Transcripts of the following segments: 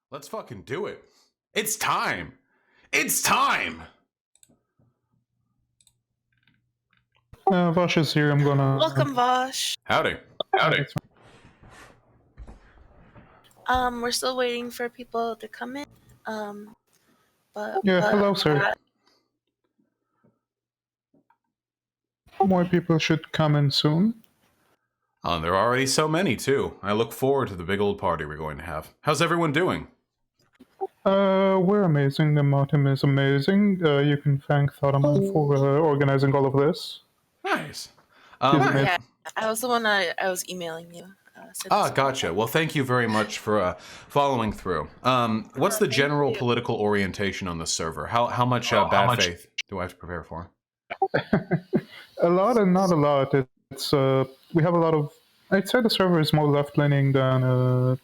Let's fucking do it. It's time. It's time. Vosh is here. I'm gonna. Welcome, Vosh. Howdy. Howdy. We're still waiting for people to come in. Hello, sir. More people should come in soon. There are already so many, too. I look forward to the big old party we're going to have. How's everyone doing? We're amazing. The Martin is amazing. You can thank Thotamon for organizing all of this. Nice. Yeah, I was the one I was emailing you. Gotcha. Well, thank you very much for following through. What's the general political orientation on the server? How much bad faith do I have to prepare for? A lot and not a lot. It's we have a lot of. I'd say the server is more left-leaning than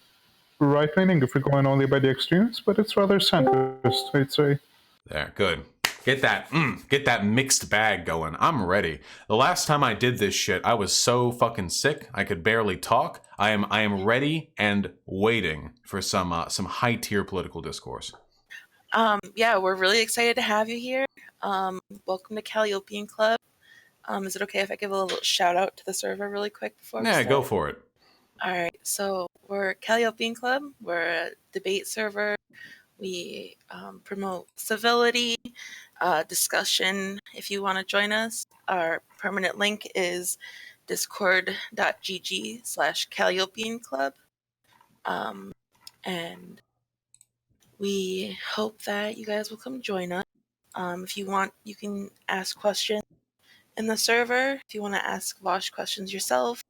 right-leaning if we're going only by the extremes, but it's rather centrist, I'd say. There, good. Get that mixed bag going. I'm ready. The last time I did this shit, I was so fucking sick I could barely talk. I am ready and waiting for some high-tier political discourse. Yeah, we're really excited to have you here. Welcome to Calliopean Club. Is it okay if I give a little shout out to the server really quick before we start? Go for it. All right, so we're Calliopean Club. We're a debate server. We promote civility, discussion. If you want to join us, our permanent link is discord.gg/Calliopean Club. And we hope that you guys will come join us. If you want, you can ask questions in the server. If you want to ask Vosh questions yourself,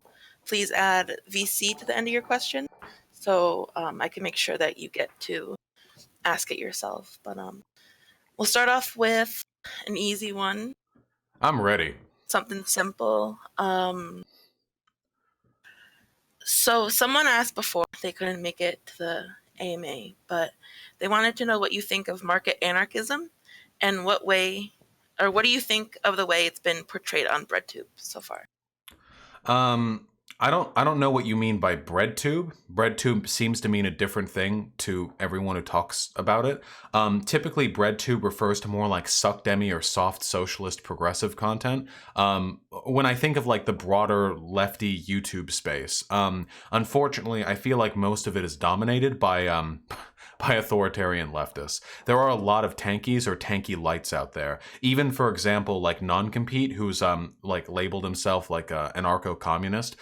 please add VC to the end of your question so I can make sure that you get to ask it yourself. But we'll start off with an easy one. I'm ready. Something simple. So someone asked before, they couldn't make it to the AMA, but they wanted to know what you think of market anarchism and what do you think of the way it's been portrayed on BreadTube so far? I don't know what you mean by BreadTube. BreadTube seems to mean a different thing to everyone who talks about it. Typically, BreadTube refers to more like suckdemi or soft socialist progressive content. When I think of like the broader lefty YouTube space, unfortunately, I feel like most of it is dominated by authoritarian leftists. There are a lot of tankies or tanky lights out there. Even, for example, like Non-Compete, who's like labeled himself like an anarcho-communist,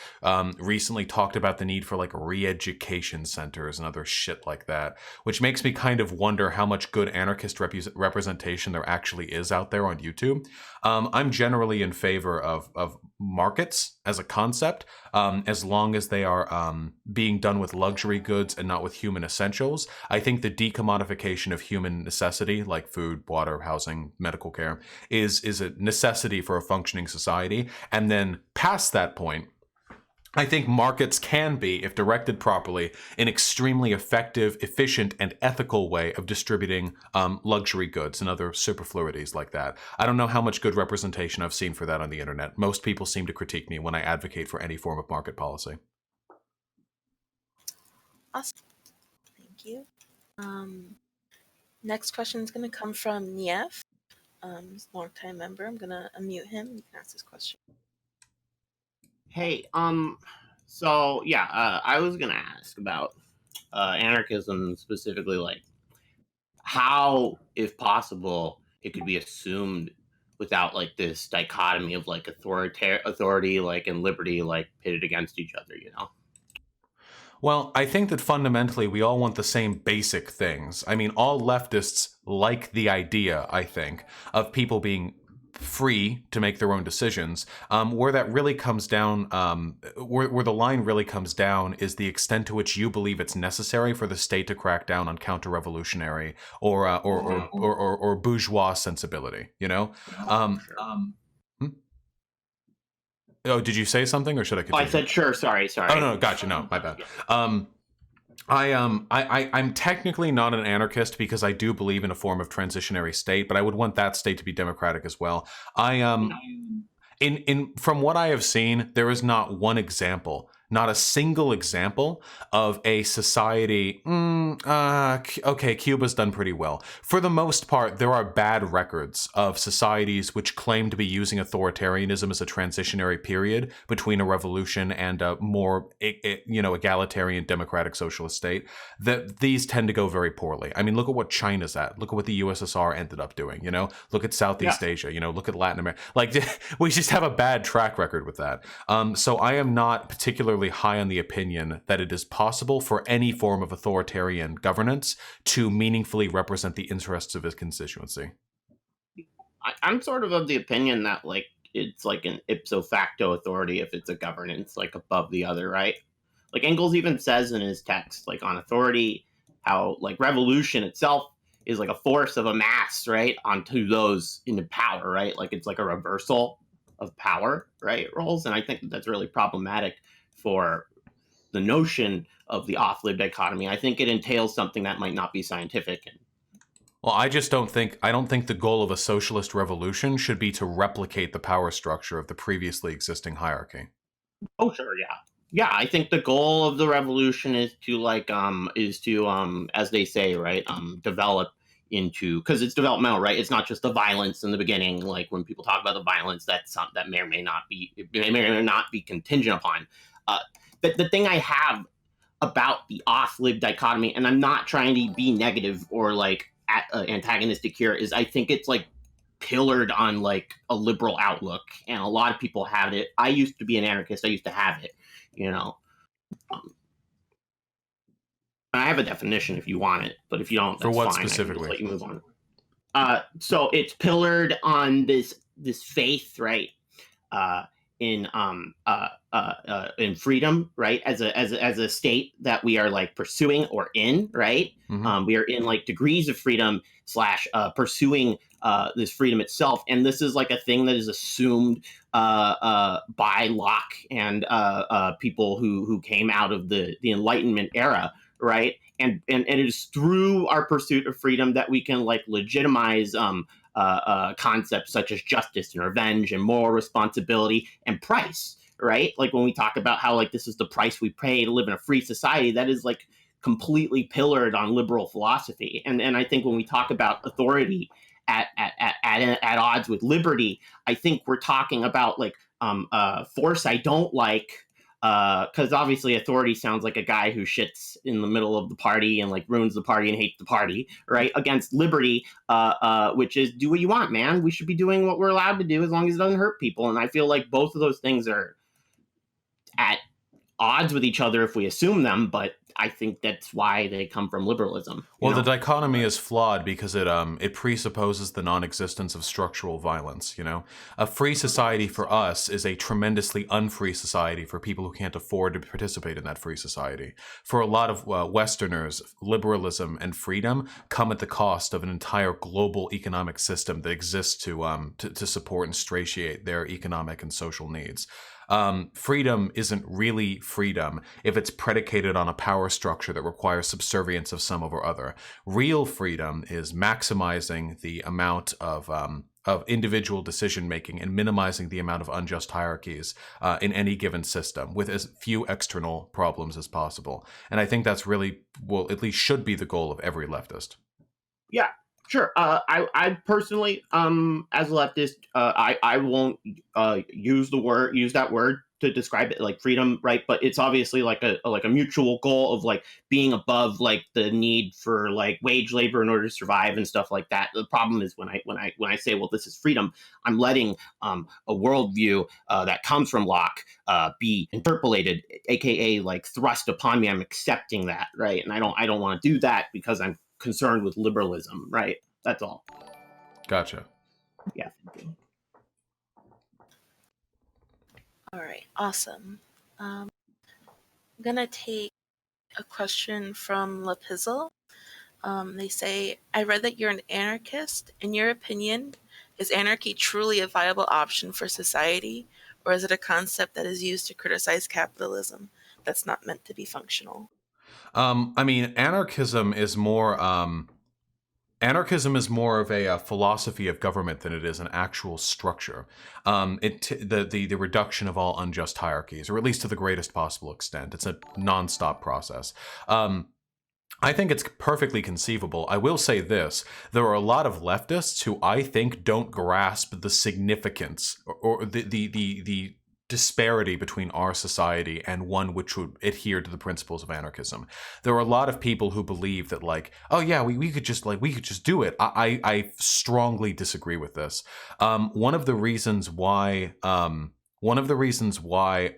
recently talked about the need for like re-education centers and other shit like that, which makes me kind of wonder how much good anarchist representation there actually is out there on YouTube. I'm generally in favor of markets as a concept, as long as they are being done with luxury goods and not with human essentials. I think the decommodification of human necessity, like food, water, housing, medical care, is a necessity for a functioning society. And then past that point, I think markets can be, if directed properly, an extremely effective, efficient, and ethical way of distributing luxury goods and other superfluities like that. I don't know how much good representation I've seen for that on the internet. Most people seem to critique me when I advocate for any form of market policy. Awesome. Thank you. Next question is going to come from Nief. Long-time member. I'm going to unmute him. You can ask this question. Hey, so yeah, I was gonna ask about anarchism, specifically like how, if possible, it could be assumed without like this dichotomy of like authority like and liberty like pitted against each other, you know? Well, I think that fundamentally we all want the same basic things. I mean, all leftists like the idea, I think, of people being free to make their own decisions. Where that really comes down, where the line really comes down is the extent to which you believe it's necessary for the state to crack down on counter-revolutionary or bourgeois sensibility, you know? Oh, did you say something, or should I continue? I said sure. Sorry. Oh no, gotcha. No, my bad. I'm technically not an anarchist because I do believe in a form of transitionary state, but I would want that state to be democratic as well. From what I have seen, there is not one example not a single example of a society. Okay, Cuba's done pretty well. For the most part, there are bad records of societies which claim to be using authoritarianism as a transitionary period between a revolution and a more, egalitarian democratic socialist state. That these tend to go very poorly. I mean, look at what China's at. Look at what the USSR ended up doing. Look at Southeast Asia. Look at Latin America. Like, we just have a bad track record with that. So I am not particularly high on the opinion that it is possible for any form of authoritarian governance to meaningfully represent the interests of its constituency. I'm sort of the opinion that like it's like an ipso facto authority if it's a governance like above the other, right? Like Engels even says in his text, like on authority, how like revolution itself is like a force of a mass, right, onto those in power, right? Like it's like a reversal of power, right, roles. And I think that's really problematic for the notion of the off-lib dichotomy. I think it entails something that might not be scientific. Well, I don't think the goal of a socialist revolution should be to replicate the power structure of the previously existing hierarchy. Oh, sure, yeah. Yeah, I think the goal of the revolution is to as they say, right, develop into, because it's developmental, right? It's not just the violence in the beginning. Like when people talk about the violence, that's something that may or may not be contingent upon. The thing I have about the off-lib dichotomy, and I'm not trying to be negative or like antagonistic here, is I think it's like pillared on like a liberal outlook, and a lot of people have it. I used to be an anarchist. I used to have it, I have a definition if you want it, but if you don't, that's For what fine. specifically? I can just let you move on. So it's pillared on this faith, right? In freedom, right? As a state that we are like pursuing or in, right? Mm-hmm. We are in like degrees of freedom / pursuing this freedom itself, and this is like a thing that is assumed by Locke and people who came out of the Enlightenment era, right? And it is through our pursuit of freedom that we can like legitimize concepts such as justice and revenge and moral responsibility and price, right? Like when we talk about how like this is the price we pay to live in a free society, that is like completely pillared on liberal philosophy. And I think when we talk about authority at odds with liberty, I think we're talking about like force I don't like, because obviously authority sounds like a guy who shits in the middle of the party and like ruins the party and hates the party, right? Against liberty, which is do what you want, man. We should be doing what we're allowed to do as long as it doesn't hurt people. And I feel like both of those things are at odds with each other if we assume them, but I think that's why they come from liberalism. Well, the dichotomy is flawed because it presupposes the non-existence of structural violence. A free society for us is a tremendously unfree society for people who can't afford to participate in that free society. For a lot of Westerners, liberalism and freedom come at the cost of an entire global economic system that exists to support and satiate their economic and social needs. Freedom isn't really freedom if it's predicated on a power structure that requires subservience of some over other. Real freedom is maximizing the amount of individual decision making and minimizing the amount of unjust hierarchies in any given system with as few external problems as possible. And I think that's really, well, at least should be the goal of every leftist. Yeah. Sure. I personally, as a leftist, I won't use that word to describe it like freedom, right? But it's obviously like a mutual goal of like being above like the need for like wage labor in order to survive and stuff like that. The problem is when I say, well, this is freedom, I'm letting a worldview that comes from Locke be interpolated, aka like thrust upon me. I'm accepting that, right? And I don't want to do that because I'm concerned with liberalism, right? That's all. Gotcha. Yeah. All right, awesome. I'm gonna take a question from Lapizzle. They say, I read that you're an anarchist. In your opinion, is anarchy truly a viable option for society, or is it a concept that is used to criticize capitalism that's not meant to be functional? I mean, anarchism is more Anarchism is more of a philosophy of government than it is an actual structure. The reduction of all unjust hierarchies, or at least to the greatest possible extent. It's a non-stop process. I think it's perfectly conceivable. I will say this: there are a lot of leftists who I think don't grasp the significance or the disparity between our society and one which would adhere to the principles of anarchism. There are a lot of people who believe that, like, oh yeah, we could just do it. I strongly disagree with this. One of the reasons why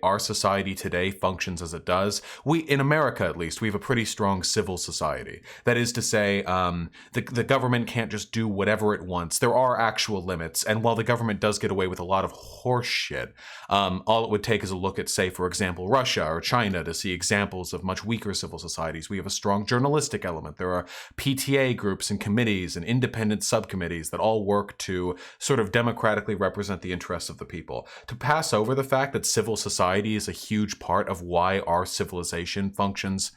our society today functions as it does, in America at least, we have a pretty strong civil society. That is to say, the government can't just do whatever it wants. There are actual limits, and while the government does get away with a lot of horse shit, all it would take is a look at, say, for example, Russia or China to see examples of much weaker civil societies. We have a strong journalistic element. There are PTA groups and committees and independent subcommittees that all work to sort of democratically represent the interests of the people. To pass over the fact that civil society is a huge part of why our civilization functions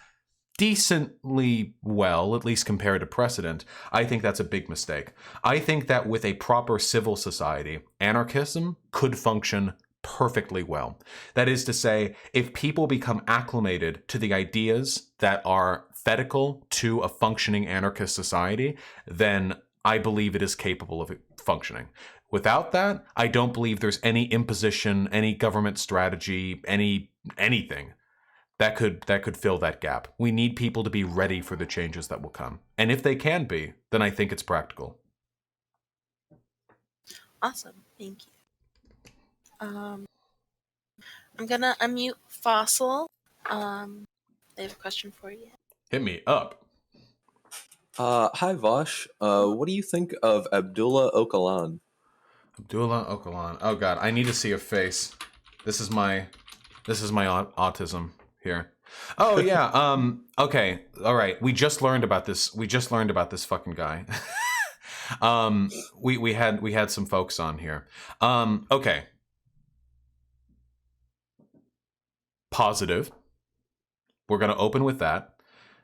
decently well, at least compared to precedent, I think that's a big mistake. I think that with a proper civil society, anarchism could function perfectly well. That is to say, if people become acclimated to the ideas that are fetical to a functioning anarchist society, then I believe it is capable of functioning. Without that, I don't believe there's any imposition, any government strategy, anything that could fill that gap. We need people to be ready for the changes that will come. And if they can be, then I think it's practical. Awesome. Thank you. I'm gonna unmute Fossil. I have a question for you. Hit me up. Hi Vosh. What do you think of Abdullah Öcalan? Abdullah Öcalan. Oh god, I need to see a face. This is my autism here. Oh yeah. Okay. All right. We just learned about this. Fucking guy. We had some folks on here. Okay. Positive. We're gonna open with that.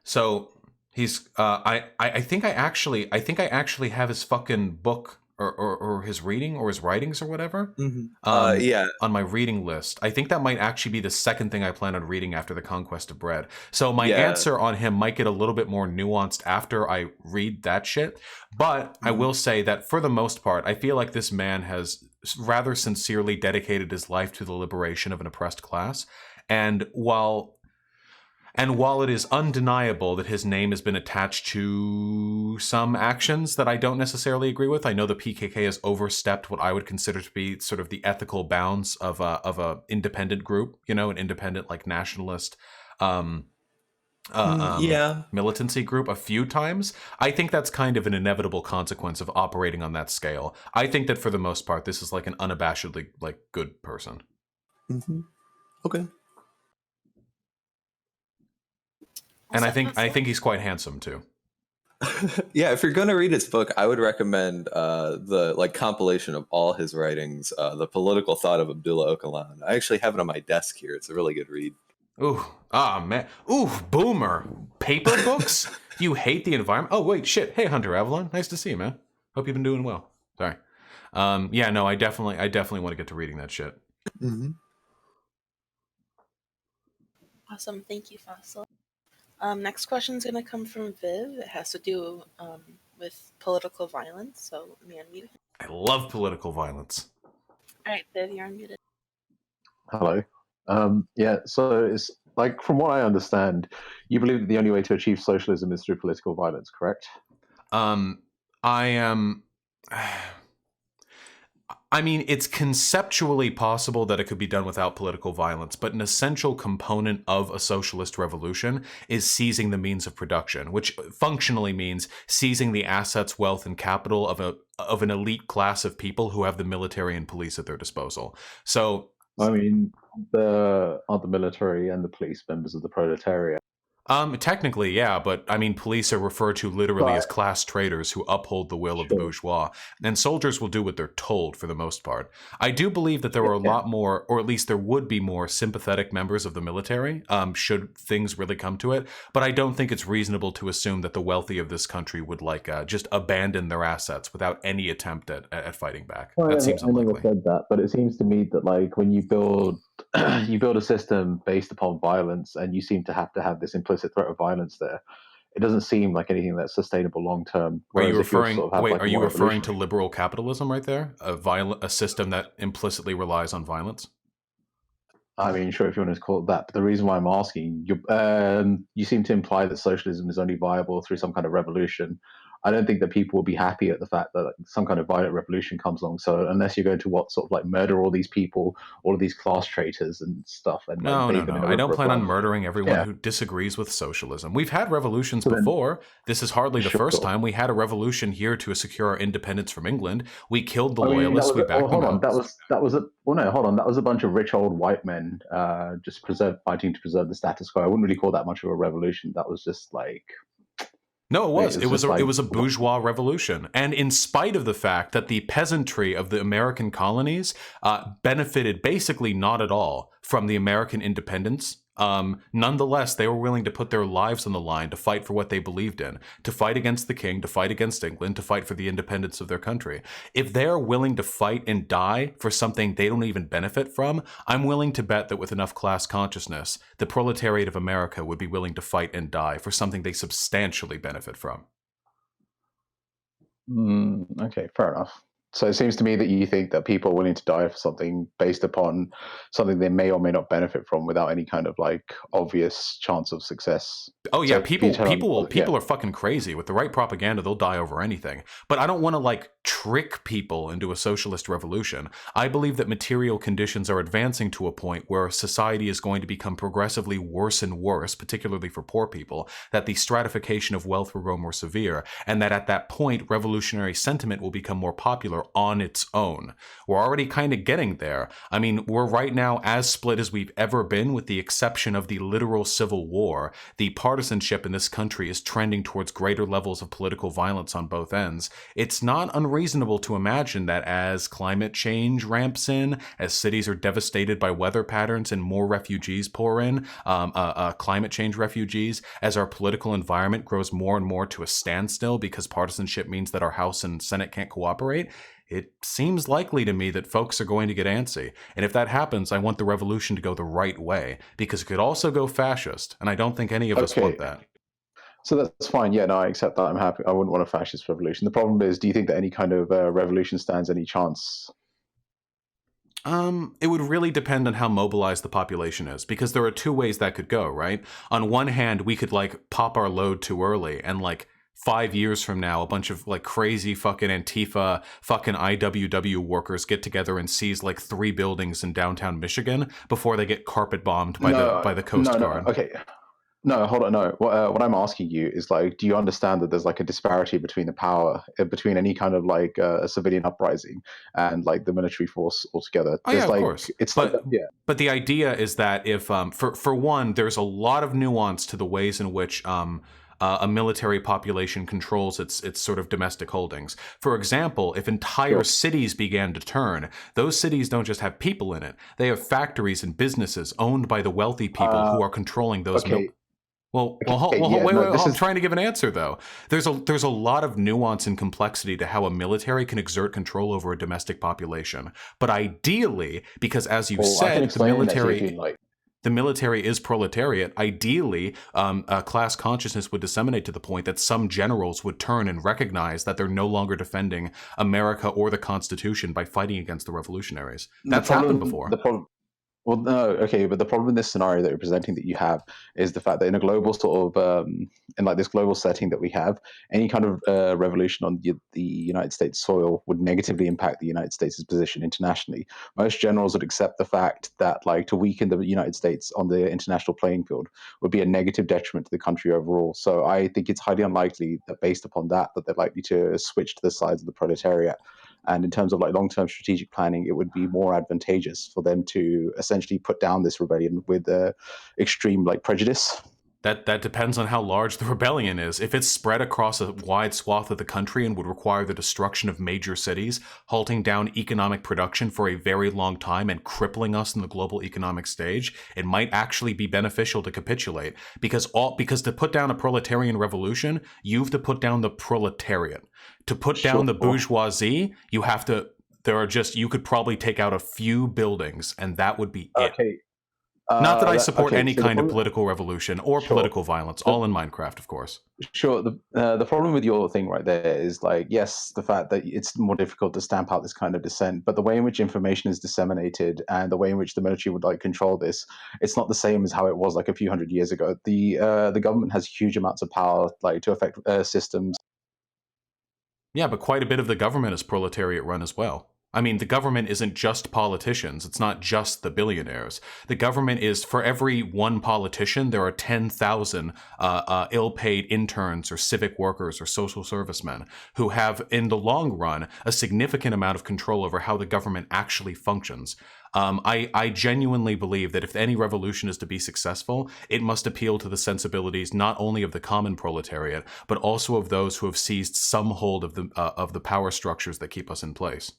So he's I think I actually have his fucking book or his reading or his writings or whatever. Mm-hmm. Yeah. On my reading list. I think that might actually be the second thing I plan on reading after The Conquest of Bread. So my answer on him might get a little bit more nuanced after I read that shit. But I will say that for the most part, I feel like this man has rather sincerely dedicated his life to the liberation of an oppressed class. And while it is undeniable that his name has been attached to some actions that I don't necessarily agree with, I know the PKK has overstepped what I would consider to be sort of the ethical bounds of a independent group, you know, an independent, like, nationalist militancy group a few times. I think that's kind of an inevitable consequence of operating on that scale. I think that for the most part, this is like an unabashedly, like, good person. Mm-hmm. Okay. And I think he's quite handsome too. Yeah, if you're going to read his book, I would recommend the compilation of all his writings, The Political Thought of Abdullah Öcalan. I actually have it on my desk here. It's a really good read. Ooh, man. Ooh, boomer. Paper books? You hate the environment? Oh, wait, shit. Hey, Hunter Avalon. Nice to see you, man. Hope you've been doing well. Sorry. Yeah, no, I definitely want to get to reading that shit. Mm-hmm. Awesome. Thank you, Fossil. Next question is going to come from Viv. It has to do with political violence, so let me unmute him. I love political violence. All right, Viv, you're unmuted. Hello. Yeah, so it's like, from what I understand, you believe that the only way to achieve socialism is through political violence, correct? I mean, it's conceptually possible that it could be done without political violence, but an essential component of a socialist revolution is seizing the means of production, which functionally means seizing the assets, wealth, and capital of an elite class of people who have the military and police at their disposal. So, I mean, aren't the military and the police members of the proletariat? Technically, yeah, but I mean, police are referred to literally as But class traitors who uphold the will of the sure, bourgeois, and soldiers will do what they're told for the most part. I do believe that there are a yeah. lot more, or at least there would be more sympathetic members of the military, should things really come to it. But I don't think it's reasonable to assume that the wealthy of this country would like just abandon their assets without any attempt at fighting back. Well, That seems I never unlikely. said that, but it seems to me that like when you build you build a system based upon violence, and you seem to have this implicit threat of violence there. It doesn't seem like anything that's sustainable long term. Are you Whereas if you referring? sort of have Wait, like are a you more referring to revolutionary, liberal capitalism right there? A system that implicitly relies on violence. I mean, sure, if you want to call it that. But the reason why I'm asking, you seem to imply that socialism is only viable through some kind of revolution. I don't think that people will be happy at the fact that like, some kind of violent revolution comes along. So unless you're going to what sort of like murder all these people, all of these class traitors and stuff, and like No, bathe no, them no. in a I river don't of plan on blood, murdering everyone yeah. who disagrees with socialism. We've had revolutions So then, before. This is hardly the sure. first time. We had a revolution here to secure our independence from England. We killed the I mean, that loyalists. was We oh, backed them hold on. out. That was a well, no, hold on. That was a bunch of rich old white men just fighting to preserve the status quo. I wouldn't really call that much of a revolution. That was just like No, it was. it's just It like was a bourgeois revolution, and in spite of the fact that the peasantry of the American colonies benefited basically not at all from the American independence. Nonetheless, they were willing to put their lives on the line to fight for what they believed in, to fight against the king, to fight against England, to fight for the independence of their country. If they're willing to fight and die for something they don't even benefit from, I'm willing to bet that with enough class consciousness, the proletariat of America would be willing to fight and die for something they substantially benefit from. okay, fair enough. So it seems to me that you think that people are willing to die for something based upon something they may or may not benefit from without any kind of like obvious chance of success. Oh yeah, So can you tell them, yeah, people are fucking crazy. With the right propaganda, they'll die over anything. But I don't want to like trick people into a socialist revolution. I believe that material conditions are advancing to a point where society is going to become progressively worse and worse, particularly for poor people, that the stratification of wealth will grow more severe, and that at that point revolutionary sentiment will become more popular on its own. We're already kind of getting there. I mean, we're right now as split as we've ever been, with the exception of the literal civil war. The partisanship in this country is trending towards greater levels of political violence on both ends. It's not unreasonable to imagine that as climate change ramps in, as cities are devastated by weather patterns and more refugees pour in, climate change refugees, as our political environment grows more and more to a standstill because partisanship means that our House and Senate can't cooperate, it seems likely to me that folks are going to get antsy. And if that happens, I want the revolution to go the right way, because it could also go fascist, and I don't think any of us want okay. that. So that's fine. Yeah, no, I accept that. I'm happy. I wouldn't want a fascist revolution. The problem is, do you think that any kind of revolution stands any chance? It would really depend on how mobilized the population is, because there are two ways that could go, right? On one hand, we could like pop our load too early, and like 5 years from now, a bunch of like crazy fucking Antifa, fucking IWW workers get together and seize like 3 buildings in downtown Michigan before they get carpet bombed by the Coast No, Guard. okay. No, hold on. No, what I'm asking you is like, do you understand that there's like a disparity between the power between any kind of like a civilian uprising and like the military force altogether? Oh There's yeah, of like course. it's like yeah. But the idea is that if for one, there's a lot of nuance to the ways in which a military population controls its sort of domestic holdings. For example, if entire Sure. cities began to turn, those cities don't just have people in it; they have factories and businesses owned by the wealthy people who are controlling those. Okay. Well, Okay, yeah, wait, no, wait, this I'm is trying to give an answer though. There's a lot of nuance and complexity to how a military can exert control over a domestic population. But ideally, because as you well, I can said, explain that to you if you'd like. the military is proletariat. Ideally, class consciousness would disseminate to the point that some generals would turn and recognize that they're no longer defending America or the Constitution by fighting against the revolutionaries. That's happened before. Well, no, okay, but the problem in this scenario that you're presenting that you have is the fact that in a global sort of, in like this global setting that we have, any kind of revolution on the United States soil would negatively impact the United States' position internationally. Most generals would accept the fact that like to weaken the United States on the international playing field would be a negative detriment to the country overall. So I think it's highly unlikely that based upon that they're likely to switch to the sides of the proletariat. And in terms of like long-term strategic planning, it would be more advantageous for them to essentially put down this rebellion with extreme like prejudice. That depends on how large the rebellion is. If it's spread across a wide swath of the country and would require the destruction of major cities, halting down economic production for a very long time and crippling us in the global economic stage, it might actually be beneficial to capitulate. Because to put down a proletarian revolution, you have to put down the proletariat. To put down the bourgeoisie, you could probably take out a few buildings and that would be it. Okay. Not that I support any so kind of political revolution or political violence, all in Minecraft, of course. Sure. The problem with your thing right there is like, yes, the fact that it's more difficult to stamp out this kind of dissent, but the way in which information is disseminated and the way in which the military would like control this, it's not the same as how it was like a few hundred years ago. The government has huge amounts of power, like to affect systems. Yeah, but quite a bit of the government is proletariat run as well. I mean, the government isn't just politicians. It's not just the billionaires. The government is, for every one politician, there are 10,000 ill-paid interns or civic workers or social servicemen who have, in the long run, a significant amount of control over how the government actually functions. I genuinely believe that if any revolution is to be successful, it must appeal to the sensibilities not only of the common proletariat, but also of those who have seized some hold of the power structures that keep us in place.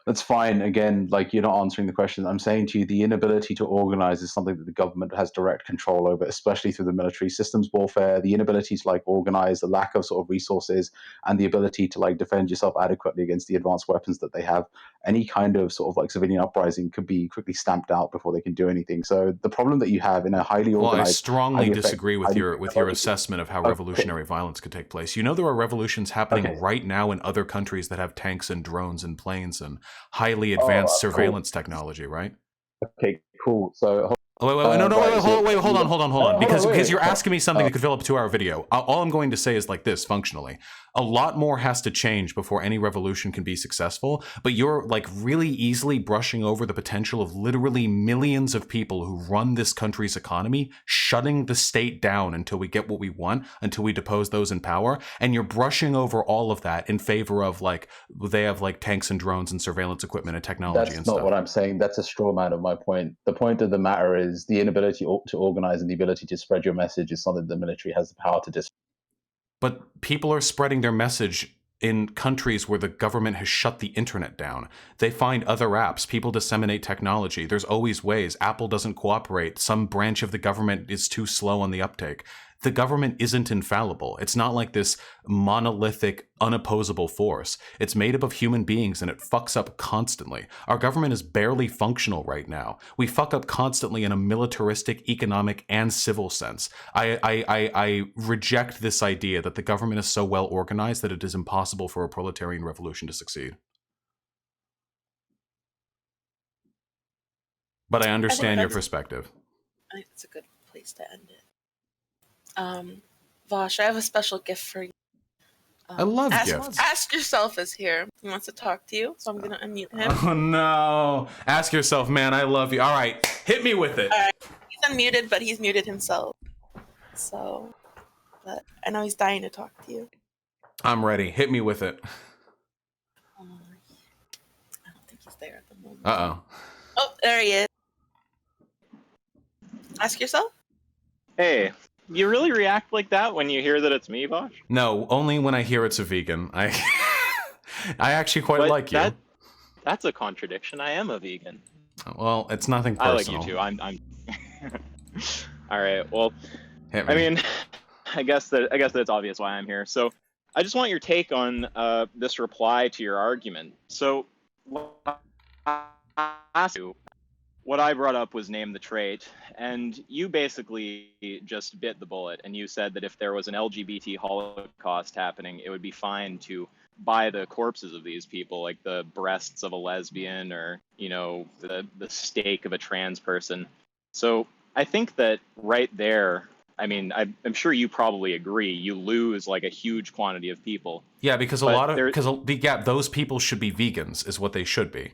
That's fine. Again, like you're not answering the question. I'm saying to you, the inability to organize is something that the government has direct control over, especially through the military systems warfare, the inability to like organize, the lack of sort of resources, and the ability to like defend yourself adequately against the advanced weapons that they have. Any kind of sort of like civilian uprising could be quickly stamped out before they can do anything. So the problem that you have in a highly organized... Well, I strongly disagree with your assessment of how revolutionary violence could take place. You know, there are revolutions happening right now in other countries that have tanks and drones and planes and highly advanced surveillance technology, right? Okay, cool. So hold on. Because you're asking me something that could fill up a 2-hour video. All I'm going to say is like this, functionally. A lot more has to change before any revolution can be successful, but you're like really easily brushing over the potential of literally millions of people who run this country's economy, shutting the state down until we get what we want, until we depose those in power, and you're brushing over all of that in favor of like, they have like tanks and drones and surveillance equipment and technology and stuff. That's not what I'm saying. That's a straw man of my point. The point of the matter is the inability to organize and the ability to spread your message is something the military has the power to disrupt. But people are spreading their message in countries where the government has shut the internet down. They find other apps. People disseminate technology. There's always ways. Apple doesn't cooperate. Some branch of the government is too slow on the uptake. The government isn't infallible. It's not like this monolithic, unopposable force. It's made up of human beings and it fucks up constantly. Our government is barely functional right now. We fuck up constantly in a militaristic, economic, and civil sense. I reject this idea that the government is so well organized that it is impossible for a proletarian revolution to succeed. But I understand your perspective. I think that's a good place to end it. Vosh, I have a special gift for you. I love gifts. Ask Yourself is here. He wants to talk to you, so I'm going to unmute him. Oh, no. Ask Yourself, man, I love you. All right, hit me with it. All right. He's unmuted, but he's muted himself. So, but I know he's dying to talk to you. I'm ready. Hit me with it. I don't think he's there at the moment. Uh-oh. Oh, there he is. Ask Yourself? Hey, you really react like that when you hear that it's me, Vosh? No, only when I hear it's a vegan. I actually quite like you. That's a contradiction. I am a vegan. Well, it's nothing personal. I like you too. I'm All right. Well, Hit me. I mean, I guess that it's obvious why I'm here. So, I just want your take on this reply to your argument. So, what I brought up was name the trait, and you basically just bit the bullet, and you said that if there was an LGBT Holocaust happening, it would be fine to buy the corpses of these people, like the breasts of a lesbian or, you know, the steak of a trans person. So I think that right there, I mean, I'm sure you probably agree, you lose like a huge quantity of people. Yeah, because those people should be vegans, is what they should be.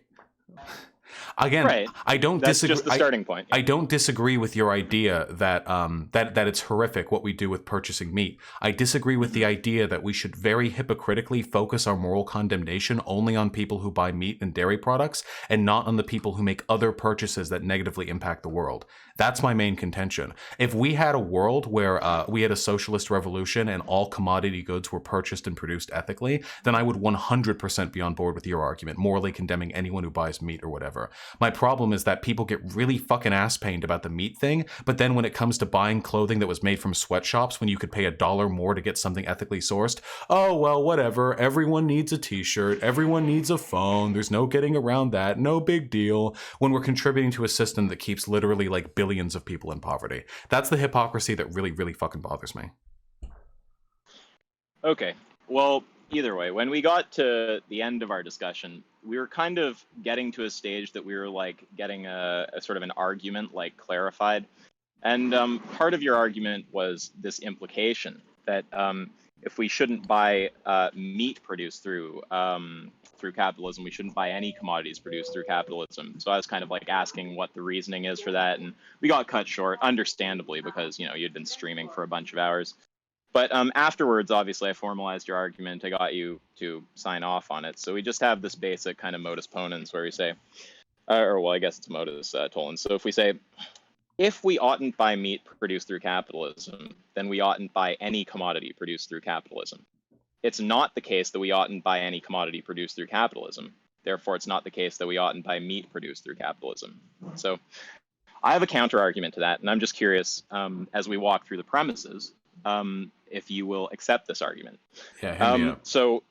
Again, right. I don't disagree. That's just the starting point. I don't disagree with your idea that that it's horrific what we do with purchasing meat. I disagree with the idea that we should very hypocritically focus our moral condemnation only on people who buy meat and dairy products and not on the people who make other purchases that negatively impact the world. That's my main contention. If we had a world where we had a socialist revolution and all commodity goods were purchased and produced ethically, then I would 100% be on board with your argument, morally condemning anyone who buys meat or whatever. My problem is that people get really fucking ass-pained about the meat thing, but then when it comes to buying clothing that was made from sweatshops when you could pay $1 more to get something ethically sourced, oh, well, whatever. Everyone needs a t-shirt. Everyone needs a phone. There's no getting around that. No big deal. When we're contributing to a system that keeps literally like billions of people in poverty. That's the hypocrisy that really, really fucking bothers me. Okay. Well, either way, when we got to the end of our discussion, we were kind of getting to a stage that we were like getting a sort of an argument like clarified. And part of your argument was this implication that if we shouldn't buy meat produced through capitalism, we shouldn't buy any commodities produced through capitalism. So I was kind of like asking what the reasoning is for that, and we got cut short, understandably, because you'd been streaming for a bunch of hours. But afterwards, obviously, I formalized your argument. I got you to sign off on it. So we just have this basic kind of modus ponens where we say, or well, I guess it's modus tollens. So if we say, if we oughtn't buy meat produced through capitalism, then we oughtn't buy any commodity produced through capitalism. It's not the case that we oughtn't buy any commodity produced through capitalism. Therefore, it's not the case that we oughtn't buy meat produced through capitalism. So I have a counter argument to that, and I'm just curious, as we walk through the premises, if you will accept this argument. Yeah, hit me up. So,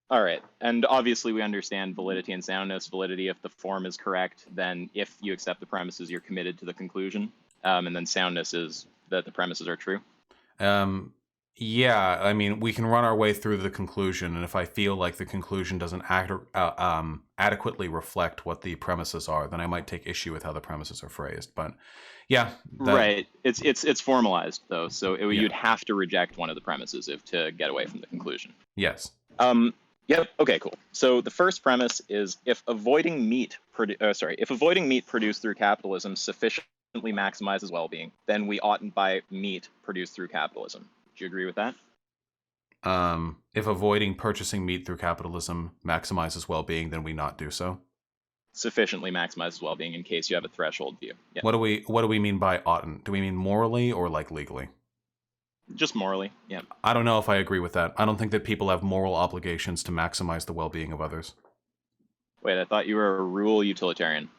all right, and obviously we understand validity and soundness. Validity, if the form is correct, then if you accept the premises, you're committed to the conclusion, and then soundness is that the premises are true. Yeah, I mean, we can run our way through the conclusion, and if I feel like the conclusion doesn't adequately reflect what the premises are, then I might take issue with how the premises are phrased. But yeah, right. It's formalized though, so you'd have to reject one of the premises to get away from the conclusion. Yes. Yep. Okay. Cool. So the first premise is if avoiding meat produced through capitalism sufficiently maximizes well-being, then we oughtn't buy meat produced through capitalism. Do you agree with that? If avoiding purchasing meat through capitalism maximizes well-being, then we not do so. Sufficiently maximizes well-being in case you have a threshold view. Yeah. What do we mean by oughtn't? Do we mean morally or like legally? Just morally. Yeah. I don't know if I agree with that. I don't think that people have moral obligations to maximize the well-being of others. Wait, I thought you were a rule utilitarian.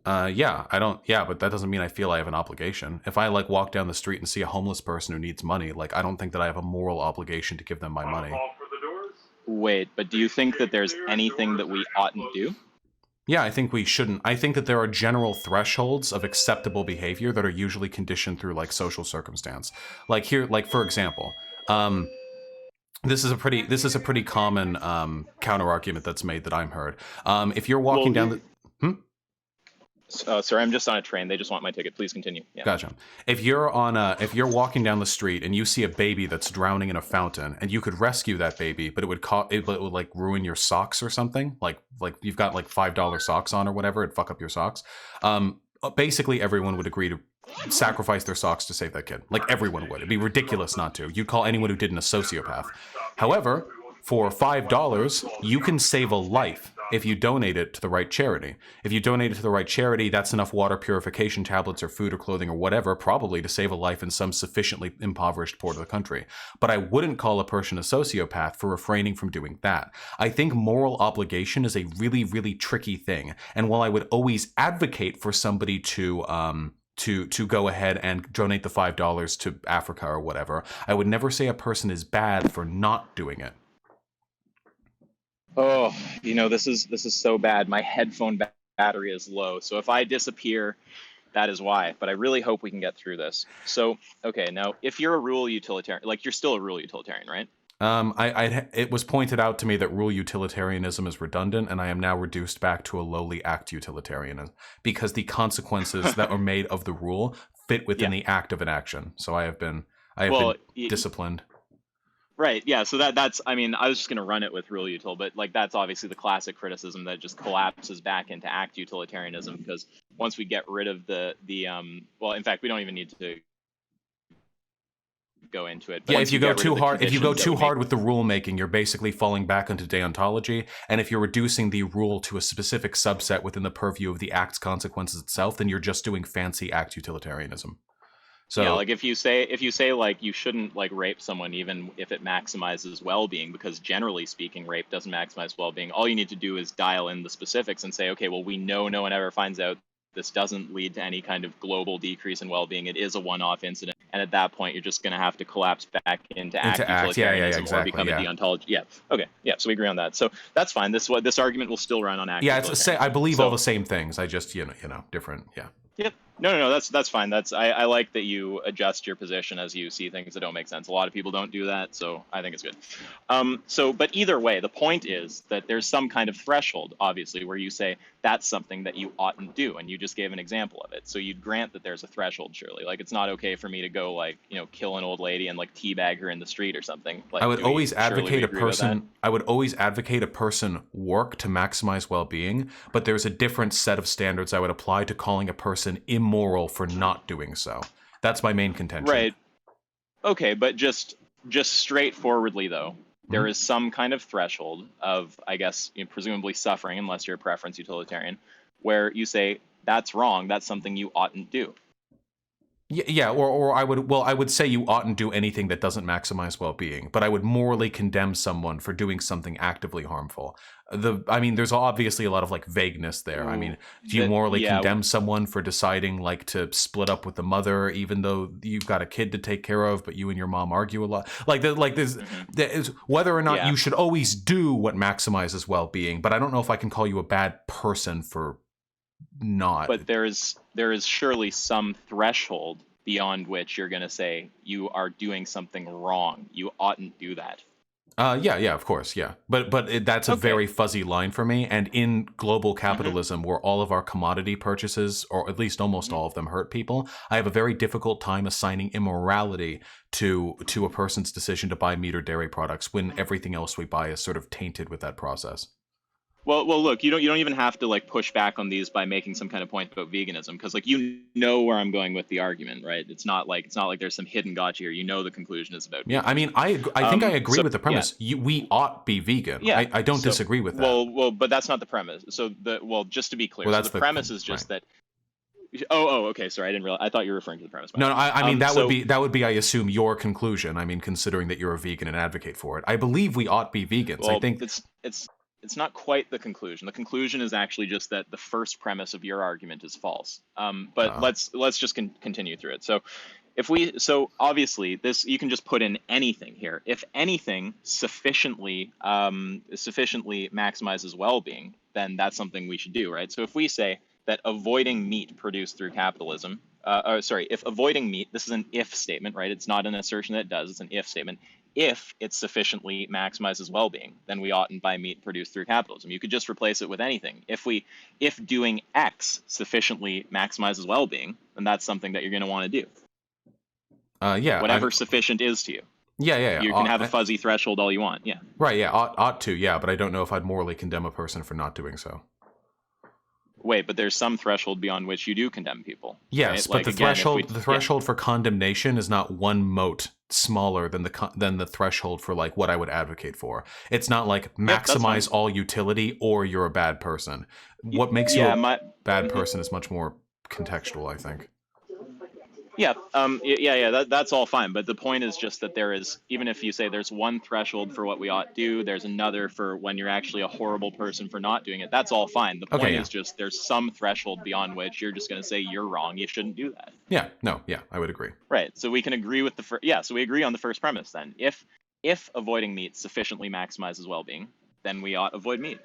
Yeah, I don't. Yeah, but that doesn't mean I feel I have an obligation. If I like walk down the street and see a homeless person who needs money, like I don't think that I have a moral obligation to give them my money. Wait, but do you think that there's anything that we oughtn't do? Yeah, I think we shouldn't. I think that there are general thresholds of acceptable behavior that are usually conditioned through like social circumstance. Like here, like for example, this is a pretty common counter argument that's made that I'm heard. If you're walking down the sorry, I'm just on a train. They just want my ticket. Please continue. Yeah. Gotcha. If you're walking down the street and you see a baby that's drowning in a fountain, and you could rescue that baby, but it would like ruin your socks or something. Like you've got like $5 socks on or whatever, it'd fuck up your socks. Basically, everyone would agree to sacrifice their socks to save that kid. Like everyone would. It'd be ridiculous not to. You'd call anyone who didn't a sociopath. However, for $5, you can save a life if you donate it to the right charity. If you donate it to the right charity, that's enough water purification tablets or food or clothing or whatever, probably to save a life in some sufficiently impoverished part of the country. But I wouldn't call a person a sociopath for refraining from doing that. I think moral obligation is a really, really tricky thing. And while I would always advocate for somebody to go ahead and donate the $5 to Africa or whatever, I would never say a person is bad for not doing it. Oh, this is so bad. My headphone battery is low, so if I disappear, that is why. But I really hope we can get through this. So, okay, now if you're a rule utilitarian, like you're still a rule utilitarian, right? It was pointed out to me that rule utilitarianism is redundant, and I am now reduced back to a lowly act utilitarianism because the consequences that are made of the rule fit within the act of an action. So I have been disciplined. Right. Yeah. So that's. I mean, I was just going to run it with rule util, but like that's obviously the classic criticism that just collapses back into act utilitarianism because once we get rid of the well, in fact, we don't even need to go into it. Yeah, Once if you go get rid too of the hard, if you go conditions that too would hard with the rule making, you're basically falling back into deontology. And if you're reducing the rule to a specific subset within the purview of the act's consequences itself, then you're just doing fancy act utilitarianism. So yeah, like if you say like you shouldn't like rape someone even if it maximizes well-being, because generally speaking rape doesn't maximize well-being, all you need to do is dial in the specifics and say, okay, well, we know no one ever finds out this doesn't lead to any kind of global decrease in well-being. It is a one-off incident, and at that point you're just going to have to collapse back into act utilitarianism exactly, or become a deontology. Yeah, okay, yeah, so we agree on that. So that's fine. This argument will still run on act yeah, it's utilitarianism. I believe So- all the same things. I just you know different. Yeah. Yep. No, that's fine. I like that you adjust your position as you see things that don't make sense. A lot of people don't do that, so I think it's good. But either way, the point is that there's some kind of threshold, obviously, where you say that's something that you oughtn't do, and you just gave an example of it. So you'd grant that there's a threshold, surely. Like, it's not okay for me to go like, kill an old lady and like teabag her in the street or something. Like, I would always surely advocate we a agree with that? person. I would always advocate a person work to maximize well-being, but there's a different set of standards I would apply to calling a person immoral for not doing so. That's my main contention. Right. Okay, but just straightforwardly though, there is some kind of threshold of, I guess, presumably suffering, unless you're a preference utilitarian, where you say that's wrong. That's something you oughtn't do. Yeah, or I would say you oughtn't do anything that doesn't maximize well-being, but I would morally condemn someone for doing something actively harmful. There's obviously a lot of like vagueness there. I mean, do you morally condemn someone for deciding like to split up with the mother, even though you've got a kid to take care of, but you and your mom argue a lot? There's whether or not you should always do what maximizes well-being, but I don't know if I can call you a bad person for not. But there is surely some threshold beyond which you're going to say you are doing something wrong. You oughtn't do that. Yeah, of course, yeah. But that's a very fuzzy line for me. And in global capitalism, where all of our commodity purchases, or at least almost all of them, hurt people, I have a very difficult time assigning immorality to a person's decision to buy meat or dairy products when everything else we buy is sort of tainted with that process. Well, look, you don't even have to like push back on these by making some kind of point about veganism, because like where I'm going with the argument, right? It's not like there's some hidden gotcha here. The conclusion is about. Yeah, I mean, I think I agree with the premise. Yeah. We ought be vegan. Yeah, I don't disagree with that. Well, but that's not the premise. So just to be clear, so the premise is just that. Oh, okay. Sorry, I didn't realize. I thought you were referring to the premise. No, I mean that would be, I assume, your conclusion. I mean, considering that you're a vegan and advocate for it, I believe we ought be vegans. Well, I think it's not quite the conclusion. The conclusion is actually just that the first premise of your argument is false. But let's just continue through it. So obviously this, you can just put in anything here. If anything sufficiently maximizes well-being, then that's something we should do, right? So if we say that avoiding meat produced through capitalism, if avoiding meat, this is an if statement, right? It's not an assertion that it does, it's an if statement. If it sufficiently maximizes well-being, then we oughtn't buy meat produced through capitalism. You could just replace it with anything. If doing X sufficiently maximizes well-being, then that's something that you're going to want to do. Whatever sufficient is to you. Yeah. You can have a fuzzy threshold all you want. Yeah. Right. Yeah. Ought to. Yeah. But I don't know if I'd morally condemn a person for not doing so. Wait, but there's some threshold beyond which you do condemn people. Yes, right? But the threshold for condemnation is not one mote smaller than the threshold for like what I would advocate for. It's not like maximize all utility or you're a bad person. What makes you a bad person is much more contextual, I think. Yeah, that's all fine. But the point is just that there is, even if you say there's one threshold for what we ought to do, there's another for when you're actually a horrible person for not doing it. That's all fine. The point is just there's some threshold beyond which you're just going to say you're wrong. You shouldn't do that. Yeah, I would agree. Right. So we can agree with so we agree on the first premise then. If avoiding meat sufficiently maximizes well-being, then we ought avoid meat.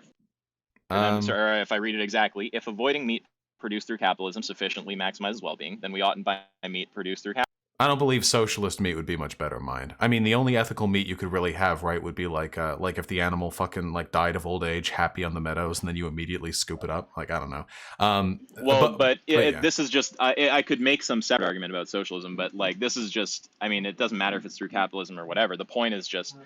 I'm sorry if I read it exactly. If avoiding meat produced through capitalism sufficiently maximizes well-being, then we oughtn't buy meat produced through capitalism. I don't believe socialist meat would be much better in mind. I mean, the only ethical meat you could really have, right, would be like if the animal fucking like died of old age, happy on the meadows, and then you immediately scoop it up. Like, I don't know. This is just I could make some separate argument about socialism, but like this is just, I mean, it doesn't matter if it's through capitalism or whatever. The point is just,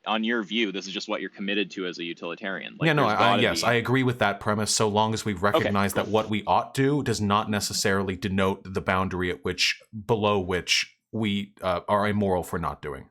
on your view, this is just what you're committed to as a utilitarian. Like, I agree with that premise, so long as we recognize that what we ought to does not necessarily denote the boundary below which we are immoral for not doing.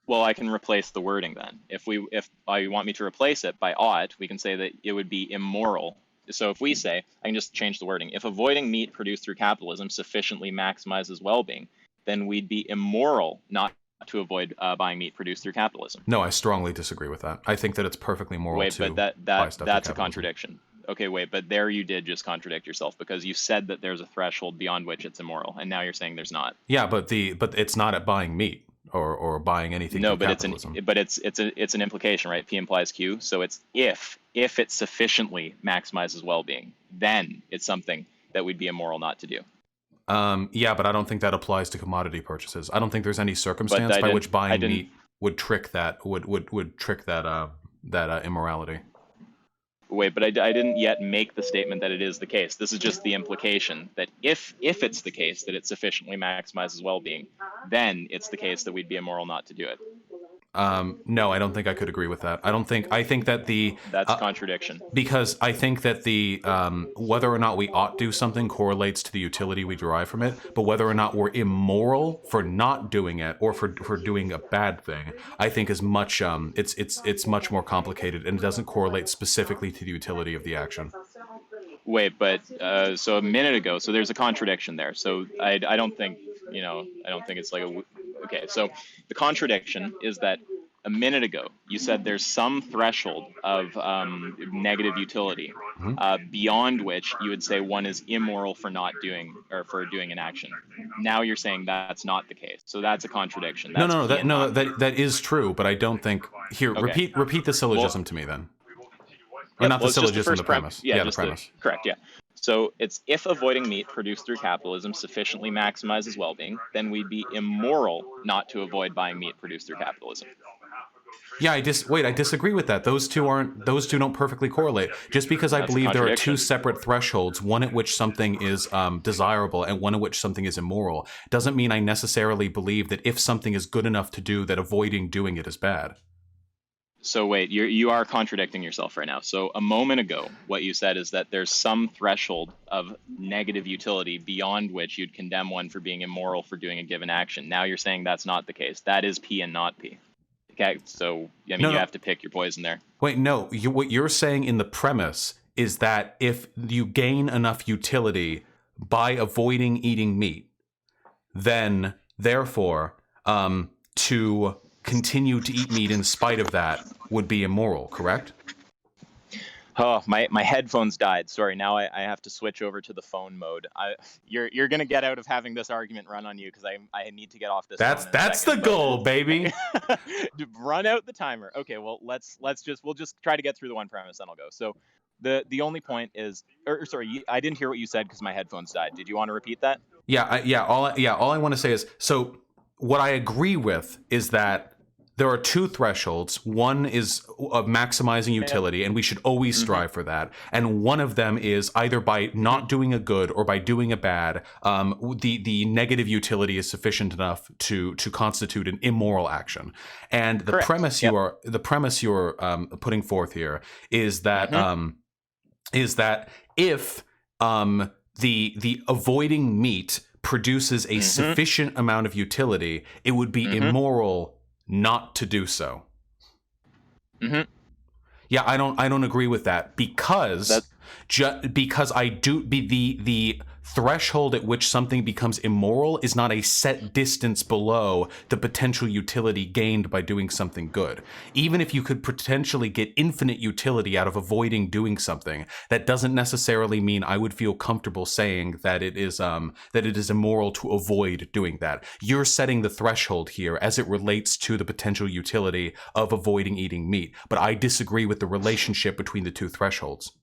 Well, I can replace the wording then. If you want me to replace it by ought, we can say that it would be immoral. So if we say, I can just change the wording. If avoiding meat produced through capitalism sufficiently maximizes well-being, then we'd be immoral not to avoid buying meat produced through capitalism. No, I strongly disagree with that. I think that it's perfectly moral Wait, to but buy stuff through that's a capitalism. contradiction. Okay, wait, but there you did just contradict yourself because you said that there's a threshold beyond which it's immoral, and now you're saying there's not. Yeah, but it's not at buying meat or buying anything. No, through but capitalism. it's an implication, right? P implies Q, so it's if it sufficiently maximizes well-being, then it's something that we'd be immoral not to do. Yeah, but I don't think that applies to commodity purchases. I don't think there's any circumstance by which buying meat would trick that would trick that immorality. Wait, but I didn't yet make the statement that it is the case. This is just the implication that if it's the case that it sufficiently maximizes well-being, then it's the case that we'd be immoral not to do it. No, I don't think I could agree with that. I think that that's a contradiction. Because I think that the whether or not we ought do something correlates to the utility we derive from it, but whether or not we're immoral for not doing it or for doing a bad thing, I think is much it's much more complicated, and it doesn't correlate specifically to the utility of the action. Wait, but so a minute ago, so there's a contradiction there. So I don't think it's like okay, so the contradiction is that a minute ago you said there's some threshold of negative utility beyond which you would say one is immoral for not doing or for doing an action. Now you're saying that's not the case, so that's a contradiction. That is true, but I don't think here. Okay. Repeat the syllogism to me then. Or Yep, not the syllogism, the premise. The premise. Correct, yeah. So it's if avoiding meat produced through capitalism sufficiently maximizes well-being, then we'd be immoral not to avoid buying meat produced through capitalism. Yeah, I disagree with that. Those two don't perfectly correlate. Just because I believe there are two separate thresholds, one at which something is desirable and one at which something is immoral, doesn't mean I necessarily believe that if something is good enough to do, that avoiding doing it is bad. So wait, you are contradicting yourself right now. So a moment ago, what you said is that there's some threshold of negative utility beyond which you'd condemn one for being immoral for doing a given action. Now you're saying that's not the case. That is P and not P. Okay, so you have to pick your poison there. Wait, no. What you're saying in the premise is that if you gain enough utility by avoiding eating meat, then therefore to continue to eat meat in spite of that would be immoral, correct? Oh, my headphones died. Sorry, now I have to switch over to the phone mode. You're gonna get out of having this argument run on you because I need to get off this. That's the goal, baby. Run out the timer. Okay, well we'll just try to get through the one premise, then I'll go. So the only point is, sorry, I didn't hear what you said because my headphones died. Did you want to repeat that? All I want to say is, so what I agree with is that there are two thresholds. One is of maximizing utility, and we should always strive for that. And one of them is either by not doing a good or by doing a bad, the negative utility is sufficient enough to constitute an immoral action. And the premise you're putting forth here is that if the avoiding meat produces a sufficient amount of utility, it would be immoral not to do so. Yeah, I don't agree with that because the threshold at which something becomes immoral is not a set distance below the potential utility gained by doing something good. Even if you could potentially get infinite utility out of avoiding doing something, that doesn't necessarily mean I would feel comfortable saying that it is immoral to avoid doing that. You're setting the threshold here as it relates to the potential utility of avoiding eating meat, but I disagree with the relationship between the two thresholds.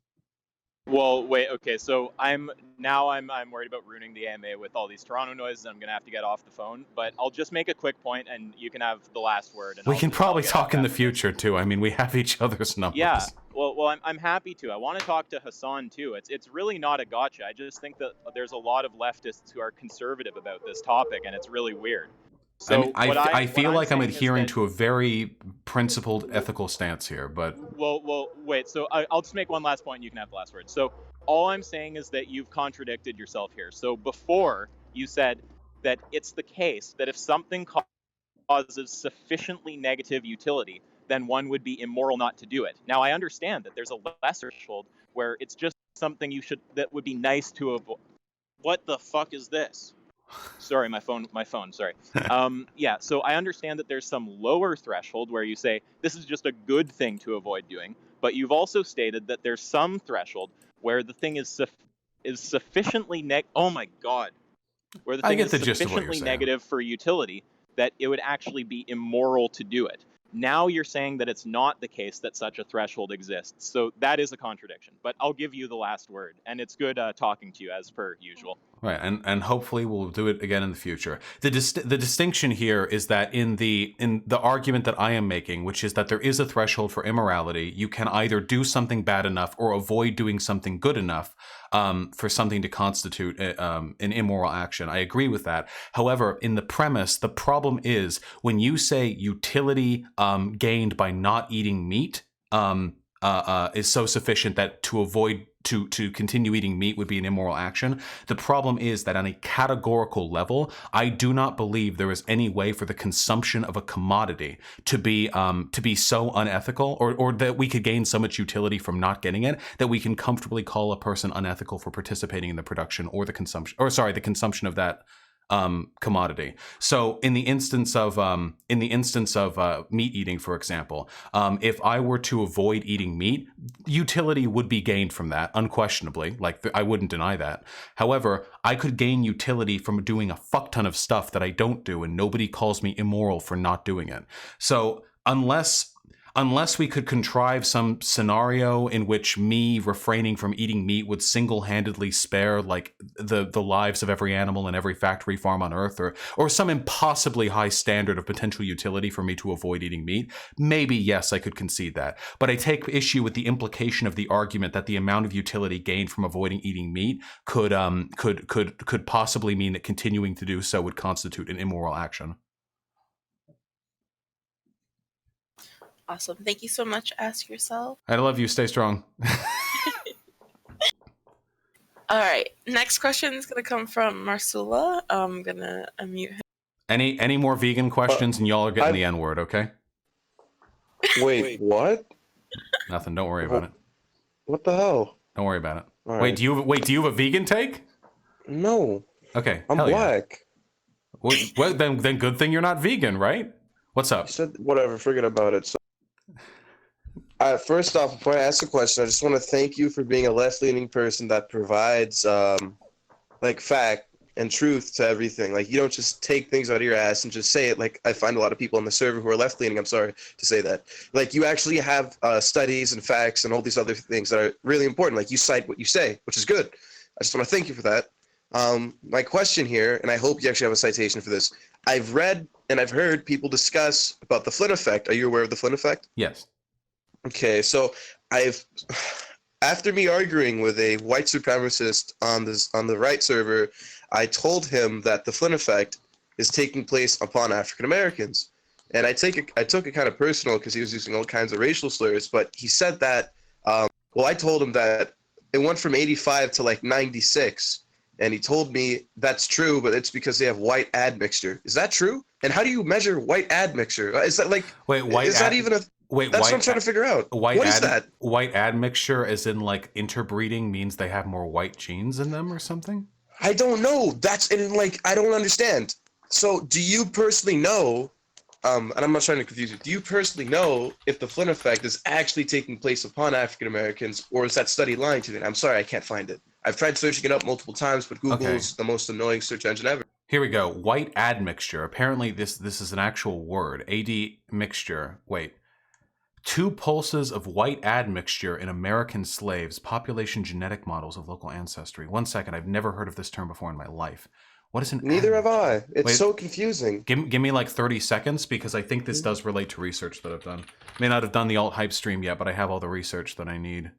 Well, wait, okay, so I'm worried about ruining the AMA with all these Toronto noises, and I'm going to have to get off the phone, but I'll just make a quick point, and you can have the last word. And we can probably talk in the future, too. I mean, we have each other's numbers. Yeah, well, I'm happy to. I want to talk to Hassan, too. It's really not a gotcha. I just think that there's a lot of leftists who are conservative about this topic, and it's really weird. So I feel like I'm adhering to a very principled ethical stance here, but... Well, wait, so I'll just make one last point and you can have the last word. So all I'm saying is that you've contradicted yourself here. So before you said that it's the case that if something causes sufficiently negative utility, then one would be immoral not to do it. Now, I understand that there's a lesser threshold where it's just something that would be nice to avoid. What the fuck is this? Sorry, my phone, sorry. Yeah, so I understand that there's some lower threshold where you say this is just a good thing to avoid doing, but you've also stated that there's some threshold where the thing is sufficiently oh my god, where the thing is sufficiently negative for utility that it would actually be immoral to do it. Now you're saying that it's not the case that such a threshold exists. So that is a contradiction. But I'll give you the last word. And it's good talking to you as per usual. Right, and hopefully we'll do it again in the future. The distinction here is that in the argument that I am making, which is that there is a threshold for immorality, you can either do something bad enough or avoid doing something good enough for something to constitute an immoral action. I agree with that. However, in the premise, the problem is when you say utility gained by not eating meat is so sufficient that to avoid to continue eating meat would be an immoral action. The problem is that on a categorical level, I do not believe there is any way for the consumption of a commodity to be so unethical, or that we could gain so much utility from not getting it that we can comfortably call a person unethical for participating in the production or the consumption of that commodity. So in the instance of meat eating, for example, if I were to avoid eating meat, utility would be gained from that, unquestionably. Like, I wouldn't deny that. However, I could gain utility from doing a fuck ton of stuff that I don't do, and nobody calls me immoral for not doing it. So unless we could contrive some scenario in which me refraining from eating meat would single-handedly spare like the lives of every animal in every factory farm on Earth, or some impossibly high standard of potential utility for me to avoid eating meat, maybe yes, I could concede that. But I take issue with the implication of the argument that the amount of utility gained from avoiding eating meat could possibly mean that continuing to do so would constitute an immoral action. Awesome. Thank you so much. Ask yourself. I love you. Stay strong. All right. Next question is going to come from Marsula. I'm going to unmute him. Any more vegan questions, and y'all are getting the N-word, okay? Wait, what? Nothing. Don't worry about it. What the hell? Don't worry about it. All Wait, right. do you have a vegan take? No. Okay. I'm hell black. Yeah. Well, then good thing you're not vegan, right? What's up? You said whatever. Forget about it. So, first off, before I ask a question, I just want to thank you for being a left-leaning person that provides like fact and truth to everything. Like, you don't just take things out of your ass and just say it. Like, I find a lot of people on the server who are left-leaning. I'm sorry to say that. Like, you actually have studies and facts and all these other things that are really important. Like, you cite what you say, which is good. I just want to thank you for that. My question here, and I hope you actually have a citation for this. I've read and I've heard people discuss about the Flynn effect. Are you aware of the Flynn effect? Yes. Okay, so after me arguing with a white supremacist on the right server, I told him that the Flynn effect is taking place upon African Americans, and I took it kind of personal because he was using all kinds of racial slurs. But he said that, well, I told him that it went from 85 to like 96. And he told me that's true, but it's because they have white admixture. Is that true? And how do you measure white admixture? Is that like Is that even a? Wait, that's what I'm trying to figure out. What is that? White admixture, as in like interbreeding, means they have more white genes in them or something? I don't know. I don't understand. So, do you personally know? And I'm not trying to confuse you. Do you personally know if the Flynn effect is actually taking place upon African Americans, or is that study lying to me? I'm sorry, I can't find it. I've tried searching it up multiple times, but Google's the most annoying search engine ever. Here we go. White admixture. Apparently this is an actual word. Admixture. Wait. 2 pulses of white admixture in American slaves. Population genetic models of local ancestry. 1 second. I've never heard of this term before in my life. What is an Neither have I. It's so confusing. Give me like 30 seconds because I think this does relate to research that I've done. May not have done the alt hype stream yet, but I have all the research that I need.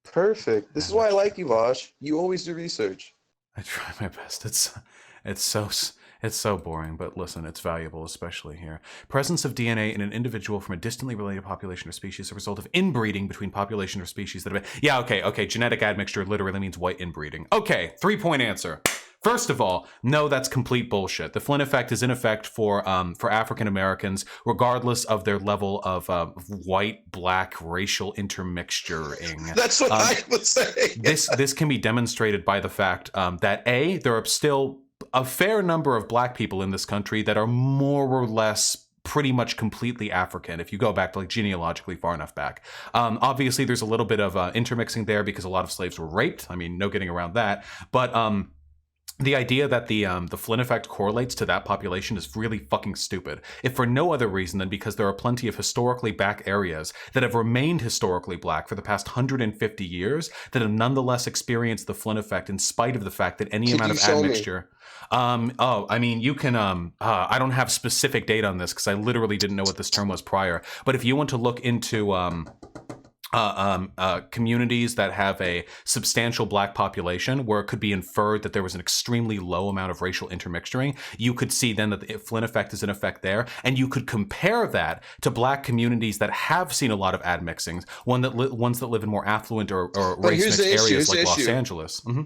Perfect. This is why I like you, Vosh. You always do research. I try my best. It's so boring, but listen, it's valuable, especially here. Presence of DNA in an individual from a distantly related population or species is a result of inbreeding between population or species that have been... Yeah, okay. Genetic admixture literally means white inbreeding. Okay, 3-point answer. First of all, no, that's complete bullshit. The Flynn effect is in effect for African Americans, regardless of their level of white, black, racial intermixturing. That's what I was saying. This can be demonstrated by the fact that there are still a fair number of black people in this country that are more or less pretty much completely African if you go back to like genealogically far enough back. Obviously, there's a little bit of intermixing there because a lot of slaves were raped. I mean, no getting around that. But the idea that the Flynn effect correlates to that population is really fucking stupid, if for no other reason than because there are plenty of historically black areas that have remained historically black for the past 150 years that have nonetheless experienced the Flynn effect in spite of the fact that any amount of admixture. I mean, you can, I don't have specific data on this because I literally didn't know what this term was prior, but if you want to look into communities that have a substantial black population where it could be inferred that there was an extremely low amount of racial intermixturing, you could see then that the Flynn effect is in effect there, and you could compare that to black communities that have seen a lot of admixings, ones that live in more affluent or race-mixed areas like Los Angeles. Mm-hmm.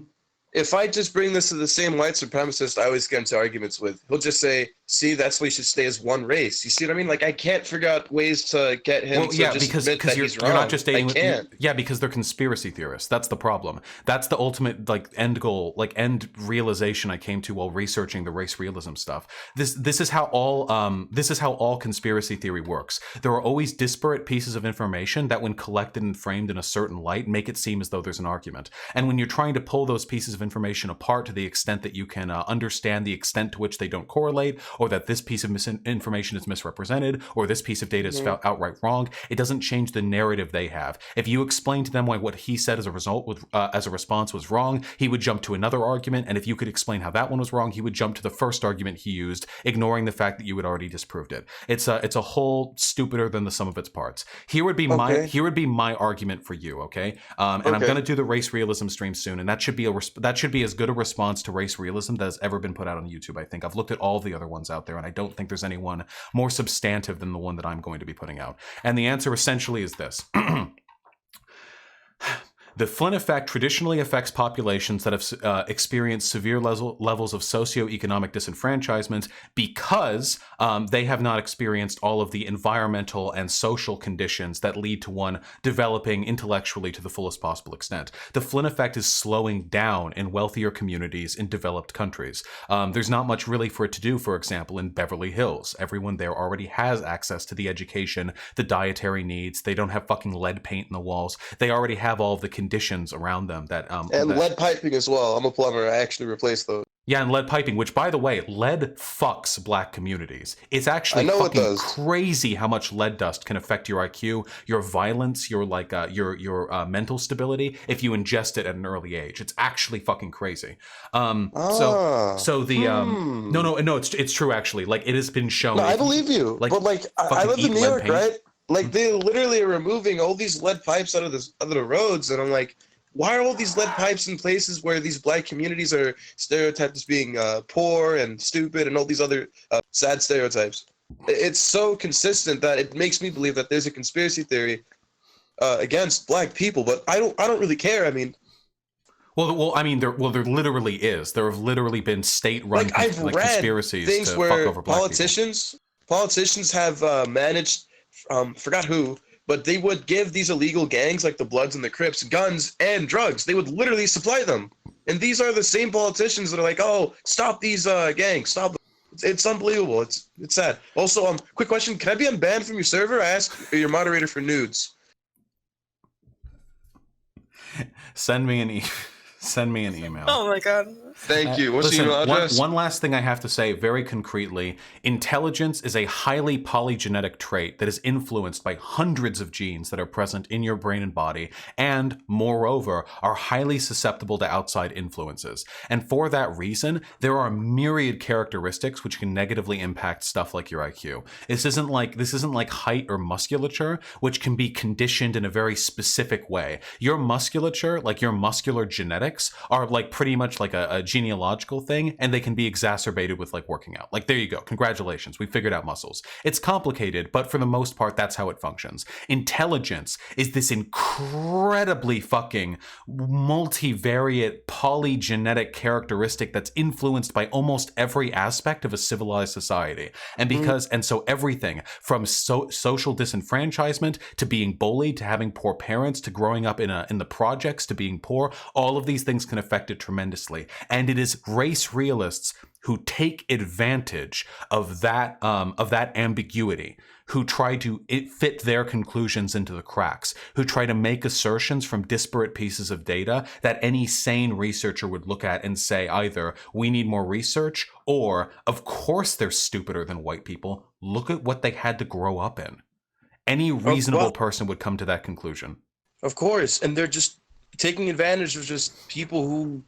If I just bring this to the same white supremacist I always get into arguments with, he'll just say, see, that's why you should stay as one race. You see what I mean? Like, I can't figure out ways to get him to just admit that he's wrong. You're not just dating with, yeah, because they're conspiracy theorists. That's the problem. That's the ultimate like end goal, like end realization I came to while researching the race realism stuff. This is how all conspiracy theory works. There are always disparate pieces of information that, when collected and framed in a certain light, make it seem as though there's an argument. And when you're trying to pull those pieces of information apart to the extent that you can understand the extent to which they don't correlate, or that this piece of information is misrepresented, or this piece of data is outright wrong, it doesn't change the narrative they have. If you explain to them why what he said as a response was wrong, he would jump to another argument, and if you could explain how that one was wrong, he would jump to the first argument he used, ignoring the fact that you had already disproved it. It's a whole stupider than the sum of its parts. Here would be my argument for you, okay? I'm going to do the race realism stream soon, and that should be as good a response to race realism that has ever been put out on YouTube. I think I've looked at all the other ones out there, and I don't think there's anyone more substantive than the one that I'm going to be putting out. And the answer essentially is this. The Flynn effect traditionally affects populations that have experienced severe levels of socioeconomic disenfranchisement because they have not experienced all of the environmental and social conditions that lead to one developing intellectually to the fullest possible extent. The Flynn effect is slowing down in wealthier communities in developed countries. There's not much really for it to do, for example, in Beverly Hills. Everyone there already has access to the education, the dietary needs. They don't have fucking lead paint in the walls. They already have all of the conditions around them that lead piping as well. I'm a plumber. I actually replaced those. Yeah, and lead piping, which, by the way, lead fucks black communities. It's actually fucking crazy how much lead dust can affect your IQ, your violence, your mental stability if you ingest it at an early age. It's actually fucking crazy. It's true actually. Like, it has been shown. No, I believe you. Like, but like, I live in New York, right? Like, they literally are removing all these lead pipes out of the roads, and I'm like, why are all these lead pipes in places where these black communities are stereotyped as being poor and stupid and all these other sad stereotypes? It's so consistent that it makes me believe that there's a conspiracy theory against black people, but I don't really care. I mean, there literally is. There have literally been state-run I've read conspiracies things to where fuck over black politicians have managed, forgot who, but they would give these illegal gangs like the Bloods and the Crips guns and drugs. They would literally supply them. And these are the same politicians that are like, oh, stop these gangs, stop them. It's unbelievable. It's sad. Also, quick question. Can I be unbanned from your server? I asked your moderator for nudes. Send me an email. Oh my god. Thank you. What's the email address? One last thing I have to say very concretely. Intelligence is a highly polygenetic trait that is influenced by hundreds of genes that are present in your brain and body, and, moreover, are highly susceptible to outside influences. And for that reason, there are myriad characteristics which can negatively impact stuff like your IQ. This isn't like height or musculature, which can be conditioned in a very specific way. Your musculature, like your muscular genetics, genetics are like pretty much like a genealogical thing, and they can be exacerbated with like working out. Like, there you go. Congratulations. We figured out muscles. It's complicated, but for the most part, that's how it functions. Intelligence is this incredibly fucking multivariate polygenetic characteristic that's influenced by almost every aspect of a civilized society. And because, and so everything from social disenfranchisement to being bullied to having poor parents to growing up in the projects to being poor, all of these things can affect it tremendously. And it is race realists who take advantage of that ambiguity, who try to fit their conclusions into the cracks, who try to make assertions from disparate pieces of data that any sane researcher would look at and say either we need more research or of course they're stupider than white people. Look at what they had to grow up in. Any reasonable person would come to that conclusion. Of course, and they're just taking advantage of just people who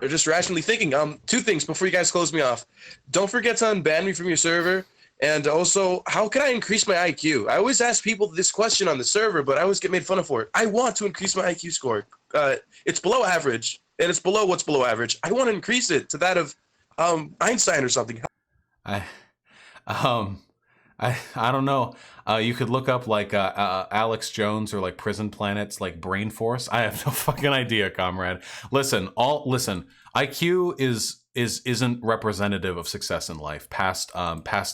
are just rationally thinking. Two things before you guys close me off. Don't forget to unban me from your server. And also, how can I increase my IQ? I always ask people this question on the server, but I always get made fun of for it. I want to increase my IQ score. It's below average, and it's below what's below average. I want to increase it to that of Einstein or something. I don't know. You could look up like Alex Jones or like Prison Planet's like Brain Force. I have no fucking idea, comrade. Listen, IQ isn't representative of success in life past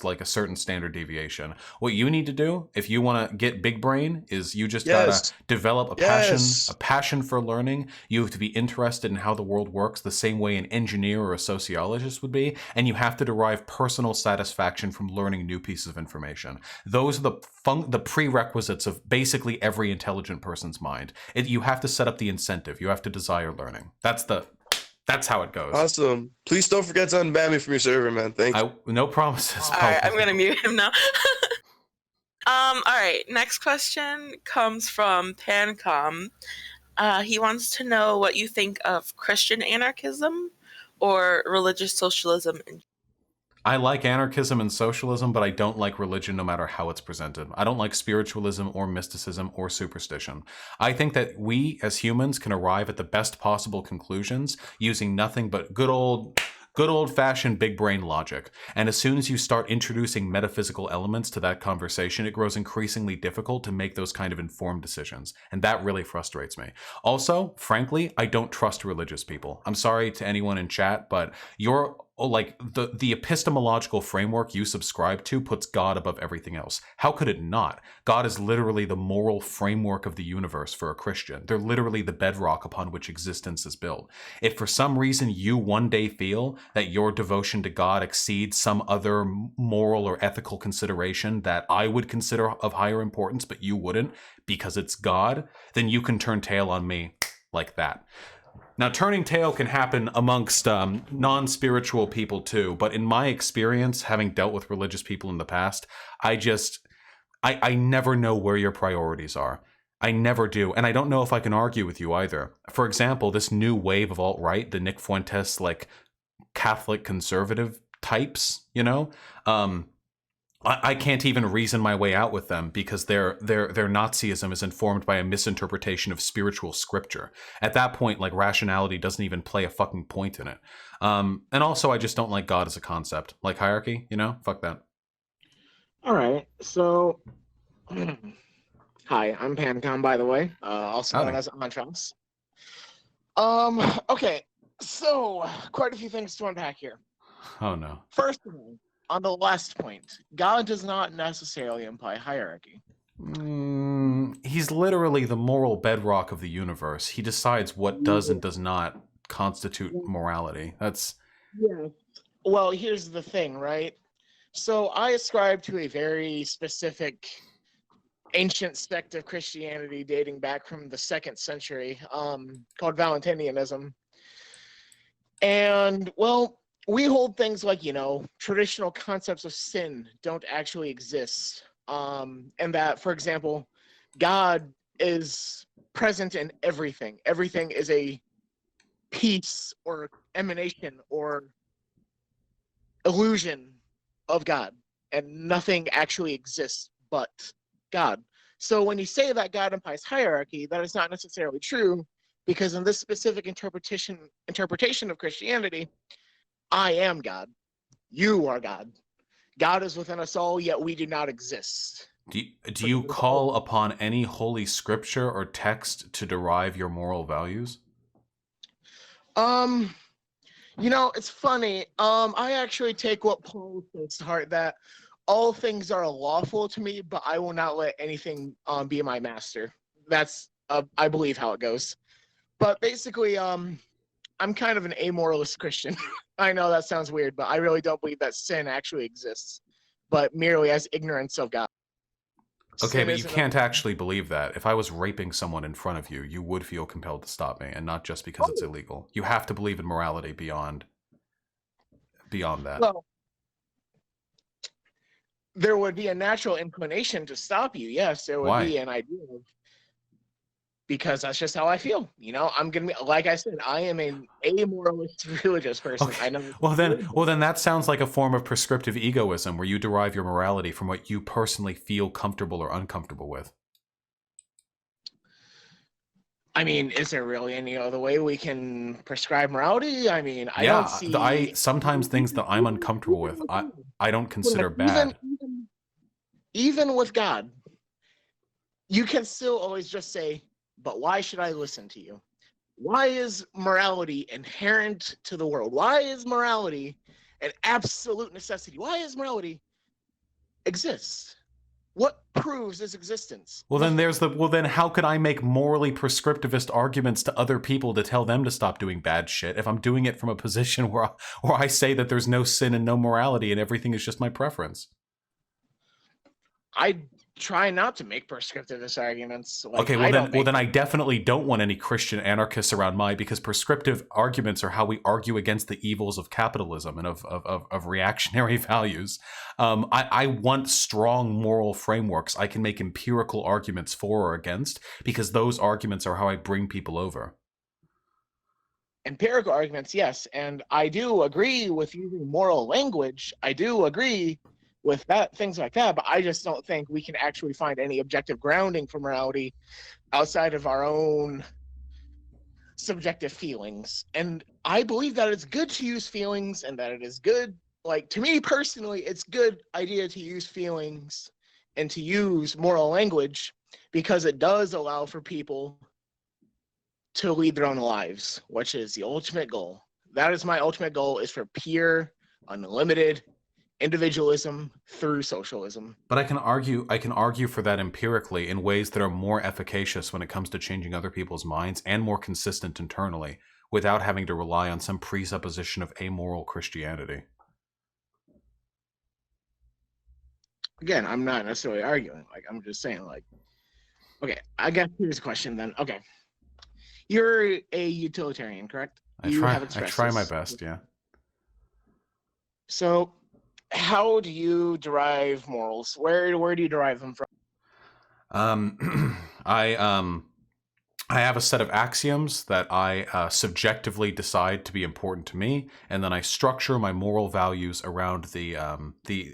like a certain standard deviation. What you need to do if you want to get big brain is you just gotta develop a passion for learning. You have to be interested in how the world works the same way an engineer or a sociologist would be, and you have to derive personal satisfaction from learning new pieces of information. Those are the prerequisites of basically every intelligent person's mind. You have to set up the incentive. You have to desire learning. That's how it goes. Awesome. Please don't forget to unban me from your server, man. Thank you. No promises. All right, I'm gonna mute him now. All right, next question comes from Pancom. He wants to know what you think of Christian anarchism or religious socialism. I like anarchism and socialism, but I don't like religion no matter how it's presented. I don't like spiritualism or mysticism or superstition. I think that we as humans can arrive at the best possible conclusions using nothing but good old-fashioned big brain logic. And as soon as you start introducing metaphysical elements to that conversation, it grows increasingly difficult to make those kind of informed decisions. And that really frustrates me. Also, frankly, I don't trust religious people. I'm sorry to anyone in chat, but the epistemological framework you subscribe to puts God above everything else. How could it not? God is literally the moral framework of the universe for a Christian. They're literally the bedrock upon which existence is built. If for some reason you one day feel that your devotion to God exceeds some other moral or ethical consideration that I would consider of higher importance, but you wouldn't because it's God, then you can turn tail on me like that. Now, turning tail can happen amongst non-spiritual people too, but in my experience, having dealt with religious people in the past, I never know where your priorities are. I never do, and I don't know if I can argue with you either. For example, this new wave of alt-right, the Nick Fuentes, like, Catholic conservative types, you know? I can't even reason my way out with them because their Nazism is informed by a misinterpretation of spiritual scripture. At that point, like, rationality doesn't even play a fucking point in it. And also, I just don't like God as a concept. Like hierarchy, you know? Fuck that. All right, so... Hi, I'm Pancom, by the way, also known as Antras. Okay, so quite a few things to unpack here. Oh, no. First of all, on the last point, God does not necessarily imply hierarchy. He's literally the moral bedrock of the universe. He decides what does and does not constitute morality. That's... Yeah. Well, here's the thing, right? So I ascribe to a very specific ancient sect of Christianity dating back from the 2nd century, called Valentinianism. And, well, we hold things like, traditional concepts of sin don't actually exist. And that, for example, God is present in everything. Everything is a piece or emanation or illusion of God. And nothing actually exists but God. So when you say that God implies hierarchy, that is not necessarily true, because in this specific interpretation of Christianity, I am God. You are God. God is within us all, yet we do not exist. Do you call upon any holy scripture or text to derive your moral values? You know, it's funny. I actually take what Paul says to heart, that all things are lawful to me, but I will not let anything be my master. That's I believe how it goes. But basically, I'm kind of an amoralist Christian. I know that sounds weird, but I really don't believe that sin actually exists, but merely as ignorance of God. Okay, Sin but you isn't a- can't actually believe that. If I was raping someone in front of you, you would feel compelled to stop me, and not just because it's illegal. You have to believe in morality beyond that. Well, there would be a natural inclination to stop you. Yes, there would Why? be an idea of, because that's just how I feel. You know, I'm gonna be, like I said, I am an amoralist religious person. Okay. I know. Well then that sounds like a form of prescriptive egoism where you derive your morality from what you personally feel comfortable or uncomfortable with. I mean, is there really any other way we can prescribe morality? I mean, I don't see. I sometimes things that I'm uncomfortable with, I don't consider bad. Even with God, you can still always just say, but why should I listen to you? Why is morality inherent to the world? Why is morality an absolute necessity? Why is morality exist? What proves its existence? Well then how could I make morally prescriptivist arguments to other people to tell them to stop doing bad shit if I'm doing it from a position where I say that there's no sin and no morality and everything is just my preference? I try not to make prescriptivist arguments. Like, Okay, well then I definitely don't want any Christian anarchists around because prescriptive arguments are how we argue against the evils of capitalism and of reactionary values. I want strong moral frameworks. I can make empirical arguments for or against, because those arguments are how I bring people over. Empirical arguments, yes, and I do agree with using moral language. I do agree with that, things like that, but I just don't think we can actually find any objective grounding for morality outside of our own subjective feelings. And I believe that it's good to use feelings, and that it is good, like, to me personally, it's good idea to use feelings and to use moral language, because it does allow for people to lead their own lives, which is the ultimate goal. That is my ultimate goal, is for pure, unlimited individualism through socialism. But I can argue for that empirically in ways that are more efficacious when it comes to changing other people's minds and more consistent internally, without having to rely on some presupposition of amoral Christianity. Again, I'm not necessarily arguing. Like, I'm just saying, like, okay, I guess here's a question then. Okay. You're a utilitarian, correct? I try my best, yeah. So how do you derive morals? Where do you derive them from? I have a set of axioms that I subjectively decide to be important to me, and then I structure my moral values around the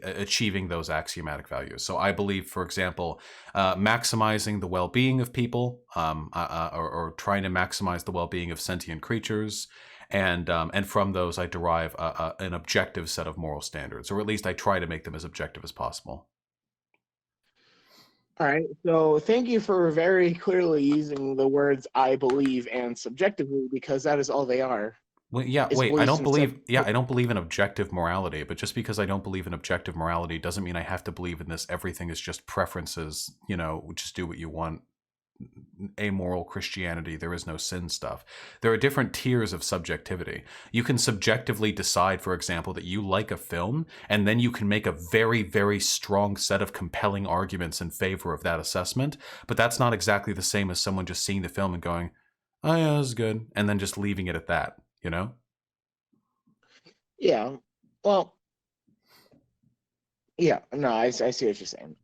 achieving those axiomatic values. So I believe, for example, maximizing the well-being of people, or trying to maximize the well-being of sentient creatures. And from those, I derive an objective set of moral standards, or at least I try to make them as objective as possible. All right. So thank you for very clearly using the words "I believe" and "subjectively," because that is all they are. Well, yeah. Wait, I don't believe. Yeah, I don't believe in objective morality. But just because I don't believe in objective morality doesn't mean I have to believe in this. Everything is just preferences. You know, just do what you want. Amoral Christianity, there is no sin stuff. There are different tiers of subjectivity. You can subjectively decide, for example, that you like a film, and then you can make a very, very strong set of compelling arguments in favor of that assessment. But that's not exactly the same as someone just seeing the film and going, "Oh yeah, that's good," and then just leaving it at that. You know? Yeah. Well. Yeah. No, I see what you're saying.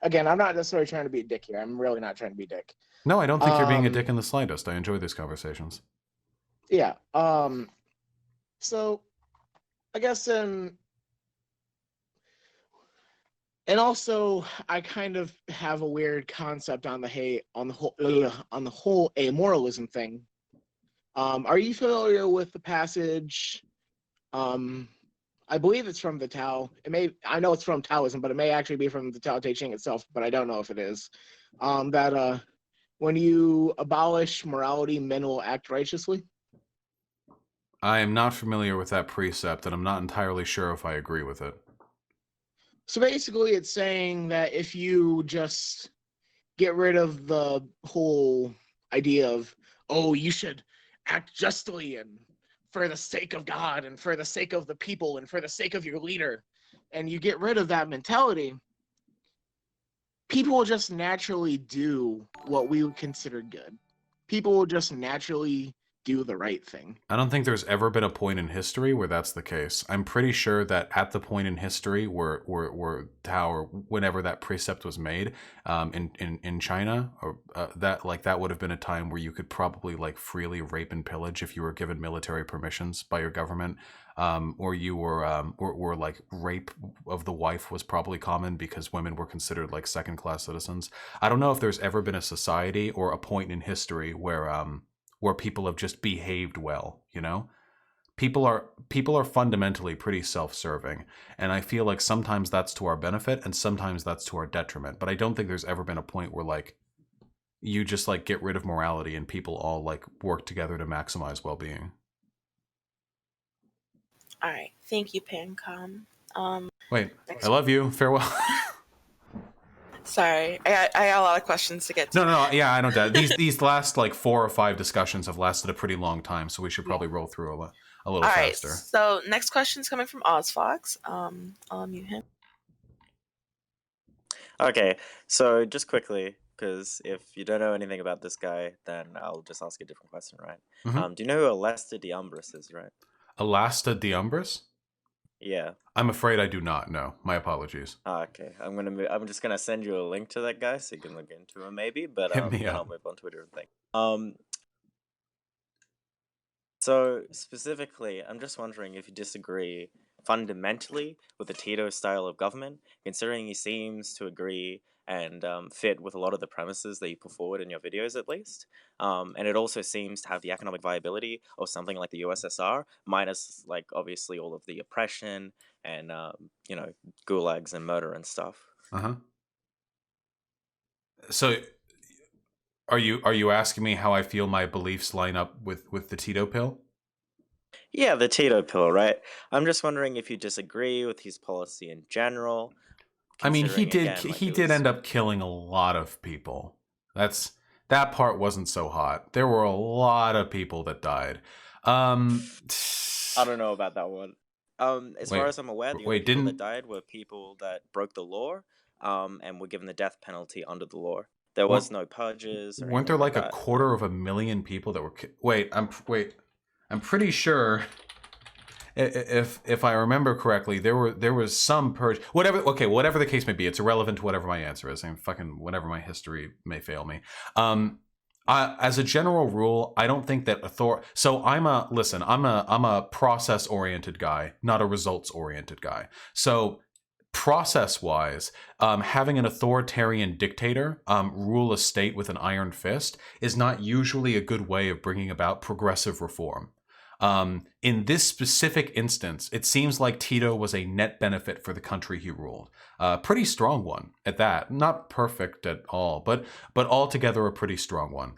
Again, I'm not necessarily trying to be a dick here. I'm really not trying to be a dick. No, I don't think you're being a dick in the slightest. I enjoy these conversations. Yeah. So I guess And also, I kind of have a weird concept on the whole amoralism thing. Are you familiar with the passage? I believe it's from the Tao. I know it's from Taoism, but it may actually be from the Tao Te Ching itself, but I don't know if it is. That when you abolish morality, men will act righteously. I am not familiar with that precept, and I'm not entirely sure if I agree with it. So basically, it's saying that if you just get rid of the whole idea of, oh, you should act justly and for the sake of God and for the sake of the people and for the sake of your leader, and you get rid of that mentality, people will just naturally do what we would consider good. People will just naturally do the right thing. I don't think there's ever been a point in history where that's the case. I'm pretty sure that at the point in history where Tao, or whenever that precept was made, in China, or that would have been a time where you could probably like freely rape and pillage if you were given military permissions by your government, or you were or like rape of the wife was probably common because women were considered like second-class citizens. I don't know if there's ever been a society or a point in history where people have just behaved well, you know? People are fundamentally pretty self-serving, and I feel like sometimes that's to our benefit and sometimes that's to our detriment. But I don't think there's ever been a point where like you just like get rid of morality and people all like work together to maximize well-being. All right. Thank you, Pancom. Wait, I love you. Farewell. Sorry, I got a lot of questions to get to. No, yeah, I don't doubt it. These last like 4 or 5 discussions have lasted a pretty long time, so we should probably roll through a little All right. faster. So next question is coming from OzFox. I'll unmute him. Okay, so just quickly, because if you don't know anything about this guy, then I'll just ask a different question, right? Mhm. Do you know who Alesta Diumbris is, right? Alasta Diumbris? Yeah. I'm afraid I do not know. My apologies. Okay, I'm just gonna send you a link to that guy so you can look into him maybe, but Hit me then I'll up. move on to a different thing. So specifically, I'm just wondering if you disagree fundamentally with the Tito style of government, considering he seems to agree and fit with a lot of the premises that you put forward in your videos, at least. And it also seems to have the economic viability of something like the USSR, minus, like, obviously all of the oppression and, gulags and murder and stuff. Uh-huh. So are you asking me how I feel my beliefs line up with the Tito pill? Yeah, the Tito pill, right? I'm just wondering if you disagree with his policy in general. I mean, he considering, did again, like, he it did was- end up killing a lot of people. That part wasn't so hot. There were a lot of people that died. I don't know about that one. As Wait, far as I'm aware, the only wait, people that didn't died were people that broke the law, and were given the death penalty under the law. There was no purges or weren't there anything like that. 250,000 people that were wait, I'm pretty sure if I remember correctly, there was some purge. Whatever the case may be, it's irrelevant to whatever my answer is. And fucking whatever my history may fail me. As a general rule, I don't think that So I'm a process oriented guy, not a results oriented guy. So process wise, having an authoritarian dictator rule a state with an iron fist is not usually a good way of bringing about progressive reform. In this specific instance, it seems like Tito was a net benefit for the country he ruled. Pretty strong one at that. Not perfect at all, but altogether a pretty strong one.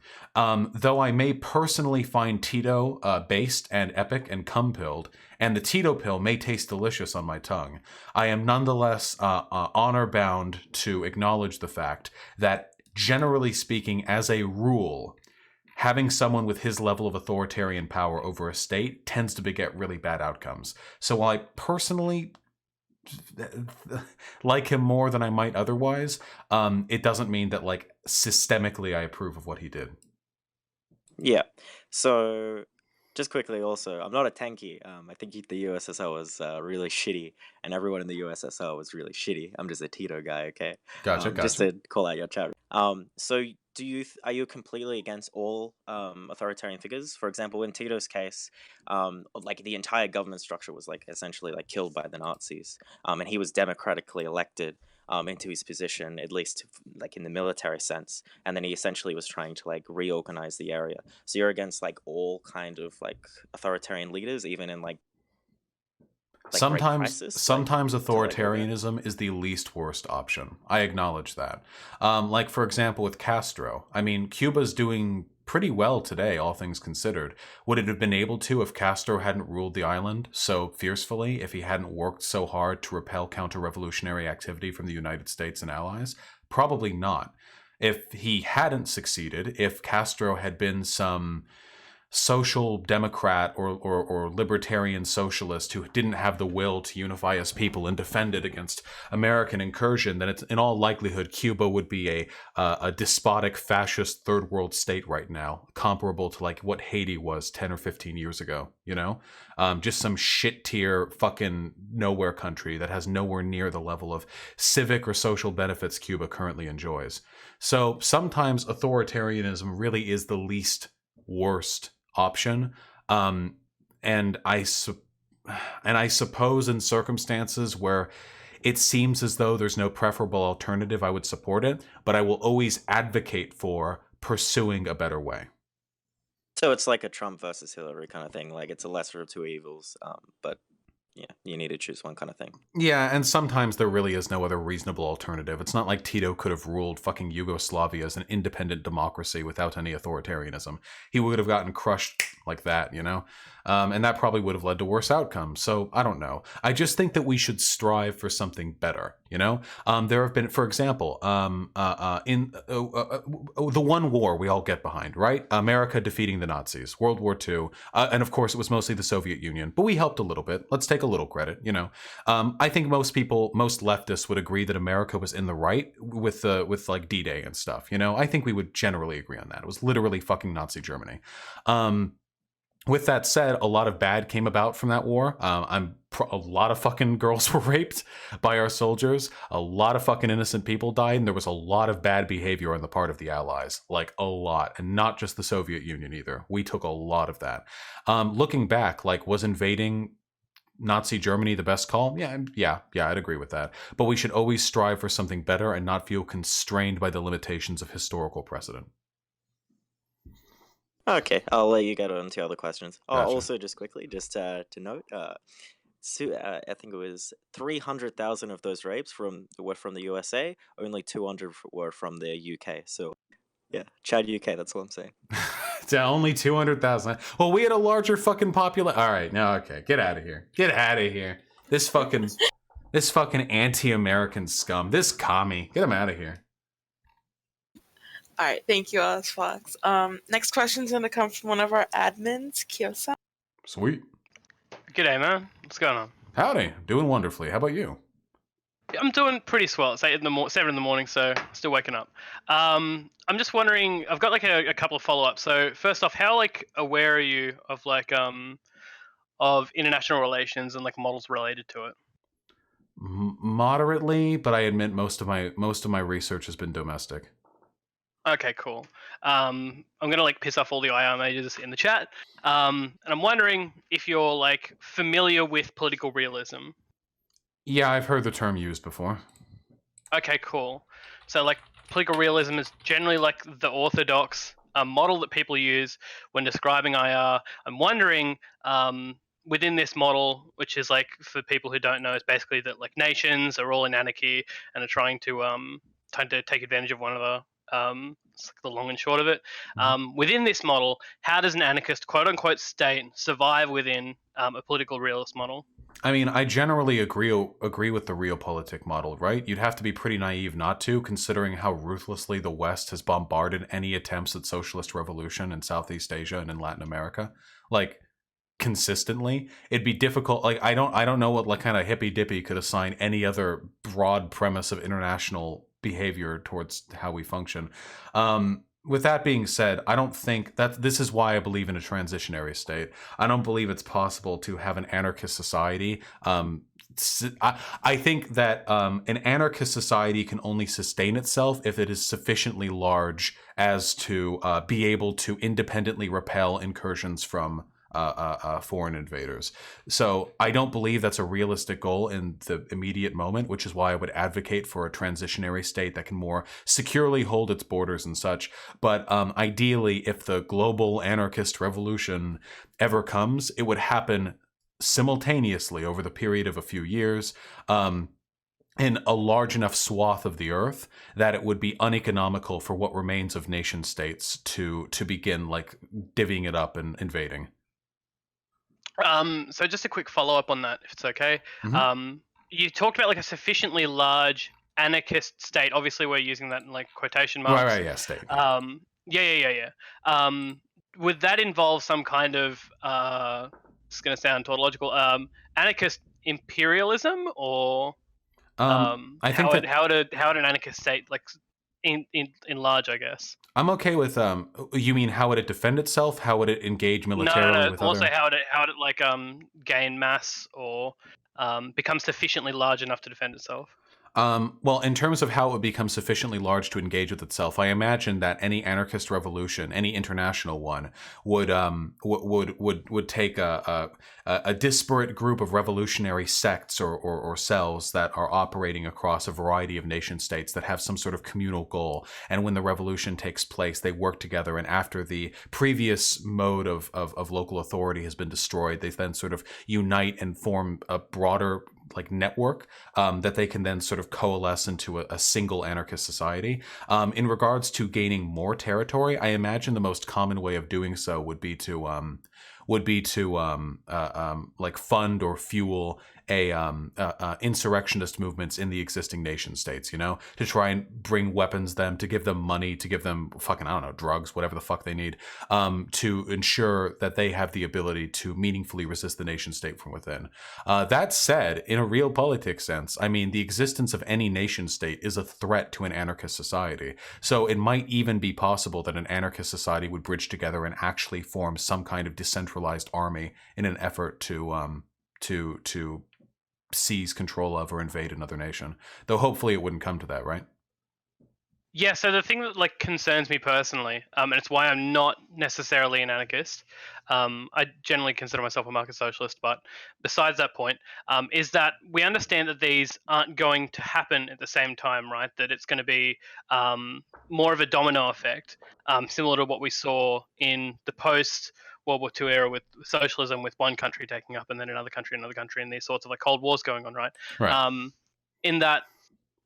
Though I may personally find Tito based and epic and cum-pilled, and the Tito pill may taste delicious on my tongue, I am nonetheless honor-bound to acknowledge the fact that, generally speaking, as a rule, having someone with his level of authoritarian power over a state tends to beget really bad outcomes. So while I personally like him more than I might otherwise, it doesn't mean that like systemically I approve of what he did. Yeah. So, just quickly, also, I'm not a tanky. I think the USSR was really shitty, and everyone in the USSR was really shitty. I'm just a Tito guy, okay? Gotcha. Just to call out your chat. So, are you completely against all authoritarian figures? For example, in Tito's case, like the entire government structure was like essentially like killed by the Nazis, and he was democratically elected into his position, at least like in the military sense, and then he essentially was trying to like reorganize the area. So you're against like all kind of like authoritarian leaders, even in like great crisis, Sometimes to, like, go there? authoritarianism is the least worst option. I acknowledge that. Like for example with Castro. I mean, Cuba's doing pretty well today, all things considered. Would it have been able to if Castro hadn't ruled the island so fiercely, if he hadn't worked so hard to repel counter-revolutionary activity from the United States and allies? Probably not. If he hadn't succeeded, if Castro had been some social democrat or libertarian socialist who didn't have the will to unify us people and defend it against American incursion, then it's in all likelihood Cuba would be a despotic fascist third world state right now, comparable to like what Haiti was 10 or 15 years ago, you know? Just some shit tier fucking nowhere country that has nowhere near the level of civic or social benefits Cuba currently enjoys. So sometimes authoritarianism really is the least worst option, and I suppose in circumstances where it seems as though there's no preferable alternative, I would support it, but I will always advocate for pursuing a better way. So it's like a Trump versus Hillary kind of thing. Like it's a lesser of two evils, but yeah, you need to choose one kind of thing. Yeah, and sometimes there really is no other reasonable alternative. It's not like Tito could have ruled fucking Yugoslavia as an independent democracy without any authoritarianism. He would have gotten crushed like that, you know? And that probably would have led to worse outcomes. So I don't know. I just think that we should strive for something better, you know? There have been, for example, in the one war we all get behind, right? America defeating the Nazis, World War II. And of course, it was mostly the Soviet Union, but we helped a little bit. Let's take a little credit, you know? I think most leftists would agree that America was in the right with like D-Day and stuff, you know? I think we would generally agree on that. It was literally fucking Nazi Germany. With that said, a lot of bad came about from that war. A lot of fucking girls were raped by our soldiers. A lot of fucking innocent people died, and there was a lot of bad behavior on the part of the Allies. Like, a lot. And not just the Soviet Union either. We took a lot of that. Looking back, like, was invading Nazi Germany the best call? Yeah, I'd agree with that. But we should always strive for something better and not feel constrained by the limitations of historical precedent. Okay, I'll let you get on to other questions. Gotcha. Also, just quickly, just to note, I think it was 300,000 of those rapes were from the USA. Only 200 were from the UK. So, yeah, Chad UK. That's all I'm saying. To only 200,000. Well, we had a larger fucking population. All right, no, okay, get out of here. Get out of here. This fucking anti-American scum. This commie. Get him out of here. All right, thank you, Alice Fox. Next question's gonna come from one of our admins, Kyosa. Sweet. G'day, man. What's going on? Howdy. Doing wonderfully. How about you? I'm doing pretty swell. It's 7 in the morning, so still waking up. I'm just wondering. I've got like a couple of follow-ups. So first off, how like aware are you of like of international relations and like models related to it? Moderately, but I admit most of my research has been domestic. Okay, cool. I'm gonna like piss off all the IR majors in the chat, and I'm wondering if you're like familiar with political realism. Yeah, I've heard the term used before. Okay, cool. So like political realism is generally like the orthodox model that people use when describing IR. I'm wondering within this model, which is like for people who don't know, is basically that like nations are all in anarchy and are trying to take advantage of one another. It's like the long and short of it. Within this model, how does an anarchist quote-unquote state survive within a political realist model? I mean, I generally agree with the realpolitik model, right? You'd have to be pretty naive not to, considering how ruthlessly the West has bombarded any attempts at socialist revolution in Southeast Asia and in Latin America. Like, consistently. It'd be difficult. Like, I don't know what like kind of hippy dippy could assign any other broad premise of international behavior towards how we function. With that being said, I don't think that this is why I believe in a transitionary state. I don't believe it's possible to have an anarchist society. I think that an anarchist society can only sustain itself if it is sufficiently large as to be able to independently repel incursions from foreign invaders. So I don't believe that's a realistic goal in the immediate moment, which is why I would advocate for a transitionary state that can more securely hold its borders and such. But ideally, if the global anarchist revolution ever comes, it would happen simultaneously over the period of a few years. In a large enough swath of the earth that it would be uneconomical for what remains of nation states to begin like divvying it up and invading. So just a quick follow up on that, if it's okay. Mhm. You talked about like a sufficiently large anarchist state. Obviously, we're using that in like quotation marks. Right, yeah, state. Yeah. Would that involve some kind of it's going to sound tautological, anarchist imperialism, or I think how would an anarchist state like in large, I guess? I'm okay with you mean how would it defend itself? How would it engage militarily No. with Also, other? how would it like gain mass or become sufficiently large enough to defend itself? Well, in terms of how it would become sufficiently large to engage with itself, I imagine that any anarchist revolution, any international one, would take a disparate group of revolutionary sects or cells that are operating across a variety of nation states that have some sort of communal goal. And when the revolution takes place, they work together. And after the previous mode of local authority has been destroyed, they then sort of unite and form a broader like network that they can then sort of coalesce into a single anarchist society. In regards to gaining more territory, I imagine the most common way of doing so would be to like fund or fuel insurrectionist movements in the existing nation states, to try and bring weapons them, to give them money, to give them fucking, I don't know, drugs, whatever the fuck they need, to ensure that they have the ability to meaningfully resist the nation state from within. That said, in a real politics sense, I mean, the existence of any nation state is a threat to an anarchist society. So it might even be possible that an anarchist society would bridge together and actually form some kind of decentralized army in an effort to seize control of or invade another nation. Though hopefully it wouldn't come to that, right? Yeah, so the thing that like concerns me personally, and it's why I'm not necessarily an anarchist. I generally consider myself a market socialist, but besides that point, is that we understand that these aren't going to happen at the same time, right? That it's going to be more of a domino effect, similar to what we saw in the post World War II era with socialism, with one country taking up and then another country, and these sorts of like Cold Wars going on, right? Right. In that,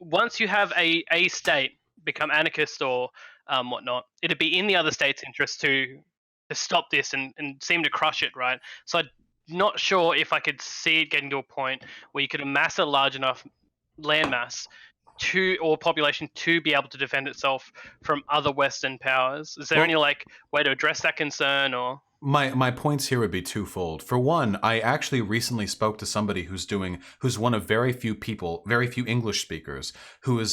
once you have a state become anarchist or whatnot, it'd be in the other state's interest to stop this and seem to crush it, right? So I'm not sure if I could see it getting to a point where you could amass a large enough landmass or population to be able to defend itself from other Western powers. Is there any like way to address that concern, or? My points here would be twofold. For one, I actually recently spoke to somebody who's one of very few English speakers who's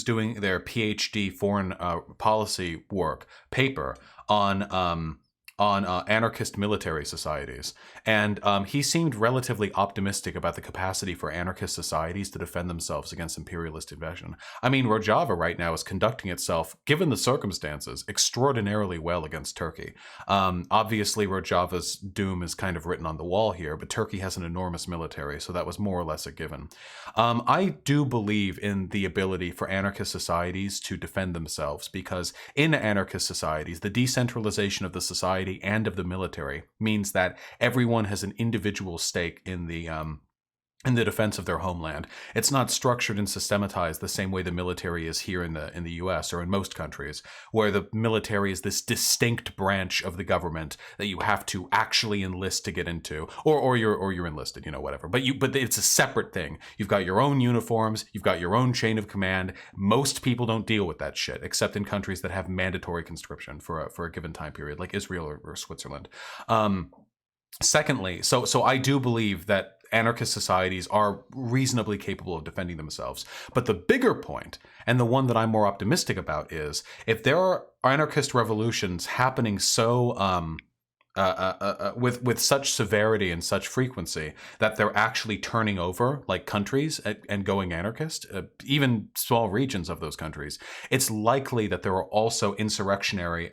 doing their PhD foreign policy work paper on anarchist military societies. And he seemed relatively optimistic about the capacity for anarchist societies to defend themselves against imperialist invasion. I mean, Rojava right now is conducting itself, given the circumstances, extraordinarily well against Turkey. Obviously, Rojava's doom is kind of written on the wall here, but Turkey has an enormous military, so that was more or less a given. I do believe in the ability for anarchist societies to defend themselves, because in anarchist societies, the decentralization of the society and of the military means that everyone has an individual stake in the defense of their homeland. It's not structured and systematized the same way the military is here in the US or in most countries, where the military is this distinct branch of the government that you have to actually enlist to get into, or you're enlisted, whatever. But it's a separate thing. You've got your own uniforms, you've got your own chain of command. Most people don't deal with that shit, except in countries that have mandatory conscription for a given time period, like Israel or Switzerland. Secondly, so I do believe that anarchist societies are reasonably capable of defending themselves. But the bigger point, and the one that I'm more optimistic about, is if there are anarchist revolutions happening so with such severity and such frequency that they're actually turning over like countries and going anarchist, even small regions of those countries, it's likely that there are also insurrectionary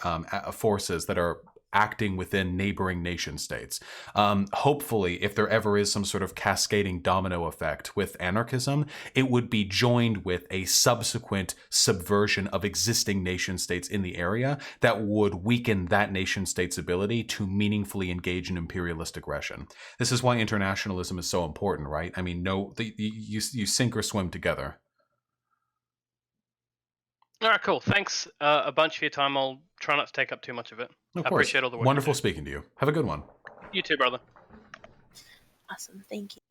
forces that are acting within neighboring nation states. Hopefully, if there ever is some sort of cascading domino effect with anarchism, it would be joined with a subsequent subversion of existing nation states in the area that would weaken that nation state's ability to meaningfully engage in imperialist aggression. This is why internationalism is so important, right? I mean, you sink or swim together. All right, cool. Thanks a bunch for your time. I'll try not to take up too much of it. Of I course. appreciate all the work. Wonderful speaking to you. Have a good one. You too, brother. Awesome, thank you.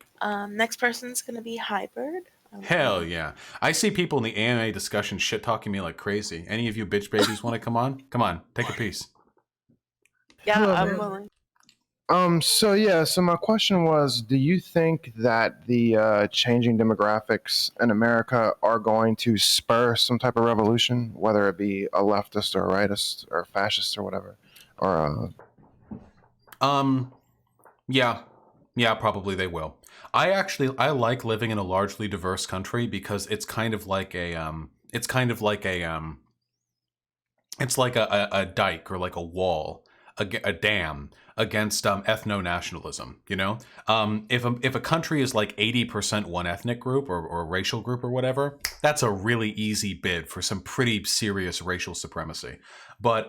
Next person's gonna be Hybird. Hell yeah. I see people in the AMA discussion shit talking me like crazy. Any of you bitch babies want to come on? Come on, take a piece. Yeah, Hello, I'm man. willing. So my question was, do you think that the changing demographics in America are going to spur some type of revolution, whether it be a leftist or a rightist or fascist or whatever? Or Yeah, probably they will. I like living in a largely diverse country because it's kind of like a dike or like a wall, a dam against ethno-nationalism, you know? If a country is like 80% one ethnic group or racial group or whatever, that's a really easy bid for some pretty serious racial supremacy. But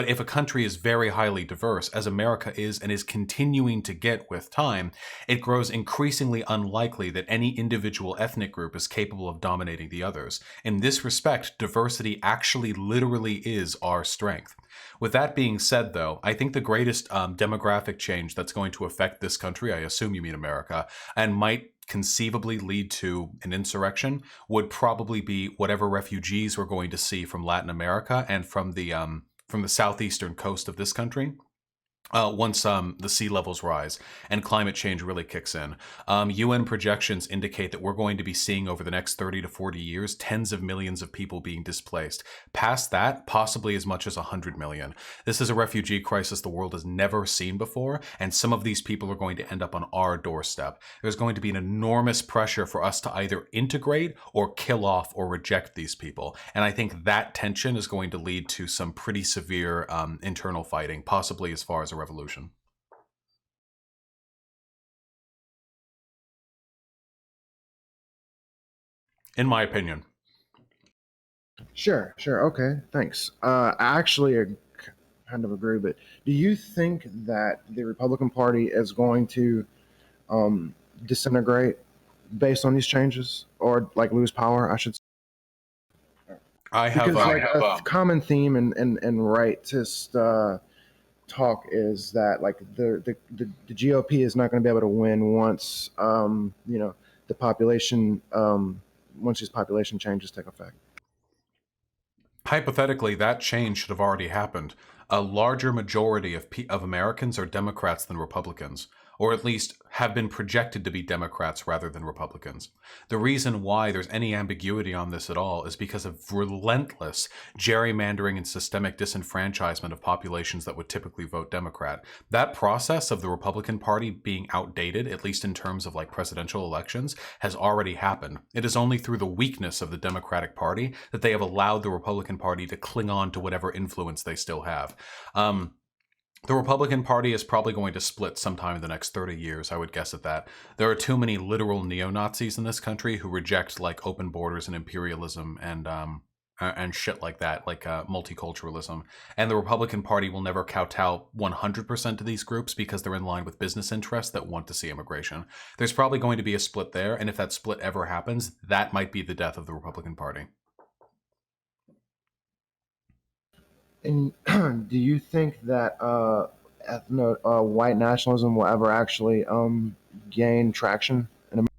if a country is very highly diverse, as America is and is continuing to get with time, it grows increasingly unlikely that any individual ethnic group is capable of dominating the others. In this respect, diversity actually literally is our strength. With that being said, though, I think the greatest demographic change that's going to affect this country, I assume you mean America, and might conceivably lead to an insurrection would probably be whatever refugees we're going to see from Latin America and from the southeastern coast of this country. Once the sea levels rise and climate change really kicks in. UN projections indicate that we're going to be seeing over the next 30 to 40 years, tens of millions of people being displaced. Past that, possibly as much as 100 million. This is a refugee crisis the world has never seen before, and some of these people are going to end up on our doorstep. There's going to be an enormous pressure for us to either integrate or kill off or reject these people. And I think that tension is going to lead to some pretty severe internal fighting, possibly as far as a revolution. In my opinion. Sure, okay, thanks. I actually kind of agree, but do you think that the Republican Party is going to disintegrate based on these changes, or like lose power, I should say? Because a common theme in rightist talk is that like the GOP is not going to be able to win once the population once these population changes take effect. Hypothetically, that change should have already happened. A larger majority of Americans are Democrats than Republicans, or at least have been projected to be Democrats rather than Republicans. The reason why there's any ambiguity on this at all is because of relentless gerrymandering and systemic disenfranchisement of populations that would typically vote Democrat. That process of the Republican Party being outdated, at least in terms of like presidential elections, has already happened. It is only through the weakness of the Democratic Party that they have allowed the Republican Party to cling on to whatever influence they still have. The Republican Party is probably going to split sometime in the next 30 years, I would guess at that. There are too many literal neo-Nazis in this country who reject like open borders and imperialism and shit like that, like multiculturalism. And the Republican Party will never kowtow 100% to these groups because they're in line with business interests that want to see immigration. There's probably going to be a split there, and if that split ever happens, that might be the death of the Republican Party. And do you think that white nationalism will ever actually gain traction in America?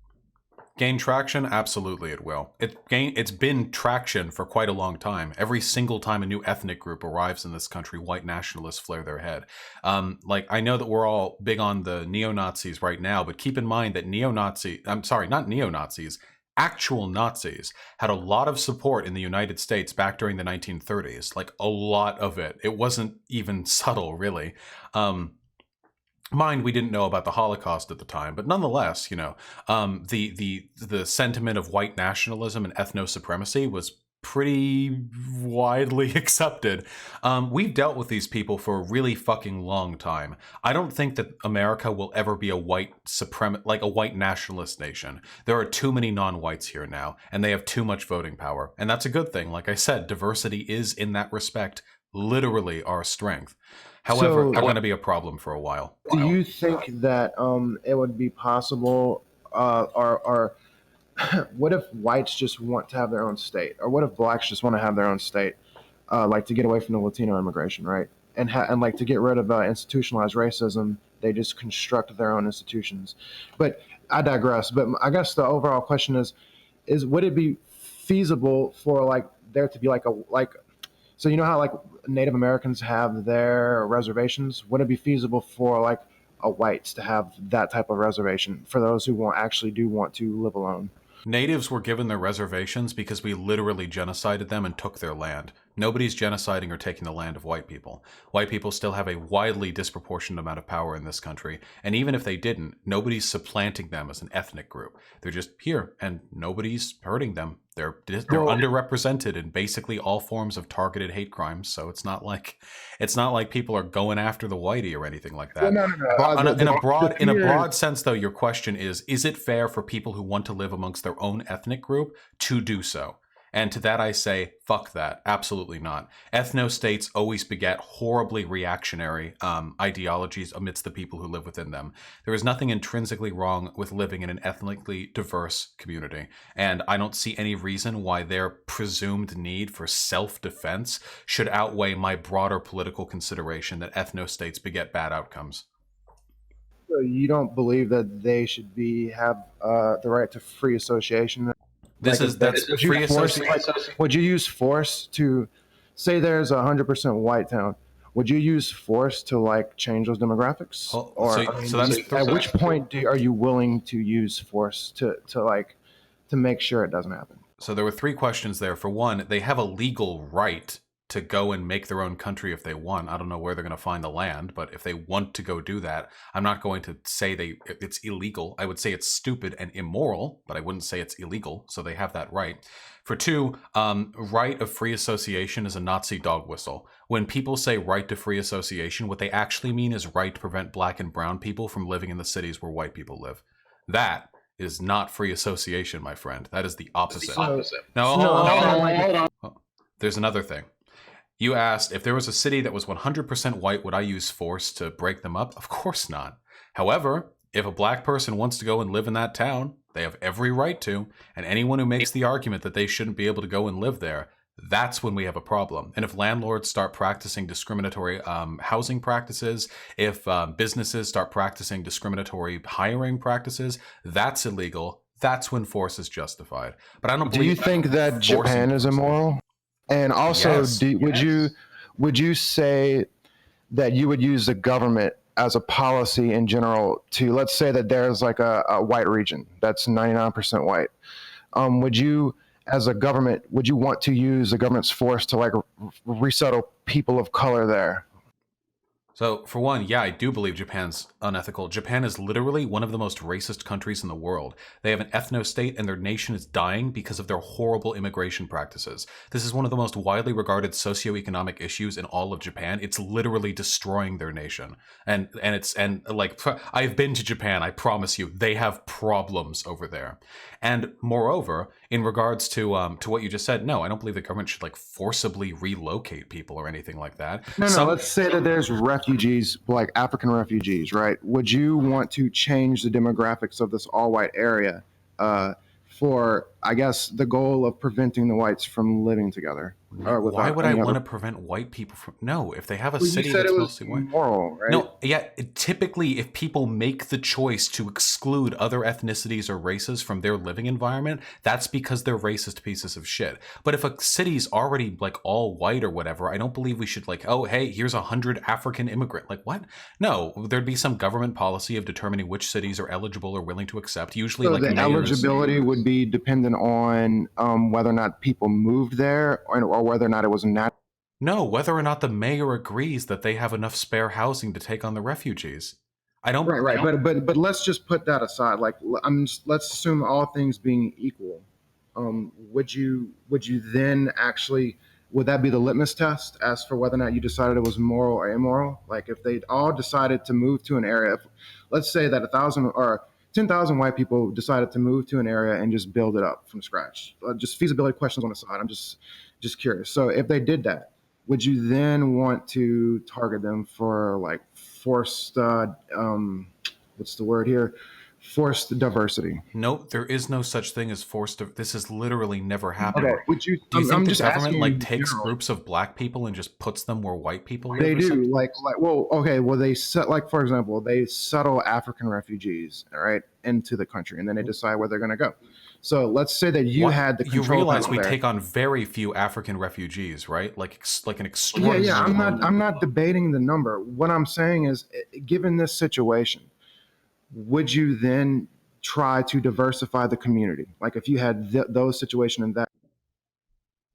Gain traction? Absolutely it will. It's been traction for quite a long time. Every single time a new ethnic group arrives in this country, white nationalists flare their head. I know that we're all big on the neo-Nazis right now, but keep in mind that actual Nazis had a lot of support in the United States back during the 1930s, like a lot of it. It wasn't even subtle, really. Mind, we didn't know about the Holocaust at the time, but nonetheless, the sentiment of white nationalism and ethno-supremacy was pretty widely accepted. We've dealt with these people for a really fucking long time. I don't think that America will ever be a white a white nationalist nation. There are too many non-whites here now, and they have too much voting power. And that's a good thing. Like I said, diversity is, in that respect, literally our strength. However, So- they're going to be a problem for a while. Do you think that it would be possible, or what if whites just want to have their own state, or what if blacks just want to have their own state, like to get away from the Latino immigration, right? And like to get rid of institutionalized racism, they just construct their own institutions. But I digress. But I guess the overall question is would it be feasible for like there to be so you know how like Native Americans have their reservations? Would it be feasible for like whites to have that type of reservation for those who actually do want to live alone? Natives were given their reservations because we literally genocided them and took their land. Nobody's genociding or taking the land of white people. White people still have a widely disproportionate amount of power in this country, and even if they didn't, nobody's supplanting them as an ethnic group. They're just here, and nobody's hurting them. They're underrepresented in basically all forms of targeted hate crimes, so it's not like people are going after the whitey or anything like that. No. In a broad sense, though, your question is it fair for people who want to live amongst their own ethnic group to do so? And to that I say, fuck that. Absolutely not. Ethno-states always beget horribly reactionary ideologies amidst the people who live within them. There is nothing intrinsically wrong with living in an ethnically diverse community. And I don't see any reason why their presumed need for self-defense should outweigh my broader political consideration that ethno-states beget bad outcomes. So you don't believe that they should have the right to free association? Would you use force to say there's 100% white town? Would you use force to like change those demographics? At which point are you willing to use force to make sure it doesn't happen? So there were three questions there. For one, they have a legal right to go and make their own country if they want. I don't know where they're going to find the land, but if they want to go do that, I'm not going to say it's illegal. I would say it's stupid and immoral, but I wouldn't say it's illegal. So they have that right. For two, right of free association is a Nazi dog whistle. When people say right to free association, what they actually mean is right to prevent black and brown people from living in the cities where white people live. That is not free association, my friend. That is the opposite. Hold on. There's another thing. You asked if there was a city that was 100% white, would I use force to break them up? Of course not. However, if a black person wants to go and live in that town, they have every right to. And anyone who makes the argument that they shouldn't be able to go and live there, that's when we have a problem. And if landlords start practicing discriminatory housing practices, if businesses start practicing discriminatory hiring practices, that's illegal. That's when force is justified. But I don't believe. Do you think that Japan is immoral? And also, Yes. would you say that you would use the government as a policy in general to, let's say that there's like a white region that's 99% white. Would you, as a government, would you want to use the government's force to like resettle people of color there? So, for one, yeah, I do believe Japan's unethical. Japan is literally one of the most racist countries in the world. They have an ethno-state and their nation is dying because of their horrible immigration practices. This is one of the most widely regarded socioeconomic issues in all of Japan. It's literally destroying their nation. And I've been to Japan, I promise you, they have problems over there. And moreover, in regards to what you just said, no, I don't believe the government should like forcibly relocate people or anything like that. No, let's say that there's refugees, like African refugees, right? Would you want to change the demographics of this all-white area for, I guess, the goal of preventing the whites from living together? Why would I want to prevent white people from? No, if they have a city that's mostly white. Moral, right? No, yeah. Typically, if people make the choice to exclude other ethnicities or races from their living environment, that's because they're racist pieces of shit. But if a city's already like all white or whatever, I don't believe we should like, oh, hey, here's 100 African immigrant. Like what? No, there'd be some government policy of determining which cities are eligible or willing to accept. Usually, So like the mayors. eligibility would be dependent on whether or not people moved there, or whether or not it was natural. No, whether or not the mayor agrees that they have enough spare housing to take on the refugees. I don't. Right. But let's just put that aside. Like, let's assume all things being equal. would you then actually, would that be the litmus test as for whether or not you decided it was moral or immoral? Like if they all decided to move to an area, let's say that 1,000 or 10,000 white people decided to move to an area and just build it up from scratch. Just feasibility questions on the side. I'm just curious. So if they did that, would you then want to target them for like forced, what's the word here? Forced diversity. No, there is no such thing as this has literally never happened. Okay, would you? Do you think I'm the just government asking like in takes general. groups of black people and just puts them where white people live? They or do, something? well, okay, well, they set, like, for example, they settle African refugees, all right, into the country, and then they decide where they're going to go. So let's say that you What? had the You control realize panel we there. take on very few African refugees, right? Like an extraordinary. Yeah, I'm not debating the number. What I'm saying is, given this situation, would you then try to diversify the community? Like if you had those situations and that,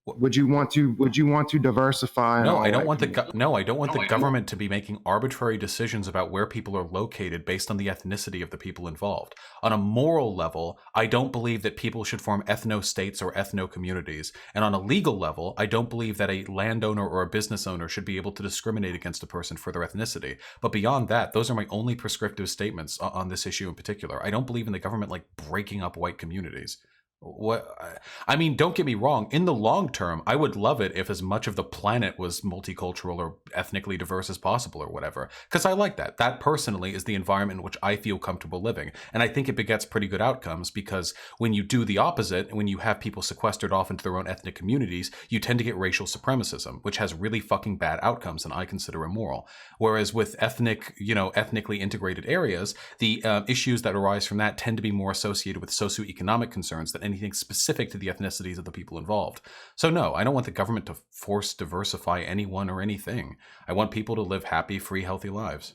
would you want to diversify? No, I don't want the government to be making arbitrary decisions about where people are located based on the ethnicity of the people involved. On a moral level, I don't believe that people should form ethno-states or ethno-communities. And on a legal level, I don't believe that a landowner or a business owner should be able to discriminate against a person for their ethnicity. But beyond that, those are my only prescriptive statements on this issue in particular. I don't believe in the government like breaking up white communities. I mean, don't get me wrong. In the long term, I would love it if as much of the planet was multicultural or ethnically diverse as possible or whatever, because I like that. That personally is the environment in which I feel comfortable living. And I think it begets pretty good outcomes because when you do the opposite, when you have people sequestered off into their own ethnic communities, you tend to get racial supremacism, which has really fucking bad outcomes and I consider immoral. Whereas with ethnically integrated areas, the issues that arise from that tend to be more associated with socioeconomic concerns than anything specific to the ethnicities of the people involved. So no, I don't want the government to force diversify anyone or anything. I want people to live happy, free, healthy lives.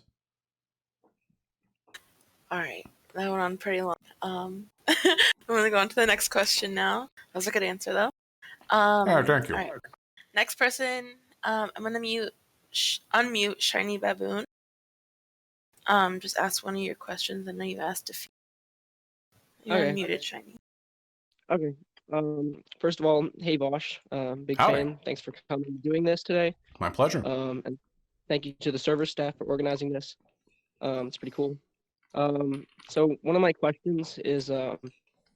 All right, that went on pretty long. I'm going to go on to the next question now. That was a good answer, though. Thank you. All right. Next person, I'm going to unmute Shiny Baboon. Just ask one of your questions. I know you asked a few. You're Okay. unmuted, Shiny. Okay. First of all, hey Vosh, big Howdy. fan. Thanks for coming and doing this today. My pleasure. And thank you to the server staff for organizing this. It's pretty cool. So one of my questions is,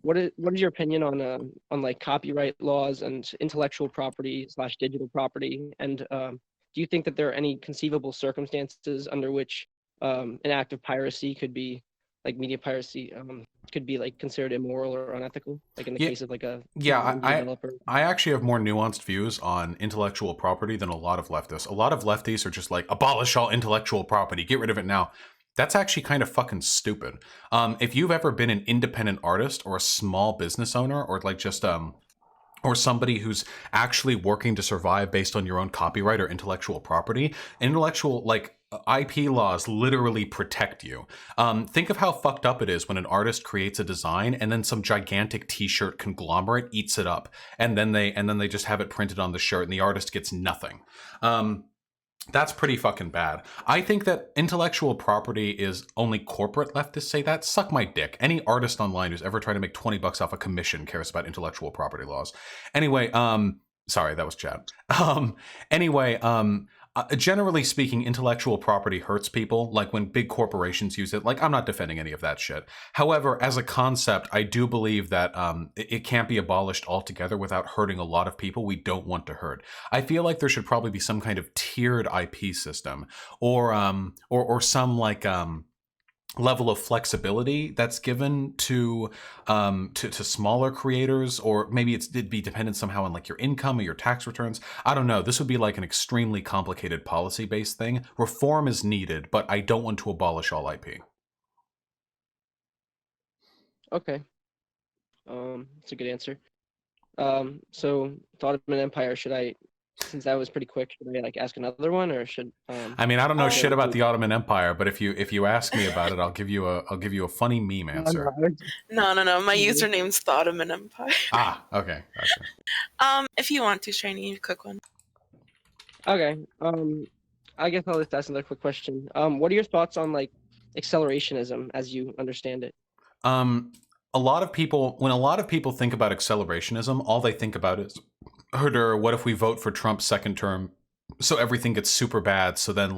what is your opinion on like copyright laws and intellectual property / digital property? And do you think that there are any conceivable circumstances under which an act of piracy could be, like media piracy, could be like considered immoral or unethical, like in the case of like a developer? I actually have more nuanced views on intellectual property than a lot of leftists. A lot of lefties are just like, abolish all intellectual property, get rid of it now. That's actually kind of fucking stupid. If you've ever been an independent artist or a small business owner or like just or somebody who's actually working to survive based on your own copyright or intellectual property, IP laws literally protect you. Think of how fucked up it is when an artist creates a design and then some gigantic t-shirt conglomerate eats it up and then they just have it printed on the shirt and the artist gets nothing. That's pretty fucking bad. I think that intellectual property is only corporate leftists say that. Suck my dick. Any artist online who's ever tried to make $20 off a commission cares about intellectual property laws. Anyway, sorry, that was Chad. Generally speaking, intellectual property hurts people, like when big corporations use it. Like, I'm not defending any of that shit. However, as a concept, I do believe that it can't be abolished altogether without hurting a lot of people we don't want to hurt. I feel like there should probably be some kind of tiered IP system or some like level of flexibility that's given to smaller creators, or maybe it'd be dependent somehow on like your income or your tax returns. I don't know. This would be like an extremely complicated policy-based thing. Reform is needed, but I don't want to abolish all IP. Okay. That's a good answer. So Ottoman Empire, since that was pretty quick, should I like ask another one, or should? I mean, I don't know shit about the Ottoman Empire, but if you ask me about it, I'll give you a funny meme answer. No. My username's the Ottoman Empire. Ah, okay, gotcha. If you want to, Shiny, quick one. Okay. I guess I'll just ask another quick question. What are your thoughts on like accelerationism as you understand it? a lot of people, when a lot of people think about accelerationism, all they think about is, what if we vote for Trump's second term? So everything gets super bad. So then,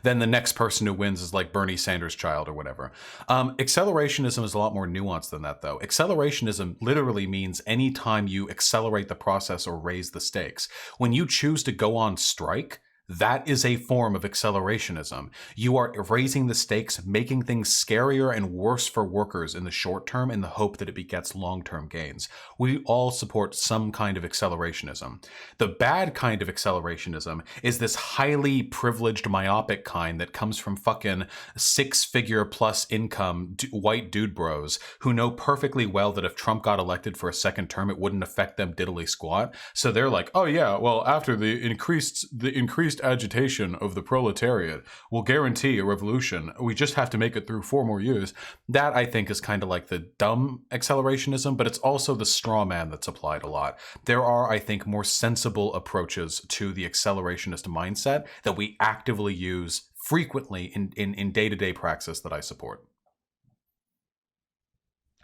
then the next person who wins is like Bernie Sanders' child or whatever. Accelerationism is a lot more nuanced than that, though. Accelerationism literally means any time you accelerate the process or raise the stakes. When you choose to go on strike, that is a form of accelerationism. You are raising the stakes, making things scarier and worse for workers in the short term in the hope that it begets long-term gains. We all support some kind of accelerationism. The bad kind of accelerationism is this highly privileged, myopic kind that comes from fucking six-figure plus income white dude bros who know perfectly well that if Trump got elected for a second term, it wouldn't affect them diddly squat. So they're like, oh yeah, well, after the increased agitation of the proletariat will guarantee a revolution. We just have to make it through 4 more years. That, I think, is kind of like the dumb accelerationism, but it's also the straw man that's applied a lot. There are, I think, more sensible approaches to the accelerationist mindset that we actively use frequently in day-to-day praxis that I support.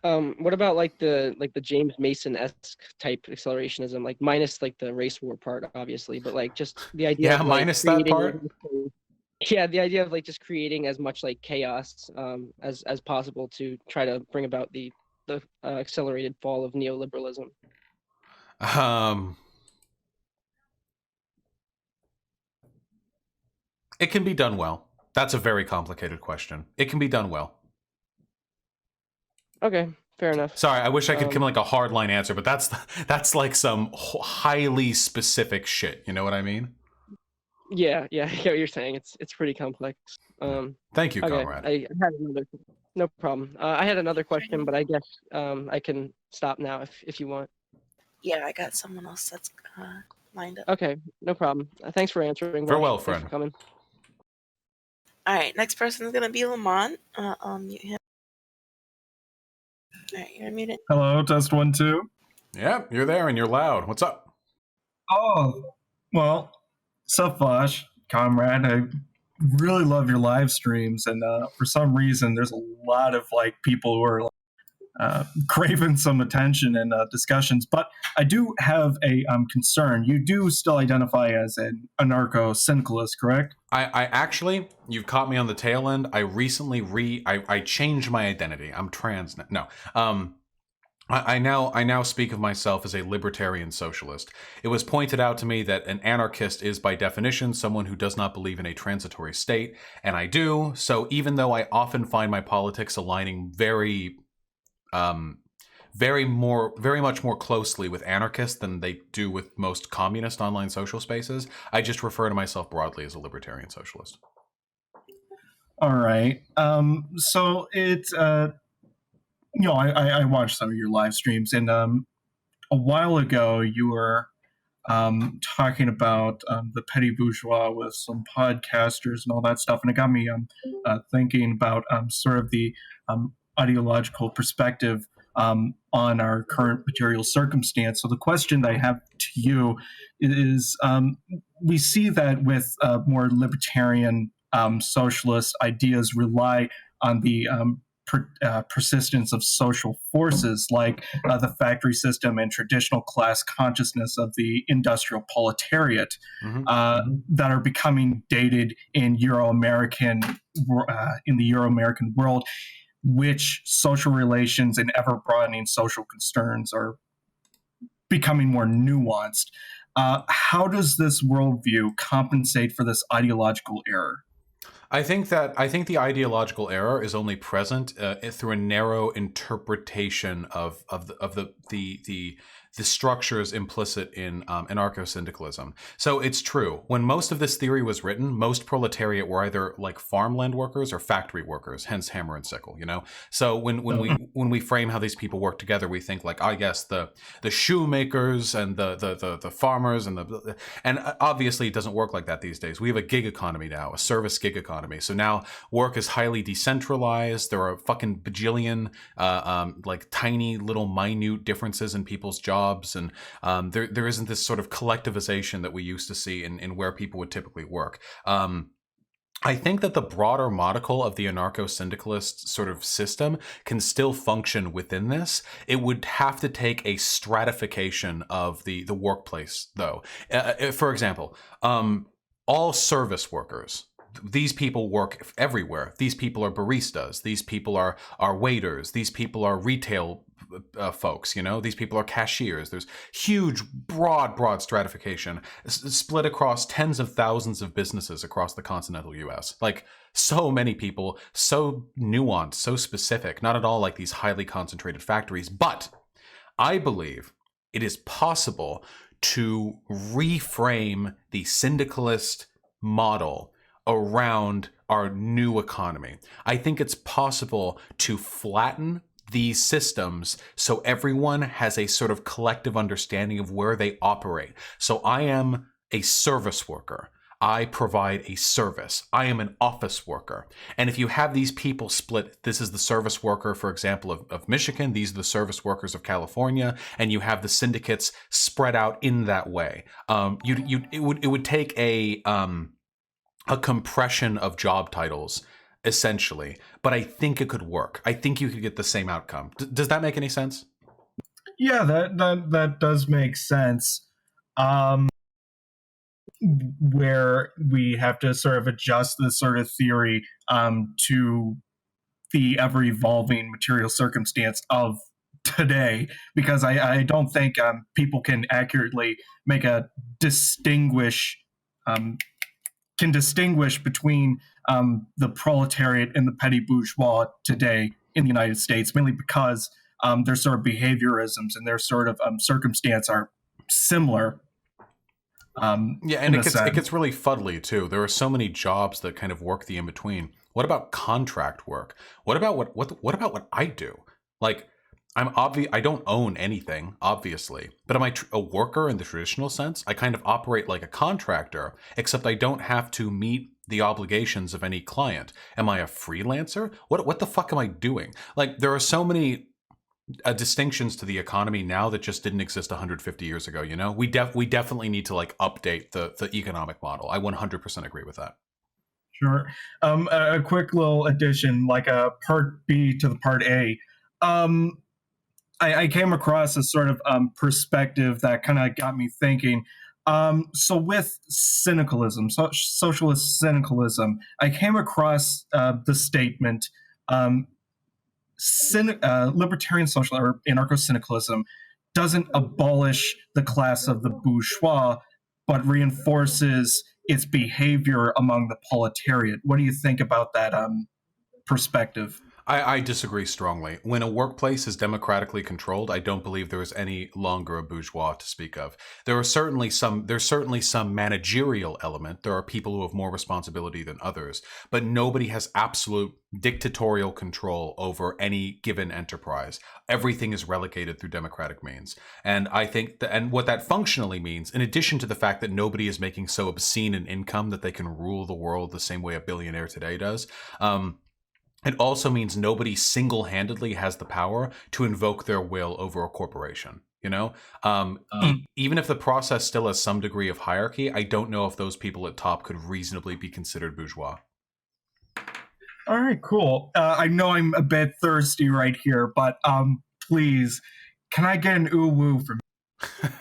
What about like the James Mason-esque type accelerationism, like minus like the race war part, obviously, but like just the idea of, like, minus that part. Yeah, the idea of like just creating as much like chaos as possible to try to bring about the accelerated fall of neoliberalism. It can be done well. That's a very complicated question. It can be done well. Okay, fair enough. Sorry, I wish I could come like a hardline answer, but that's like some highly specific shit. You know what I mean? Yeah, I get what you're saying. It's pretty complex. Thank you, okay, comrade. I had another. No problem. I had another question, but I guess I can stop now if you want. Yeah, I got someone else that's lined up. Okay, no problem. Thanks for answering. Farewell, Thanks friend. for coming. All right, next person is gonna be Lamont. I'll mute him. All right, you're muted. Hello, test 1 2. Yeah, you're there and you're loud. What's up? Oh, well, sup, Vosh, comrade. I really love your live streams, and for some reason, there's a lot of like people who are craving some attention and discussions. But I do have a concern. You do still identify as an anarcho-syndicalist, correct? I actually, you've caught me on the tail end. I recently I changed my identity. I'm trans now. No. I now speak of myself as a libertarian socialist. It was pointed out to me that an anarchist is by definition someone who does not believe in a transitory state, and I do. So even though I often find my politics aligning very much more closely with anarchists than they do with most communist online social spaces, I just refer to myself broadly as a libertarian socialist. All right. So it's I watched some of your live streams, and a while ago you were talking about the petty bourgeois with some podcasters and all that stuff, and it got me thinking about sort of the ideological perspective on our current material circumstance. So the question that I have to you is, we see that with more libertarian socialist ideas rely on the persistence of social forces like the factory system and traditional class consciousness of the industrial proletariat that are becoming dated in the Euro-American world, which social relations and ever-broadening social concerns are becoming more nuanced. How does this worldview compensate for this ideological error? I think the ideological error is only present through a narrow interpretation of the structures implicit in anarcho-syndicalism. So it's true. When most of this theory was written, most proletariat were either like farmland workers or factory workers, hence hammer and sickle, you know? So when we frame how these people work together, we think like, I guess the shoemakers and the farmers and obviously it doesn't work like that these days. We have a gig economy now, a service gig economy. So now work is highly decentralized. There are fucking bajillion like tiny little minute differences in people's jobs. And there isn't this sort of collectivization that we used to see in where people would typically work. I think that the broader modicum of the anarcho-syndicalist sort of system can still function within this. It would have to take a stratification of the workplace, though. For example, all service workers. These people work everywhere. These people are baristas. These people are waiters. These people are retail folks, you know? These people are cashiers. There's huge, broad stratification split across tens of thousands of businesses across the continental US. Like, so many people, so nuanced, so specific, not at all like these highly concentrated factories. But I believe it is possible to reframe the syndicalist model around our new economy. I think it's possible to flatten these systems so everyone has a sort of collective understanding of where they operate. So I am a service worker. I provide a service. I am an office worker. And if you have these people split, this is the service worker, for example, of Michigan, these are the service workers of California, and you have the syndicates spread out in that way. It would take a compression of job titles, essentially, but I think it could work. I think you could get the same outcome. Does that make any sense? Yeah, that does make sense. Where we have to sort of adjust this sort of theory to the ever-evolving material circumstance of today, because I don't think people can accurately make a distinguish between the proletariat and the petty bourgeois today in the United States, mainly because their sort of behaviorisms and their sort of circumstance are similar. Yeah, and it gets really fuddly too. There are so many jobs that kind of work the in between. What about contract work? What about what I do? Like, I don't own anything, obviously, but am I a worker in the traditional sense? I kind of operate like a contractor, except I don't have to meet the obligations of any client. Am I a freelancer? What the fuck am I doing? Like, there are so many distinctions to the economy now that just didn't exist 150 years ago. You know, we definitely need to like update the economic model. I 100% agree with that. Sure. A quick little addition, like a part B to the part A. I came across a sort of perspective that kind of got me thinking. So with cynicalism, socialist cynicalism, I came across the statement, libertarian social or anarcho-syndicalism doesn't abolish the class of the bourgeois, but reinforces its behavior among the proletariat. What do you think about that perspective? I disagree strongly. When a workplace is democratically controlled, I don't believe there is any longer a bourgeois to speak of. There's certainly some managerial element. There are people who have more responsibility than others, but nobody has absolute dictatorial control over any given enterprise. Everything is relegated through democratic means. And I think and what that functionally means, in addition to the fact that nobody is making so obscene an income that they can rule the world the same way a billionaire today does, it also means nobody single-handedly has the power to invoke their will over a corporation. You know, even if the process still has some degree of hierarchy, I don't know if those people at top could reasonably be considered bourgeois. All right, cool. I know I'm a bit thirsty right here, but please, can I get an ooh-woo from you?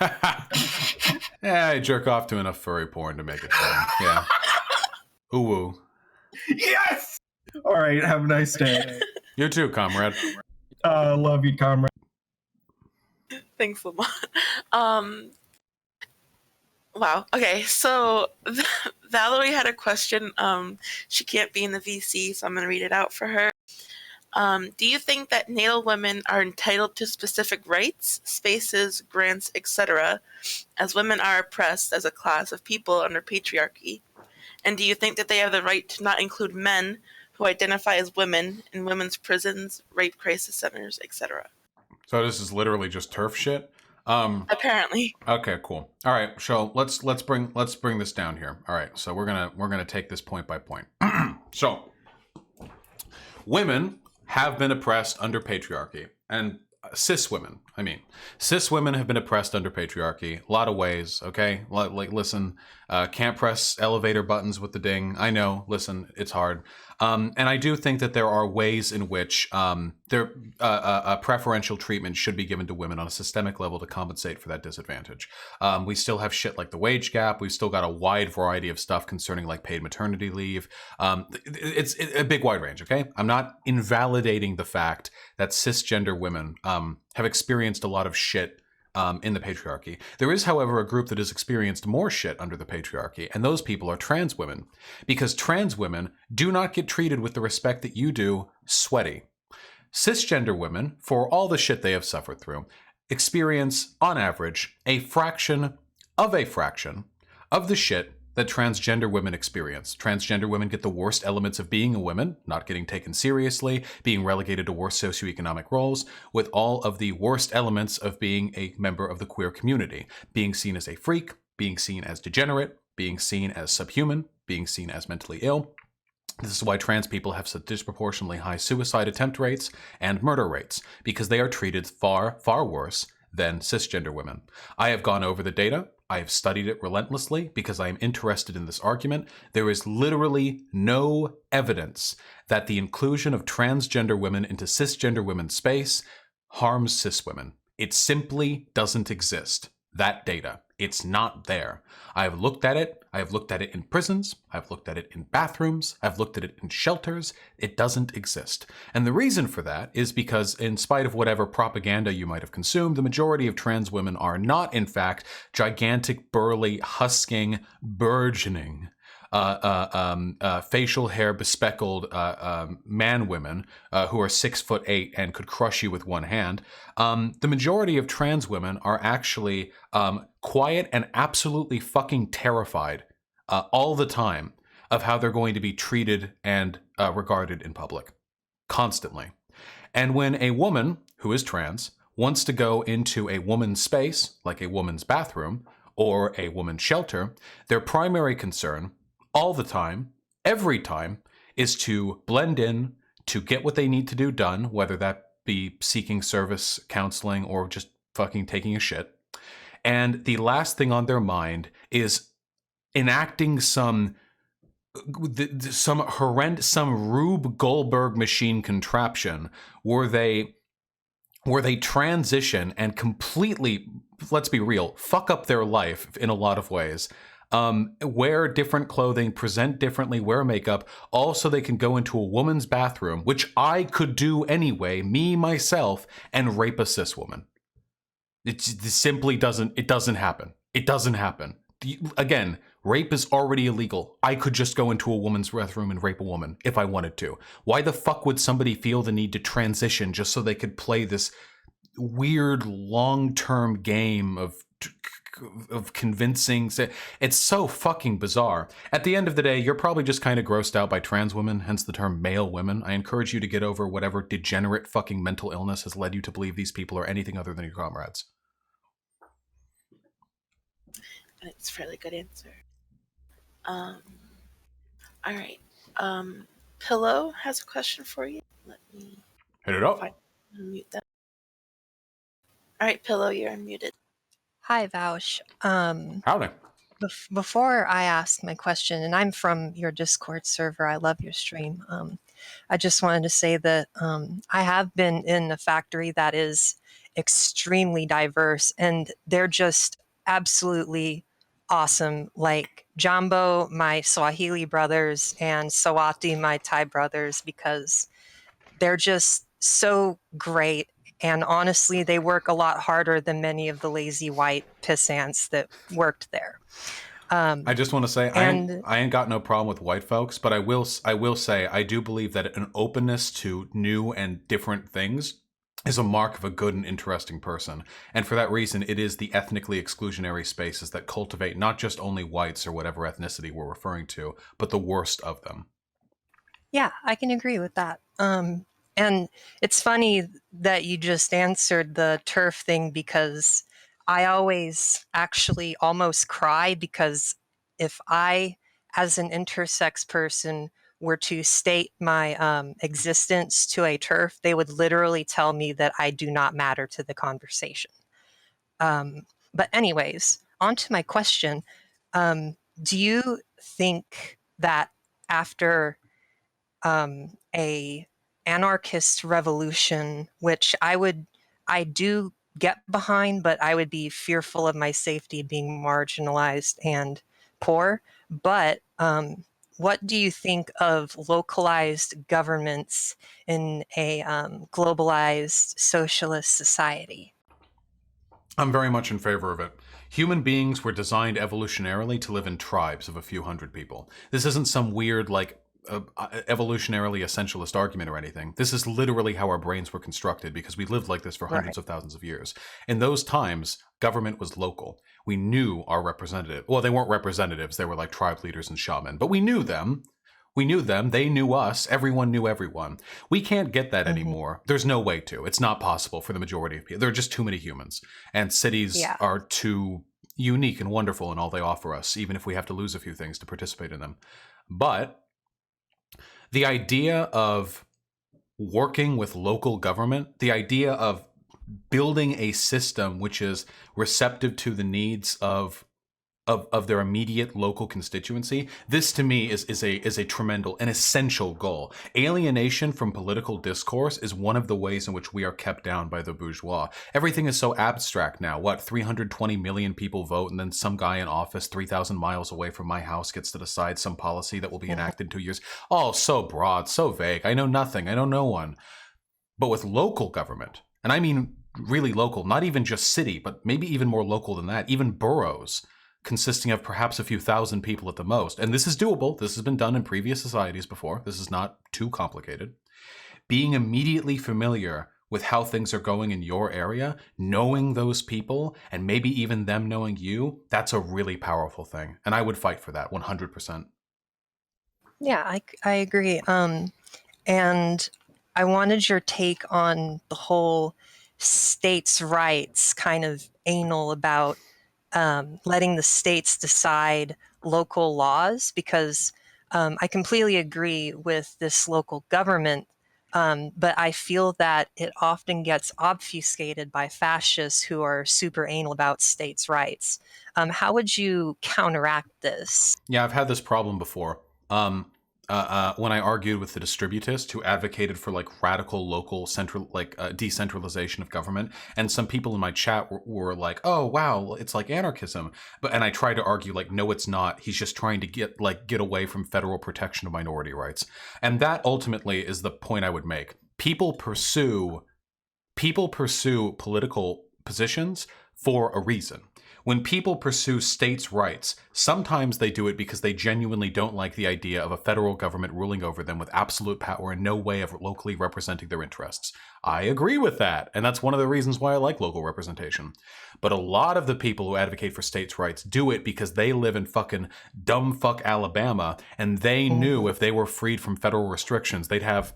Yeah, I jerk off to enough furry porn to make it fun. Yeah. Ooh-woo. Yes! All right, have a nice day. You too, comrade. Love you, comrade. Thanks, Lamont. Wow. Okay, so Valerie had a question. She can't be in the VC, so I'm going to read it out for her. Do you think that Natal women are entitled to specific rights, spaces, grants, etc., as women are oppressed as a class of people under patriarchy? And do you think that they have the right to not include men who identify as women in women's prisons, rape crisis centers, etc.? So this is literally just turf shit. Apparently. Okay, cool. All right, so let's bring this down here. All right, so we're gonna take this point by point. So, women have been oppressed under patriarchy, and cis women, I mean, cis women have been oppressed under patriarchy. A lot of ways, okay? Like, listen, can't press elevator buttons with the ding. I know, listen, it's hard. And I do think that there are ways in which preferential treatment should be given to women on a systemic level to compensate for that disadvantage. We still have shit like the wage gap. We've still got a wide variety of stuff concerning like paid maternity leave. It's a big wide range, okay? I'm not invalidating the fact that cisgender women have experienced a lot of shit in the patriarchy. There is, however, a group that has experienced more shit under the patriarchy, and those people are trans women. Because trans women do not get treated with the respect that you do, sweaty. Cisgender women, for all the shit they have suffered through, experience, on average, a fraction of the shit that transgender women experience. Transgender women get the worst elements of being a woman, not getting taken seriously, being relegated to worse socioeconomic roles, with all of the worst elements of being a member of the queer community. Being seen as a freak, being seen as degenerate, being seen as subhuman, being seen as mentally ill. This is why trans people have such disproportionately high suicide attempt rates and murder rates, because they are treated far, far worse than cisgender women. I have gone over the data. I have studied it relentlessly because I am interested in this argument. There is literally no evidence that the inclusion of transgender women into cisgender women's space harms cis women. It simply doesn't exist. That data. It's not there. I have looked at it. I have looked at it in prisons. I've looked at it in bathrooms. I've looked at it in shelters. It doesn't exist. And the reason for that is because, in spite of whatever propaganda you might have consumed, the majority of trans women are not, in fact, gigantic, burly, husking, burgeoning, facial hair bespeckled man women who are 6'8" and could crush you with one hand. The majority of trans women are actually quiet and absolutely fucking terrified all the time of how they're going to be treated and regarded in public. Constantly. And when a woman who is trans wants to go into a woman's space, like a woman's bathroom or a woman's shelter, their primary concern all the time, every time, is to blend in, to get what they need to do done, whether that be seeking service, counseling, or just fucking taking a shit. And the last thing on their mind is enacting some horrendous, some Rube Goldberg machine contraption where they transition and completely, let's be real, fuck up their life in a lot of ways. Wear different clothing, present differently, wear makeup, all so they can go into a woman's bathroom, which I could do anyway, me, myself, and rape a cis woman. It simply doesn't happen. It doesn't happen. Again, rape is already illegal. I could just go into a woman's bathroom and rape a woman if I wanted to. Why the fuck would somebody feel the need to transition just so they could play this weird long-term game of convincing? It's so fucking bizarre. At the end of the day, you're probably just kind of grossed out by trans women, hence the term male women. I encourage you to get over whatever degenerate fucking mental illness has led you to believe these people are anything other than your comrades. That's a fairly good answer. All right. Pillow has a question for you. Let me hit it up. Unmute them. All right, Pillow, you're unmuted. Hi, Vaush. Howdy. Before I ask my question, and I'm from your Discord server, I love your stream. I just wanted to say that I have been in a factory that is extremely diverse, and they're just absolutely awesome. Like Jambo, my Swahili brothers, and Sawati, my Thai brothers, because they're just so great. And honestly, they work a lot harder than many of the lazy white pissants that worked there. I just want to say, I ain't got no problem with white folks, but I will say, I do believe that an openness to new and different things is a mark of a good and interesting person. And for that reason, it is the ethnically exclusionary spaces that cultivate not just only whites or whatever ethnicity we're referring to, but the worst of them. Yeah, I can agree with that. And it's funny that you just answered the turf thing, because I always actually almost cry, because if I, as an intersex person, were to state my existence to a TERF, they would literally tell me that I do not matter to the conversation. But anyways, on to my question. Do you think that after a anarchist revolution, which I do get behind, but I would be fearful of my safety being marginalized and poor. But what do you think of localized governments in a globalized socialist society? I'm very much in favor of it. Human beings were designed evolutionarily to live in tribes of a few hundred people. This isn't some weird, like, evolutionarily essentialist argument or anything. This is literally how our brains were constructed because we lived like this for hundreds of thousands of years. In those times, government was local. We knew our representative. Well, they weren't representatives. They were like tribe leaders and shaman, but we knew them. We knew them. They knew us. Everyone knew everyone. We can't get that anymore. There's no way to. It's not possible for the majority of people. There are just too many humans. And cities are too unique and wonderful in all they offer us, even if we have to lose a few things to participate in them. But the idea of working with local government, the idea of building a system which is receptive to the needs of their immediate local constituency, this to me is a tremendous, an essential goal. Alienation from political discourse is one of the ways in which we are kept down by the bourgeois. Everything is so abstract now. What, 320 million people vote, and then some guy in office 3,000 miles away from my house gets to decide some policy that will be enacted in 2 years. Oh, so broad, so vague. I know nothing. I know no one. But with local government, and I mean really local, not even just city, but maybe even more local than that, even boroughs, consisting of perhaps a few thousand people at the most. And this is doable. This has been done in previous societies before. This is not too complicated. Being immediately familiar with how things are going in your area, knowing those people, and maybe even them knowing you, that's a really powerful thing. And I would fight for that 100%. Yeah, I agree. And I wanted your take on the whole states' rights kind of anal about letting the states decide local laws, because I completely agree with this local government, but I feel that it often gets obfuscated by fascists who are super anal about states' rights. How would you counteract this? Yeah, I've had this problem before. When I argued with the distributists who advocated for like radical local central, like decentralization of government, and some people in my chat were like, "Oh wow, it's like anarchism," and I tried to argue like, "No, it's not. He's just trying to get away from federal protection of minority rights," and that ultimately is the point I would make. People pursue political positions for a reason. When people pursue states' rights, sometimes they do it because they genuinely don't like the idea of a federal government ruling over them with absolute power and no way of locally representing their interests. I agree with that, and that's one of the reasons why I like local representation. But a lot of the people who advocate for states' rights do it because they live in fucking dumbfuck Alabama, and they knew if they were freed from federal restrictions, they'd have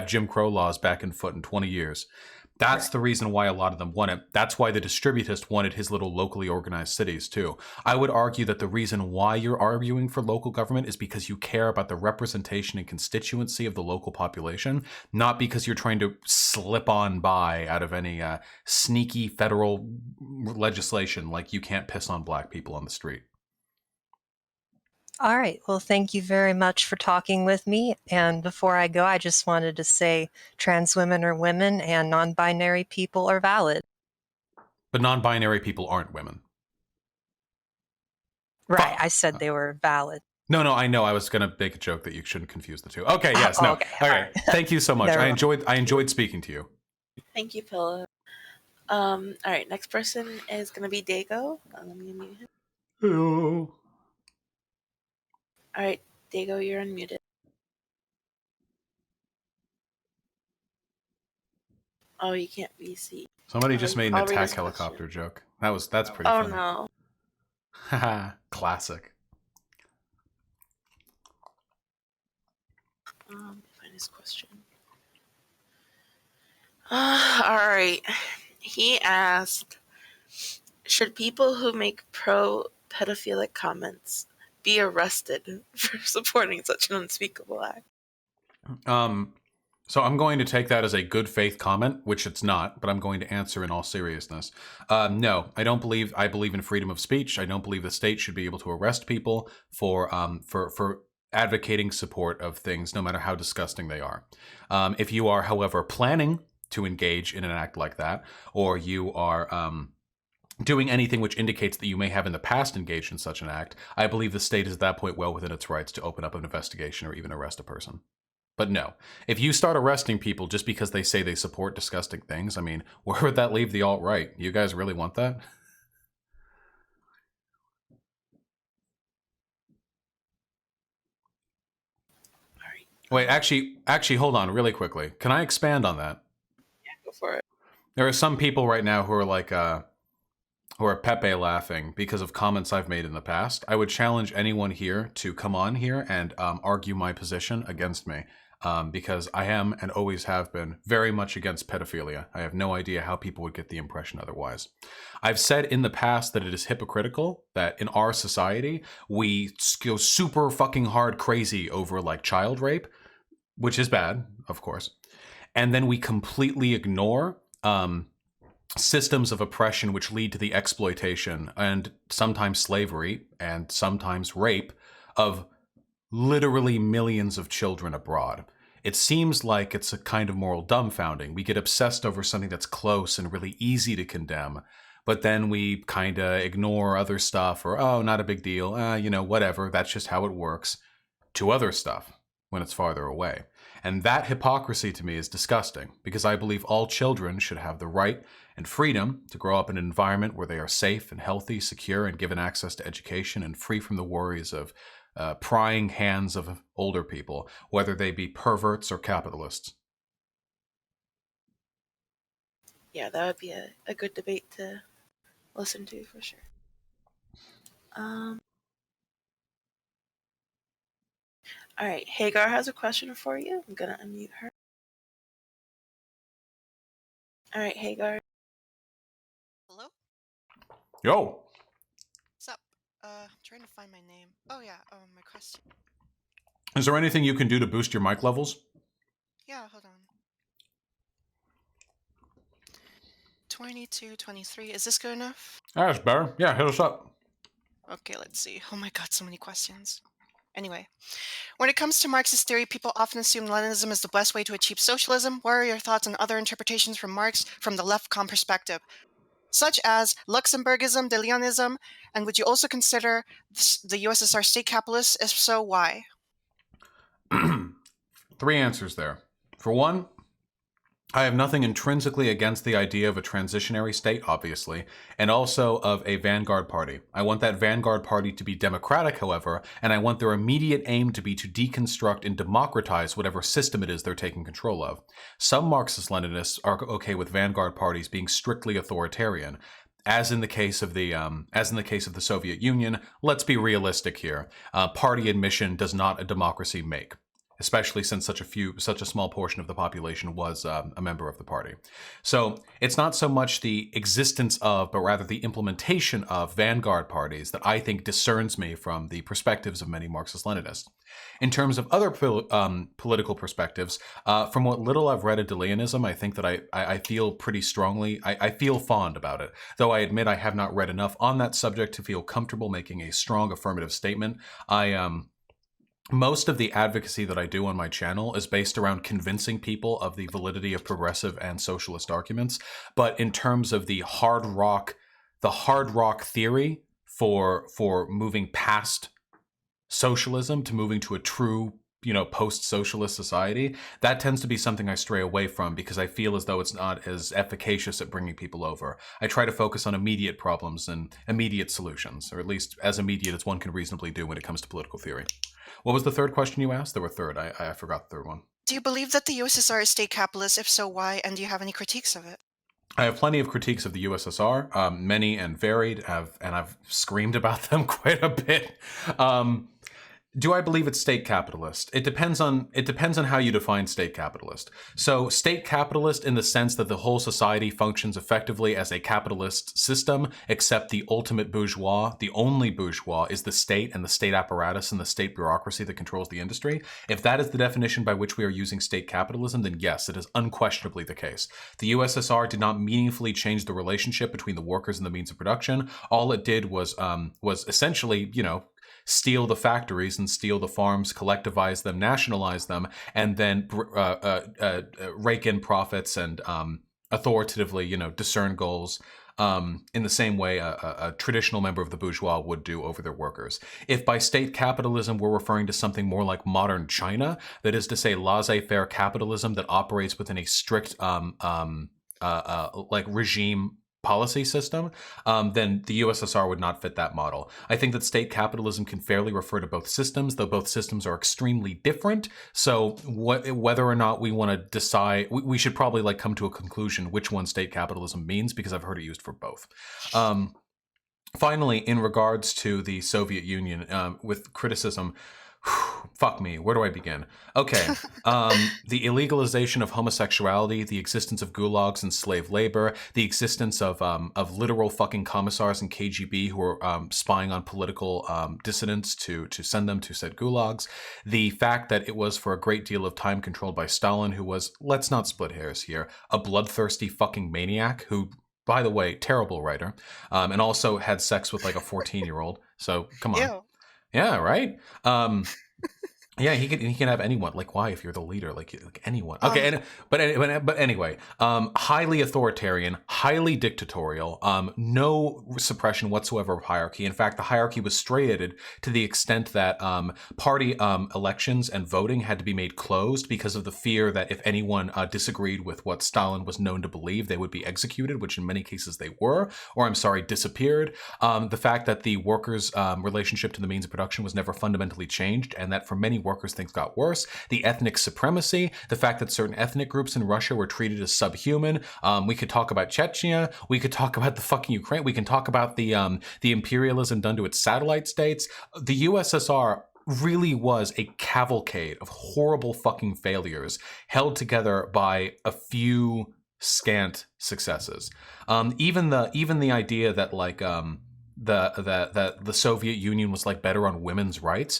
Jim Crow laws back in foot in 20 years. That's the reason why a lot of them want it. That's why the distributist wanted his little locally organized cities too. I would argue that the reason why you're arguing for local government is because you care about the representation and constituency of the local population, not because you're trying to slip on by out of any sneaky federal legislation like you can't piss on black people on the street. All right. Well, thank you very much for talking with me. And before I go, I just wanted to say trans women are women and non-binary people are valid. But non-binary people aren't women. Right. I said they were valid. No, I know. I was going to make a joke that you shouldn't confuse the two. Okay, yes, no. Okay. Okay. Thank you so much. I enjoyed speaking to you. Thank you, Philip. All right, next person is going to be Dago. Let me unmute him. Hello. All right, Dago, you're unmuted. Oh, you can't be seen. Somebody just made an attack helicopter joke. That's pretty funny. Oh no. Haha, classic. Find his question. All right. He asked, should people who make pro-pedophilic comments be arrested for supporting such an unspeakable act. So I'm going to take that as a good faith comment, which it's not, but I'm going to answer in all seriousness. No, I don't believe. I believe in freedom of speech. I don't believe the state should be able to arrest people for advocating support of things, no matter how disgusting they are. If you are, however, planning to engage in an act like that, or you are doing anything which indicates that you may have in the past engaged in such an act, I believe the state is at that point well within its rights to open up an investigation or even arrest a person. But no, if you start arresting people just because they say they support disgusting things, I mean, where would that leave the alt-right? You guys really want that? Wait, actually, hold on really quickly. Can I expand on that? Yeah, go for it. There are some people right now who are like, who are Pepe laughing because of comments I've made in the past. I would challenge anyone here to come on here and argue my position against me. Because I am and always have been very much against pedophilia. I have no idea how people would get the impression otherwise. I've said in the past that it is hypocritical that in our society, we go super fucking hard crazy over like child rape, which is bad, of course. And then we completely ignore systems of oppression which lead to the exploitation and sometimes slavery and sometimes rape of literally millions of children abroad. It seems like it's a kind of moral dumbfounding. We get obsessed over something that's close and really easy to condemn, but then we kind of ignore other stuff or, oh, not a big deal, whatever, that's just how it works, to other stuff when it's farther away. And that hypocrisy to me is disgusting because I believe all children should have the right and freedom to grow up in an environment where they are safe and healthy, secure, and given access to education and free from the worries of prying hands of older people, whether they be perverts or capitalists. Yeah, that would be a good debate to listen to for sure. All right, Hagar has a question for you. I'm gonna unmute her. All right, Hagar. Hello? Yo. What's up? I'm trying to find my name. Oh yeah, my question. Is there anything you can do to boost your mic levels? Yeah, hold on. 22, 23. Is this good enough? That's better. Yeah, hit us up. Okay, let's see. Oh my god, so many questions. Anyway, when it comes to Marxist theory, people often assume Leninism is the best way to achieve socialism. What are your thoughts on other interpretations from Marx from the left-com perspective, such as Luxemburgism, De Leonism, and would you also consider the USSR state capitalist? If so, why? 3 answers there. For one, I have nothing intrinsically against the idea of a transitionary state, obviously, and also of a vanguard party. I want that vanguard party to be democratic, however, and I want their immediate aim to be to deconstruct and democratize whatever system it is they're taking control of. Some Marxist-Leninists are okay with vanguard parties being strictly authoritarian. As in the case of the Soviet Union, let's be realistic here. Party admission does not a democracy make, especially since such a small portion of the population was a member of the party. So it's not so much the existence of, but rather the implementation of vanguard parties that I think discerns me from the perspectives of many Marxist-Leninists. In terms of other political perspectives, from what little I've read of De Leonism, I think that I feel pretty strongly, I feel fond about it, though I admit I have not read enough on that subject to feel comfortable making a strong affirmative statement. Most of the advocacy that I do on my channel is based around convincing people of the validity of progressive and socialist arguments. But in terms of the hard rock theory for moving past socialism to moving to a true, post-socialist society, that tends to be something I stray away from because I feel as though it's not as efficacious at bringing people over. I try to focus on immediate problems and immediate solutions, or at least as immediate as one can reasonably do when it comes to political theory. What was the third question you asked? There were third. I forgot the third one. Do you believe that the USSR is state capitalist? If so, why? And do you have any critiques of it? I have plenty of critiques of the USSR, many and varied, and I've screamed about them quite a bit. Do I believe it's state capitalist? It depends on how you define state capitalist. So state capitalist in the sense that the whole society functions effectively as a capitalist system, except the ultimate bourgeois, the only bourgeois, is the state and the state apparatus and the state bureaucracy that controls the industry. If that is the definition by which we are using state capitalism, then yes, it is unquestionably the case. The USSR did not meaningfully change the relationship between the workers and the means of production. All it did was essentially, steal the factories and steal the farms, collectivize them, nationalize them, and then rake in profits and authoritatively, discern goals in the same way a traditional member of the bourgeois would do over their workers. If by state capitalism we're referring to something more like modern China, that is to say laissez-faire capitalism that operates within a strict regime policy system, then the USSR would not fit that model. I think that state capitalism can fairly refer to both systems, though both systems are extremely different. So whether or not we want to decide, we should probably come to a conclusion which one state capitalism means, because I've heard it used for both. Finally, in regards to the Soviet Union, with criticism, fuck me, where do I begin? Okay, the illegalization of homosexuality, the existence of gulags and slave labor, the existence of literal fucking commissars and KGB who are spying on political dissidents to send them to said gulags, the fact that it was for a great deal of time controlled by Stalin, who was, let's not split hairs here, a bloodthirsty fucking maniac who, by the way, terrible writer, and also had sex with like a 14-year-old. So come on. Ew. Yeah, right. Yeah, he can have anyone. Like, why? If you're the leader, like anyone. Okay, but anyway, highly authoritarian, highly dictatorial. No suppression whatsoever of hierarchy. In fact, the hierarchy was striated to the extent that party elections and voting had to be made closed because of the fear that if anyone disagreed with what Stalin was known to believe, they would be executed, which in many cases they were, or disappeared. The fact that the workers' relationship to the means of production was never fundamentally changed, and that for many workers things got worse. The ethnic supremacy, the fact that certain ethnic groups in Russia were treated as subhuman. We could talk about Chechnya. We could talk about the fucking Ukraine. We can talk about the imperialism done to its satellite states. The USSR really was a cavalcade of horrible fucking failures held together by a few scant successes. Even the idea that the Soviet Union was better on women's rights.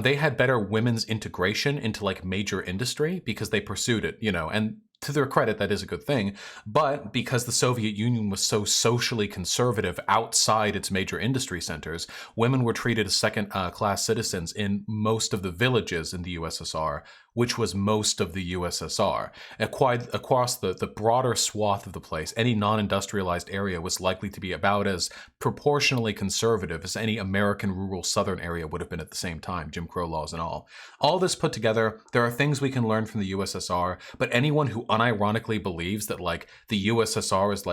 They had better women's integration into major industry because they pursued it, and to their credit, that is a good thing. But because the Soviet Union was so socially conservative outside its major industry centers, women were treated as second-class citizens in most of the villages in the USSR, which was most of the USSR. Across the broader swath of the place, any non-industrialized area was likely to be about as proportionally conservative as any American rural southern area would have been at the same time, Jim Crow laws and all. All this put together, there are things we can learn from the USSR, but anyone who unironically believes that the USSR is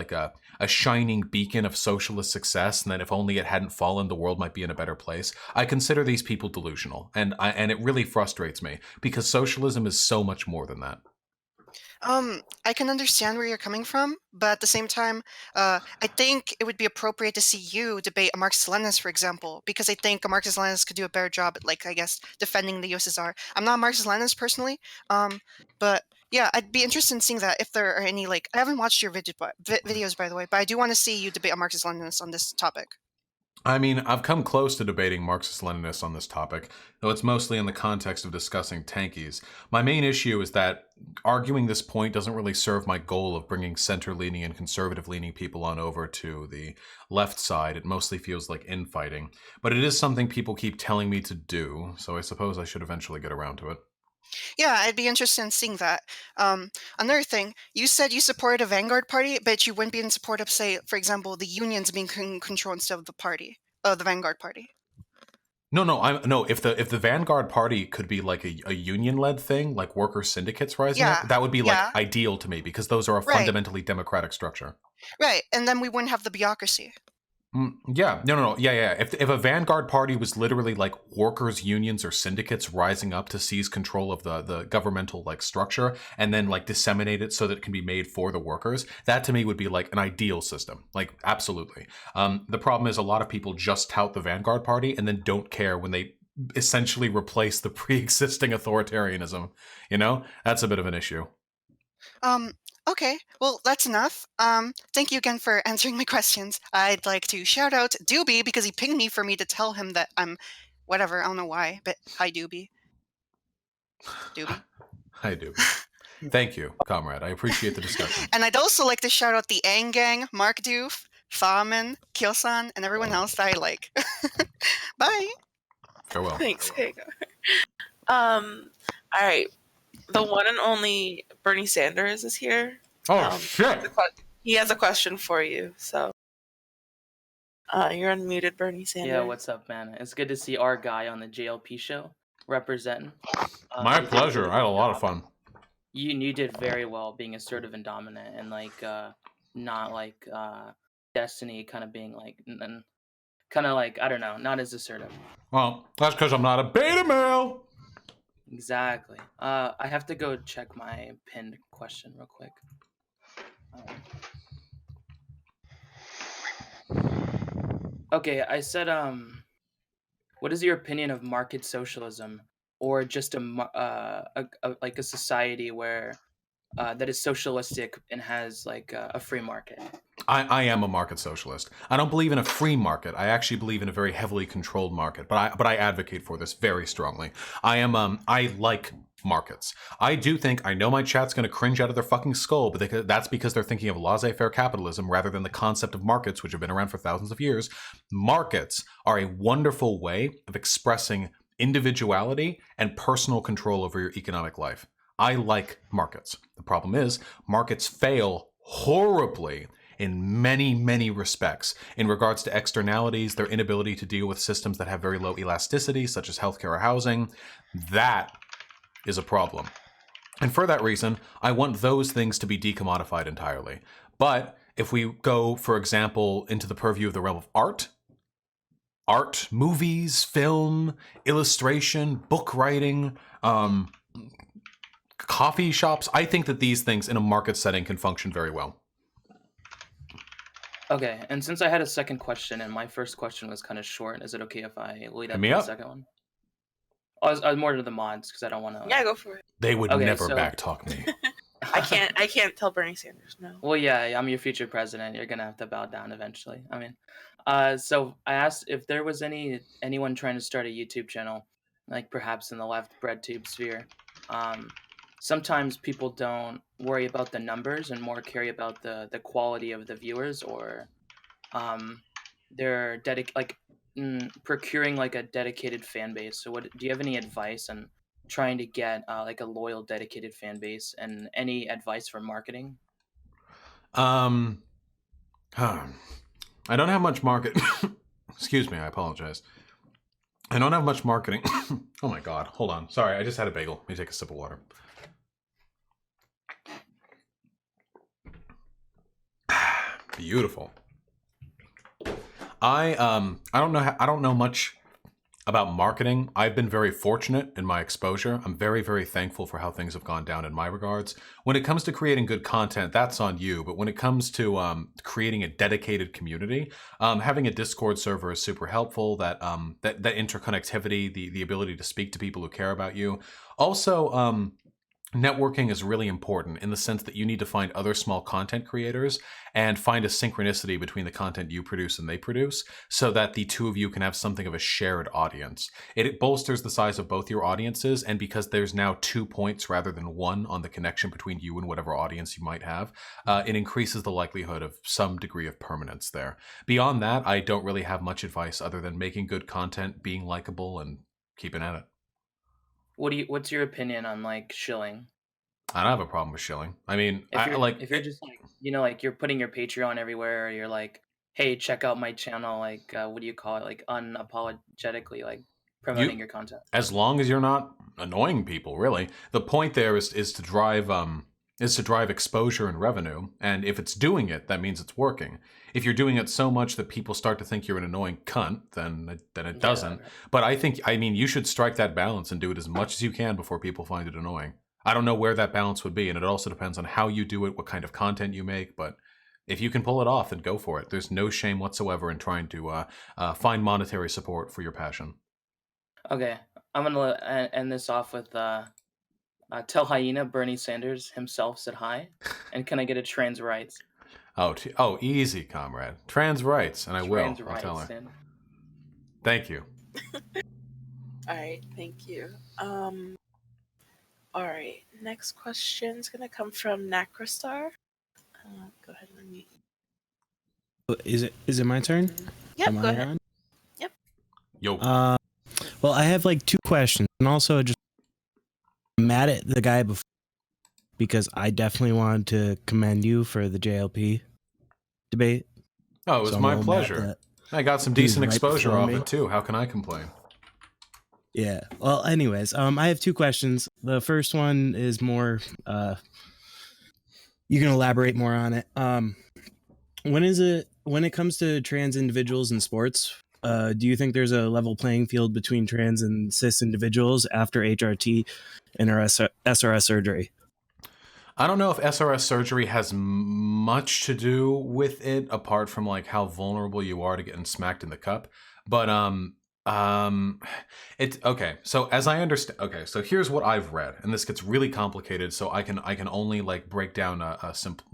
a shining beacon of socialist success and that if only it hadn't fallen, the world might be in a better place, I consider these people delusional. And it really frustrates me because socialism is so much more than that. I can understand where you're coming from, but at the same time, I think it would be appropriate to see you debate a Marxist-Leninist, for example, because I think a Marxist-Leninist could do a better job at, defending the USSR. I'm not a Marxist-Leninist personally, but yeah, I'd be interested in seeing that if there are any, I haven't watched your videos, by the way, but I do want to see you debate a Marxist-Leninist on this topic. I mean, I've come close to debating Marxist-Leninists on this topic, though it's mostly in the context of discussing tankies. My main issue is that arguing this point doesn't really serve my goal of bringing center-leaning and conservative-leaning people on over to the left side. It mostly feels like infighting. But it is something people keep telling me to do, so I suppose I should eventually get around to it. Yeah, I'd be interested in seeing that. Another thing, you said you supported a vanguard party, but you wouldn't be in support of, say, for example, the unions being in control instead of the vanguard party. No. If the vanguard party could be a union-led thing, like worker syndicates rising up, that would be ideal to me because those are a fundamentally democratic structure. Right, and then we wouldn't have the bureaucracy. Yeah. If a vanguard party was literally workers' unions or syndicates rising up to seize control of the governmental structure and then disseminate it so that it can be made for the workers, that to me would be an ideal system. Absolutely. The problem is a lot of people just tout the vanguard party and then don't care when they essentially replace the pre-existing authoritarianism. You know, that's a bit of an issue. Okay, well, that's enough. Thank you again for answering my questions. I'd like to shout out Doobie because he pinged me for me to tell him that I'm whatever. I don't know why, but hi, Doobie. Doobie. Hi, Doobie. Thank you, comrade. I appreciate the discussion. And I'd also like to shout out the Aang Gang, Mark Doof, Thaman, Kyosan, and everyone else that I like. Bye. Farewell. Thanks, Hagar. All right. The one and only Bernie Sanders is here. Oh, shit. He has a question for you. So, you're unmuted, Bernie Sanders. Yeah, what's up, man? It's good to see our guy on the JLP show representing. My You did pleasure. really I had a good lot of job. fun. You did very well being assertive and dominant, and like not like Destiny kind of being like kind of like, I don't know, not as assertive. Well, that's because I'm not a beta male. Exactly. I have to go check my pinned question real quick. Okay, I said, what is your opinion of market socialism, or just like a society where that is socialistic and has like a free market? I am a market socialist. I don't believe in a free market. I actually believe in a very heavily controlled market. But I advocate for this very strongly. I like markets. I do think, I know my chat's going to cringe out of their fucking skull, but that's because they're thinking of laissez-faire capitalism rather than the concept of markets, which have been around for thousands of years. Markets are a wonderful way of expressing individuality and personal control over your economic life. I like markets. The problem is, markets fail horribly in many, many respects. In regards to externalities, their inability to deal with systems that have very low elasticity, such as healthcare or housing, that is a problem. And for that reason, I want those things to be decommodified entirely. But if we go, for example, into the purview of the realm of art, movies, film, illustration, book writing, coffee shops, I think that these things in a market setting can function very well. Okay, and since I had a second question and my first question was kind of short, is it okay if I lead up me to the up. second one? I was more to the mods because I don't want to. Yeah, go for it. They would Okay, never so- backtalk me. I can't tell Bernie Sanders no. Well, yeah, I'm your future president. You're gonna have to bow down eventually. I mean, so I asked if there was anyone trying to start a YouTube channel, like perhaps in the left breadtube sphere. Sometimes people don't worry about the numbers and more care about the quality of the viewers, or they're procuring like a dedicated fan base. So what do you have any advice on trying to get like a loyal dedicated fan base, and any advice for marketing? I don't have much market. Excuse me, I apologize. I don't have much marketing. Oh my god, hold on. Sorry, I just had a bagel. Let me take a sip of water. Beautiful. I don't know much about marketing. I've been very fortunate in my exposure. I'm very, very thankful for how things have gone down in my regards. When it comes to creating good content, that's on you. But when it comes to creating a dedicated community, having a Discord server is super helpful. That interconnectivity, the ability to speak to people who care about you. Also, networking is really important in the sense that you need to find other small content creators and find a synchronicity between the content you produce and they produce so that the two of you can have something of a shared audience. It bolsters the size of both your audiences, and because there's now 2 points rather than one on the connection between you and whatever audience you might have, it increases the likelihood of some degree of permanence there. Beyond that, I don't really have much advice other than making good content, being likable, and keeping at it. What's your opinion on like shilling? I don't have a problem with shilling. I mean, If you're just like, like you're putting your Patreon everywhere, or you're like, hey, check out my channel, like what do you call it, like unapologetically like promoting your content. As long as you're not annoying people, really. The point there is to drive exposure and revenue, and if it's doing it, that means it's working. If you're doing it so much that people start to think you're an annoying cunt, then it doesn't. right. But I mean, you should strike that balance and do it as much as you can before people find it annoying. I don't know where that balance would be, and it also depends on how you do it, what kind of content you make, but if you can pull it off, then go for it. There's no shame whatsoever in trying to find monetary support for your passion. Okay, I'm gonna end this off with tell hyena Bernie Sanders himself said hi, and can I get a trans rights? Oh, easy, comrade. Trans rights, and I will. Trans I'll tell rights, her. and Thank you. All right, thank you. All right, next question is gonna come from Nacrostar. Go ahead and unmute. Is it my turn? Yep, Am go I ahead. on? Yep. Yo. Well, I have like two questions, and also just mad at the guy before because I definitely wanted to commend you for the JLP debate. Oh, it was So I'm my all mad pleasure. that I got some he was decent right exposure before off me. it too. How can I complain? Yeah. Well, anyways, I have two questions. The first one is more you can elaborate more on it. When it comes to trans individuals in sports, do you think there's a level playing field between trans and cis individuals after HRT and or SRS surgery? I don't know if SRS surgery has much to do with it, apart from like how vulnerable you are to getting smacked in the cup. But it's okay. So as I understand, okay, so here's what I've read, and this gets really complicated. So I can only like break down a simple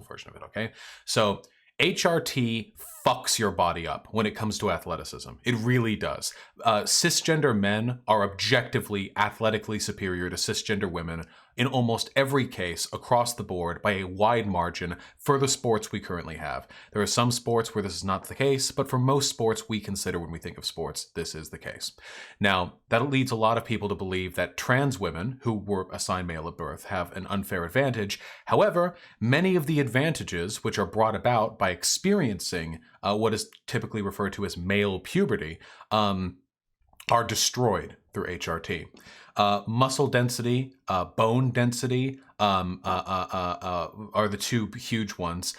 version of it. Okay, so HRT fucks your body up when it comes to athleticism. It really does. Cisgender men are objectively athletically superior to cisgender women in almost every case across the board by a wide margin for the sports we currently have. There are some sports where this is not the case, but for most sports we consider when we think of sports, this is the case. Now, that leads a lot of people to believe that trans women who were assigned male at birth have an unfair advantage. However, many of the advantages which are brought about by experiencing what is typically referred to as male puberty are destroyed through HRT. Muscle density, bone density are the two huge ones.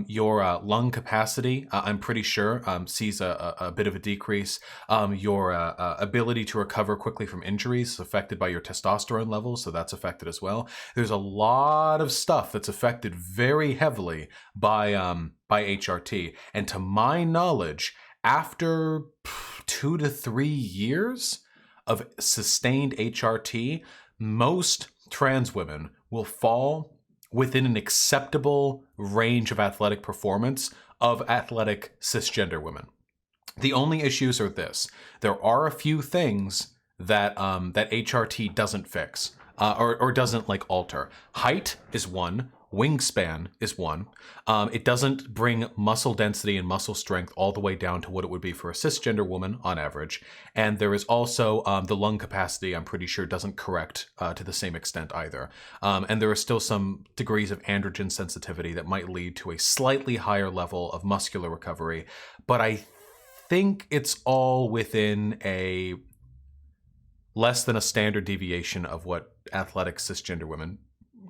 Your lung capacity, I'm pretty sure, sees a bit of a decrease. Your ability to recover quickly from injuries is affected by your testosterone levels, so that's affected as well. There's a lot of stuff that's affected very heavily by HRT. And to my knowledge, after 2 to 3 years of sustained HRT, most trans women will fall within an acceptable range of athletic performance of athletic cisgender women. The only issues are this: there are a few things that that HRT doesn't fix or doesn't like alter. Height is one. Wingspan is one. It doesn't bring muscle density and muscle strength all the way down to what it would be for a cisgender woman on average. And there is also the lung capacity, I'm pretty sure, doesn't correct to the same extent either. And there are still some degrees of androgen sensitivity that might lead to a slightly higher level of muscular recovery. But I think it's all within a less than a standard deviation of what athletic cisgender women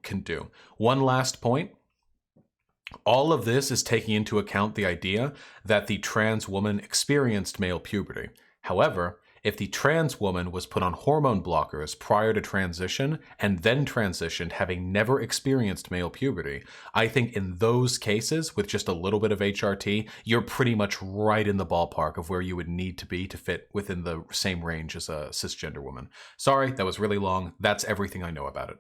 can do. One last point. All of this is taking into account the idea that the trans woman experienced male puberty. However, if the trans woman was put on hormone blockers prior to transition and then transitioned having never experienced male puberty, I think in those cases, with just a little bit of HRT, you're pretty much right in the ballpark of where you would need to be to fit within the same range as a cisgender woman. Sorry, that was really long. That's everything I know about it.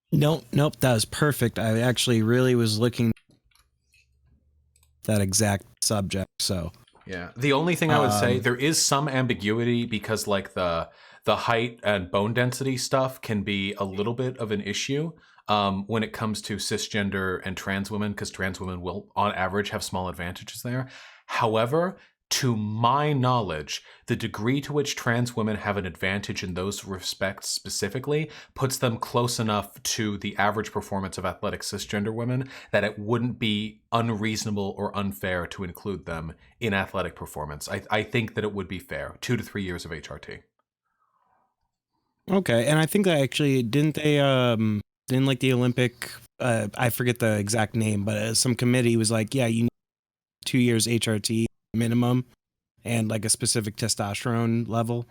Nope, that was perfect. I actually really was looking at that exact subject. So yeah, the only thing I would say, there is some ambiguity because like the height and bone density stuff can be a little bit of an issue when it comes to cisgender and trans women, because trans women will on average have small advantages there. However, to my knowledge, the degree to which trans women have an advantage in those respects specifically puts them close enough to the average performance of athletic cisgender women that it wouldn't be unreasonable or unfair to include them in athletic performance. I think that it would be fair. 2 to 3 years of HRT. okay, and I think that actually didn't like the Olympic, I forget the exact name, but some committee was like, yeah, you need 2 years HRT minimum and like a specific testosterone level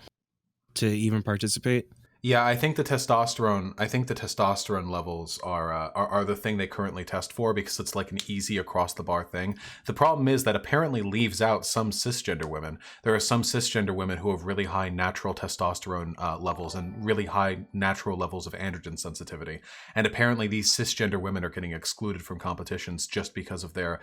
to even participate. Yeah, I think the testosterone levels are the thing they currently test for because it's like an easy across the bar thing. The problem is that apparently leaves out some cisgender women. There are some cisgender women who have really high natural testosterone levels and really high natural levels of androgen sensitivity. And apparently these cisgender women are getting excluded from competitions just because of their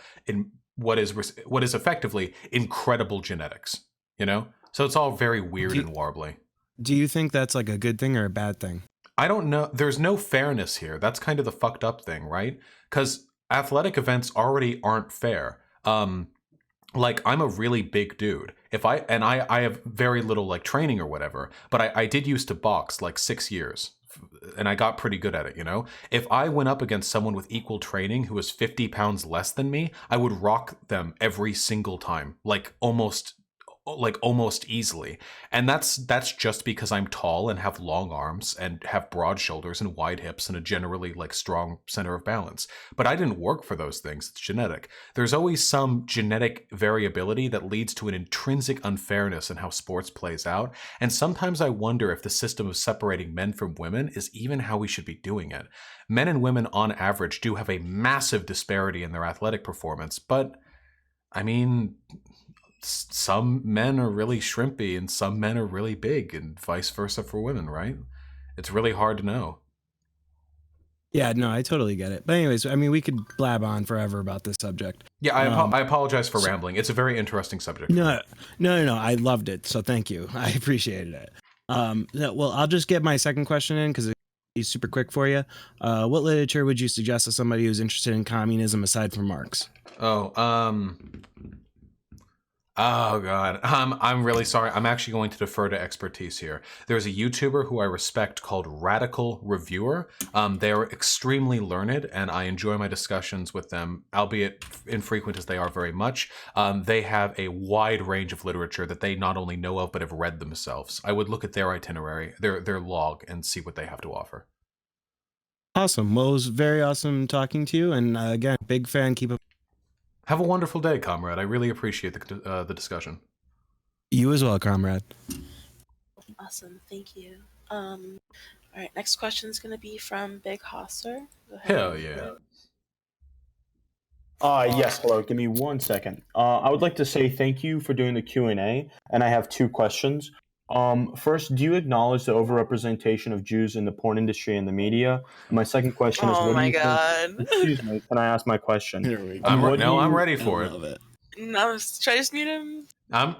what is effectively incredible genetics, you know? So it's all very weird and warbly. Do you think that's like a good thing or a bad thing? I don't know. There's no fairness here. That's kind of the fucked up thing, right? Because athletic events already aren't fair. Like I'm a really big dude. I have very little like training or whatever, but I did used to box like 6 years and I got pretty good at it, you know? If I went up against someone with equal training who was 50 pounds less than me, I would rock them every single time, like almost easily. And that's just because I'm tall and have long arms and have broad shoulders and wide hips and a generally like strong center of balance. But I didn't work for those things. It's genetic. There's always some genetic variability that leads to an intrinsic unfairness in how sports plays out. And sometimes I wonder if the system of separating men from women is even how we should be doing it. Men and women on average do have a massive disparity in their athletic performance, but I mean, some men are really shrimpy and some men are really big and vice versa for women, right? It's really hard to know. Yeah, no, I totally get it. But anyways, I mean, we could blab on forever about this subject. Yeah, I apologize for rambling. It's a very interesting subject. No. I loved it. So thank you. I appreciated it. Well, I'll just get my second question in because it's super quick for you. What literature would you suggest to somebody who's interested in communism aside from Marx? Oh God, I'm really sorry. I'm actually going to defer to expertise here. There's a YouTuber who I respect called Radical Reviewer. They are extremely learned, and I enjoy my discussions with them, albeit infrequent as they are very much. They have a wide range of literature that they not only know of but have read themselves. I would look at their itinerary, their log, and see what they have to offer. Awesome. Well, it was very awesome talking to you, and again, big fan. Keep up. Have a wonderful day, comrade. I really appreciate the discussion. You as well, comrade. Awesome, thank you. All right, next question is going to be from Big Hosser. Hell yeah. Yes, hello. Give me 1 second. I would like to say thank you for doing the Q&A, and I have 2 questions. First, do you acknowledge the overrepresentation of Jews in the porn industry and the media? And my second question is, what do you think? Excuse me, can I ask my question? Here we go. I'm ready for it. No, should I just mute him?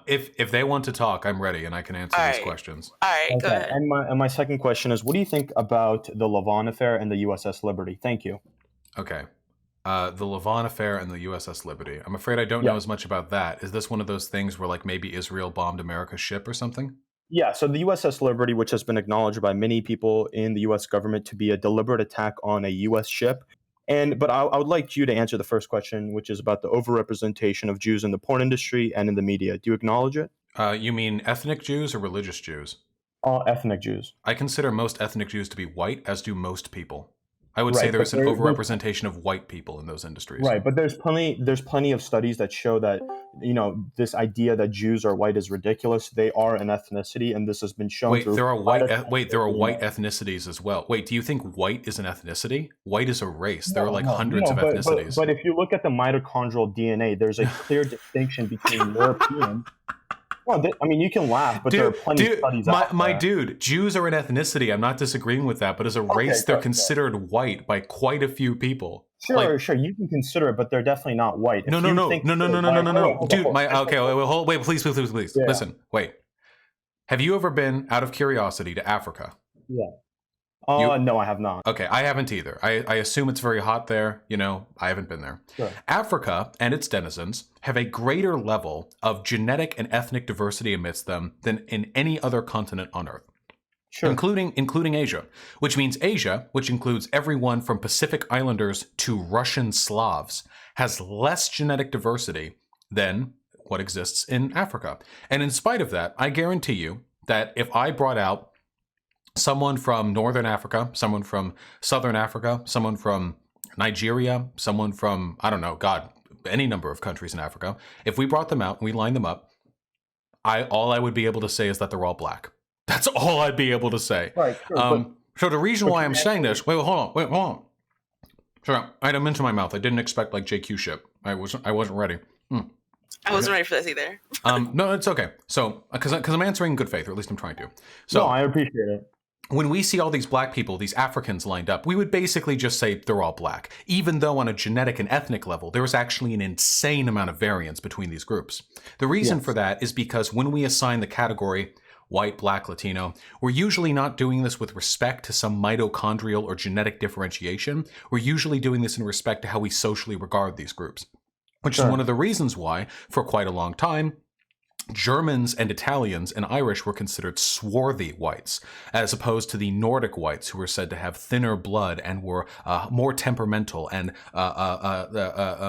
If they want to talk, I'm ready and I can answer these questions. All right, go ahead. And my second question is, what do you think about the Lavon affair and the USS Liberty? Thank you. Okay. The Lavon affair and the USS Liberty. I'm afraid I don't know as much about that. Is this one of those things where like maybe Israel bombed America's ship or something? Yeah, so the USS Liberty, which has been acknowledged by many people in the U.S. government to be a deliberate attack on a U.S. ship. But I would like you to answer the first question, which is about the overrepresentation of Jews in the porn industry and in the media. Do you acknowledge it? You mean ethnic Jews or religious Jews? Ethnic Jews. I consider most ethnic Jews to be white, as do most people. I would say there's an overrepresentation of white people in those industries. Right, but there's plenty of studies that show that, you know, this idea that Jews are white is ridiculous. They are an ethnicity, and this has been shown. Wait, there are white ethnicities as well. Wait, do you think white is an ethnicity? White is a race. There are like hundreds of ethnicities. But if you look at the mitochondrial DNA, there's a clear distinction between European. Well, I mean, you can laugh, but there are plenty of studies out there. My dude, Jews are an ethnicity. I'm not disagreeing with that, but as a race, they're considered white by quite a few people. Sure, you can consider it, but they're definitely not white. No, dude. Wait, please. Yeah. Listen, wait. Have you ever been, out of curiosity, to Africa? Yeah. No, I have not. Okay, I haven't either. I assume it's very hot there. You know, I haven't been there. Sure. Africa and its denizens have a greater level of genetic and ethnic diversity amidst them than in any other continent on Earth. Sure. Including Asia, which means Asia, which includes everyone from Pacific Islanders to Russian Slavs, has less genetic diversity than what exists in Africa. And in spite of that, I guarantee you that if I brought out someone from Northern Africa, someone from Southern Africa, someone from Nigeria, someone from, I don't know, God, any number of countries in Africa, if we brought them out and we lined them up, all I would be able to say is that they're all black. That's all I'd be able to say. Right. Sure, So the reason why I'm saying this, hold on. Sorry, I had them into my mouth. I didn't expect like JQ ship. I wasn't ready. I wasn't ready for this either. No, it's okay. So, because I'm answering in good faith, or at least I'm trying to. So no, I appreciate it. When we see all these black people, these Africans lined up, we would basically just say they're all black, even though on a genetic and ethnic level, there is actually an insane amount of variance between these groups. The reason for that is because when we assign the category white, black, Latino, we're usually not doing this with respect to some mitochondrial or genetic differentiation. We're usually doing this in respect to how we socially regard these groups, which is one of the reasons why, for quite a long time, Germans and Italians and Irish were considered swarthy whites, as opposed to the Nordic whites, who were said to have thinner blood and were more temperamental and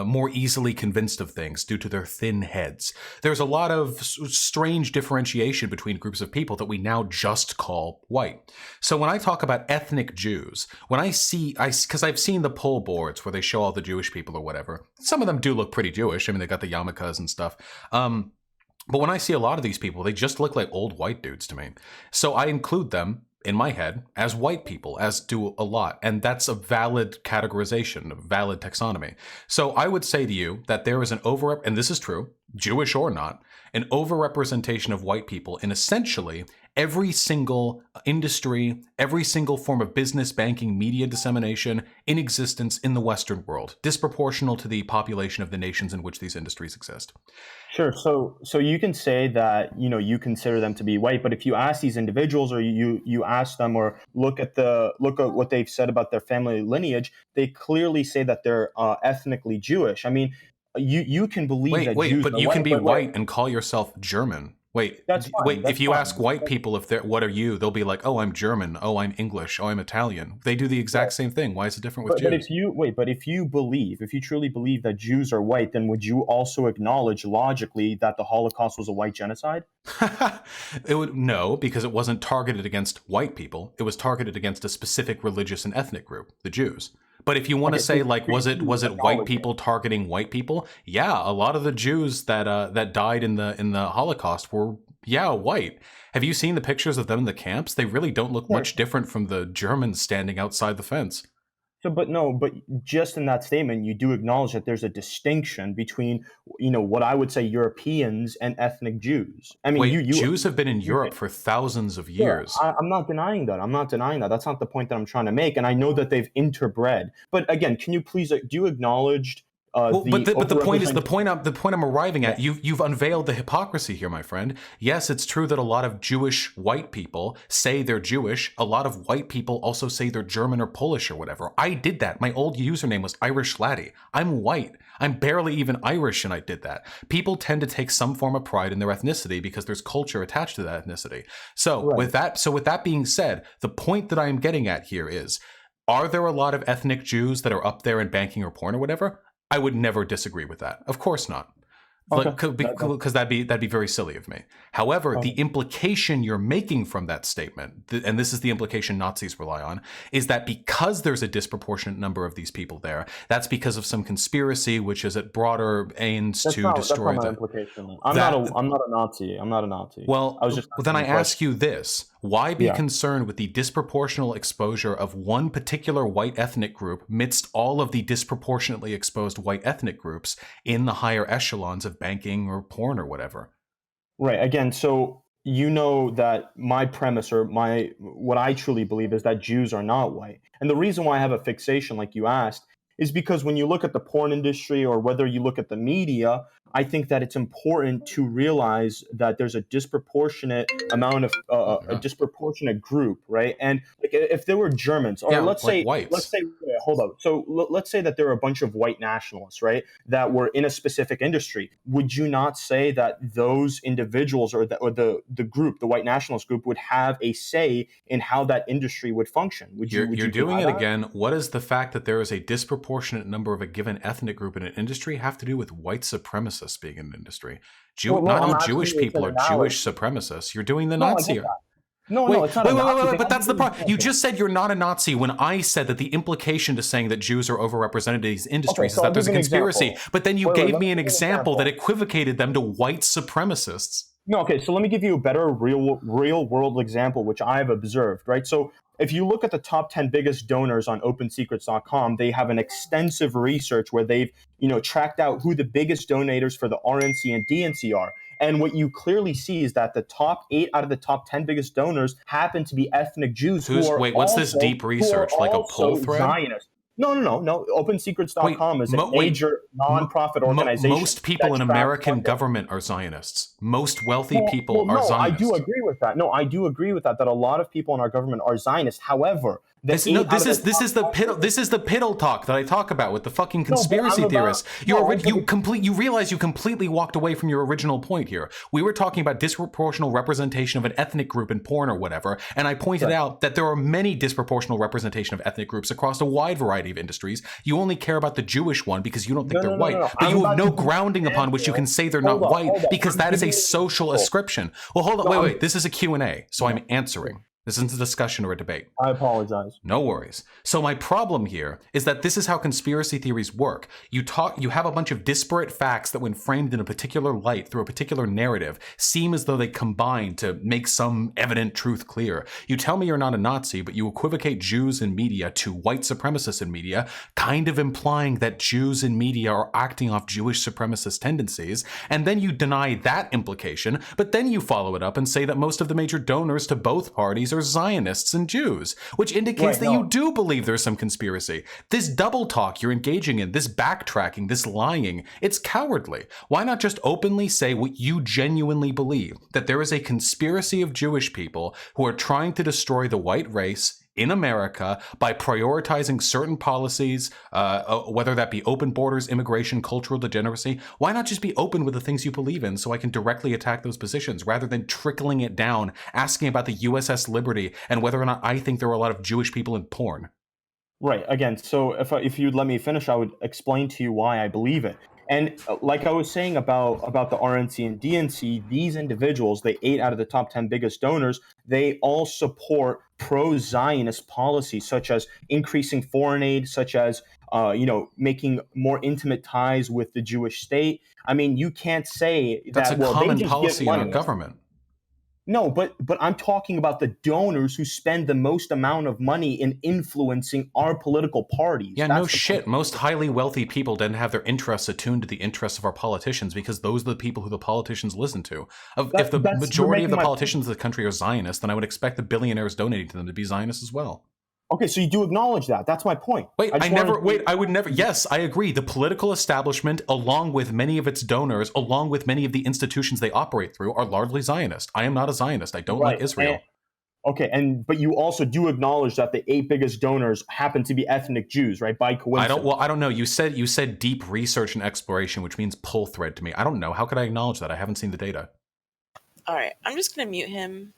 more easily convinced of things due to their thin heads. There's a lot of strange differentiation between groups of people that we now just call white. So when I talk about ethnic Jews, when because I've seen the poll boards where they show all the Jewish people or whatever, some of them do look pretty Jewish. I mean, they got the yarmulkes and stuff. But when I see a lot of these people, they just look like old white dudes to me. So I include them in my head as white people, as do a lot. And that's a valid categorization, a valid taxonomy. So I would say to you that there is an and this is true, Jewish or not, an overrepresentation of white people in essentially every single industry, every single form of business, banking, media dissemination in existence in the Western world, disproportional to the population of the nations in which these industries exist. Sure. So you can say that, you consider them to be white, but if you ask these individuals, or you ask them, or look at what they've said about their family lineage, they clearly say that they're ethnically Jewish. I mean, you can believe that Jews but are you white, can be white and call yourself German. That's fine. If you ask white people what are you, they'll be like, oh, I'm German, oh, I'm English, oh, I'm Italian. They do the exact same thing. Why is it different with Jews? But if you truly believe that Jews are white, then would you also acknowledge logically that the Holocaust was a white genocide? No, because it wasn't targeted against white people. It was targeted against a specific religious and ethnic group, the Jews. But if you want to say, like, was it white people targeting white people? Yeah, a lot of the Jews that died in the Holocaust were white. Have you seen the pictures of them in the camps? They really don't look much different from the Germans standing outside the fence. But just in that statement, you do acknowledge that there's a distinction between, what I would say Europeans and ethnic Jews. I mean, Jews have been in Europe for thousands of years. I'm not denying that. That's not the point that I'm trying to make. And I know that they've interbred. But again, can you please, do you acknowledge the point I'm arriving at, you've unveiled the hypocrisy here, my friend. Yes, it's true that a lot of Jewish white people say they're Jewish. A lot of white people also say they're German or Polish or whatever. I did that. My old username was Irish Laddie. I'm white. I'm barely even Irish, and I did that. People tend to take some form of pride in their ethnicity because there's culture attached to that ethnicity. So with that being said, the point that I am getting at here is, are there a lot of ethnic Jews that are up there in banking or porn or whatever? I would never disagree with that. Of course not. Because that'd be very silly of me. However, the implication you're making from that statement, and this is the implication Nazis rely on, is that because there's a disproportionate number of these people there, that's because of some conspiracy, which is at broader aims to destroy them. I'm not a Nazi. I'm not a Nazi. Well, then I ask you this. Why be concerned with the disproportional exposure of one particular white ethnic group midst all of the disproportionately exposed white ethnic groups in the higher echelons of banking or porn or whatever? Right. Again, so that my premise, or what I truly believe, is that Jews are not white. And the reason why I have a fixation, like you asked, is because when you look at the porn industry, or whether you look at the media, I think that it's important to realize that there's a disproportionate amount of a disproportionate group, right? And if there were Germans, or let's say, hold on. So let's say that there are a bunch of white nationalists, right, that were in a specific industry. Would you not say that those individuals, or the group, the white nationalist group, would have a say in how that industry would function? You're doing it again. What does the fact that there is a disproportionate number of a given ethnic group in an industry have to do with white supremacists being in an industry? Not all Jewish people are Jewish supremacists. You're doing the Nazi. It's not. Wait, but that's the problem. You just said you're not a Nazi when I said that the implication to saying that Jews are overrepresented in these industries is that there's a conspiracy. But then you gave me an example that equivocated them to white supremacists. No, okay, so let me give you a better real world example, which I've observed, right? So if you look at the top 10 biggest donors on OpenSecrets.com, they have an extensive research where they've, tracked out who the biggest donators for the RNC and DNC are. And what you clearly see is that the top 8 out of the top 10 biggest donors happen to be ethnic Jews What's this deep research? Like a poll thread? Zionists. No. OpenSecrets.com is a major nonprofit organization. Most people in American government are Zionists. Most wealthy people are Zionists. I do agree with that. No, I do agree with that. That a lot of people in our government are Zionists. However, this is the piddle talk that I talk about with the fucking conspiracy theorists. You realize you completely walked away from your original point here. We were talking about disproportional representation of an ethnic group in porn or whatever, and I pointed out that there are many disproportional representation of ethnic groups across a wide variety of industries. You only care about the Jewish one because you don't think they're white, but you have no grounding upon which you can say they're not white because that is a social ascription. Well, hold on, wait. This is a Q&A, so I'm answering. This isn't a discussion or a debate. I apologize. No worries. So my problem here is that this is how conspiracy theories work. You have a bunch of disparate facts that when framed in a particular light through a particular narrative seem as though they combine to make some evident truth clear. You tell me you're not a Nazi, but you equivocate Jews in media to white supremacists in media, kind of implying that Jews in media are acting off Jewish supremacist tendencies, and then you deny that implication, but then you follow it up and say that most of the major donors to both parties are Zionists and Jews, which indicates that you do believe there's some conspiracy. This double talk you're engaging in, this backtracking, this lying, it's cowardly. Why not just openly say what you genuinely believe, that there is a conspiracy of Jewish people who are trying to destroy the white race in America by prioritizing certain policies, whether that be open borders, immigration, cultural degeneracy? Why not just be open with the things you believe in so I can directly attack those positions rather than trickling it down, asking about the USS Liberty and whether or not I think there are a lot of Jewish people in porn? Right. Again, so if you'd let me finish, I would explain to you why I believe it. And like I was saying about the RNC and DNC, these individuals, the 8 out of the top 10 biggest donors, they all support pro-Zionist policies, such as increasing foreign aid, such as making more intimate ties with the Jewish state. I mean, you can't say that's that. That's a common policy in our government. No, but I'm talking about the donors who spend the most amount of money in influencing our political parties. Yeah, no shit. Most highly wealthy people didn't have their interests attuned to the interests of our politicians because those are the people who the politicians listen to. If the majority of the politicians of the country are Zionists, then I would expect the billionaires donating to them to be Zionists as well. Okay, so you do acknowledge that. That's my point. I would never. Yes, I agree. The political establishment, along with many of its donors, along with many of the institutions they operate through, are largely Zionist. I am not a Zionist. I don't like Israel. But you also do acknowledge that the 8 biggest donors happen to be ethnic Jews, right? By coincidence. I don't know. You said deep research and exploration, which means pull thread to me. I don't know. How could I acknowledge that? I haven't seen the data. All right, I'm just gonna mute him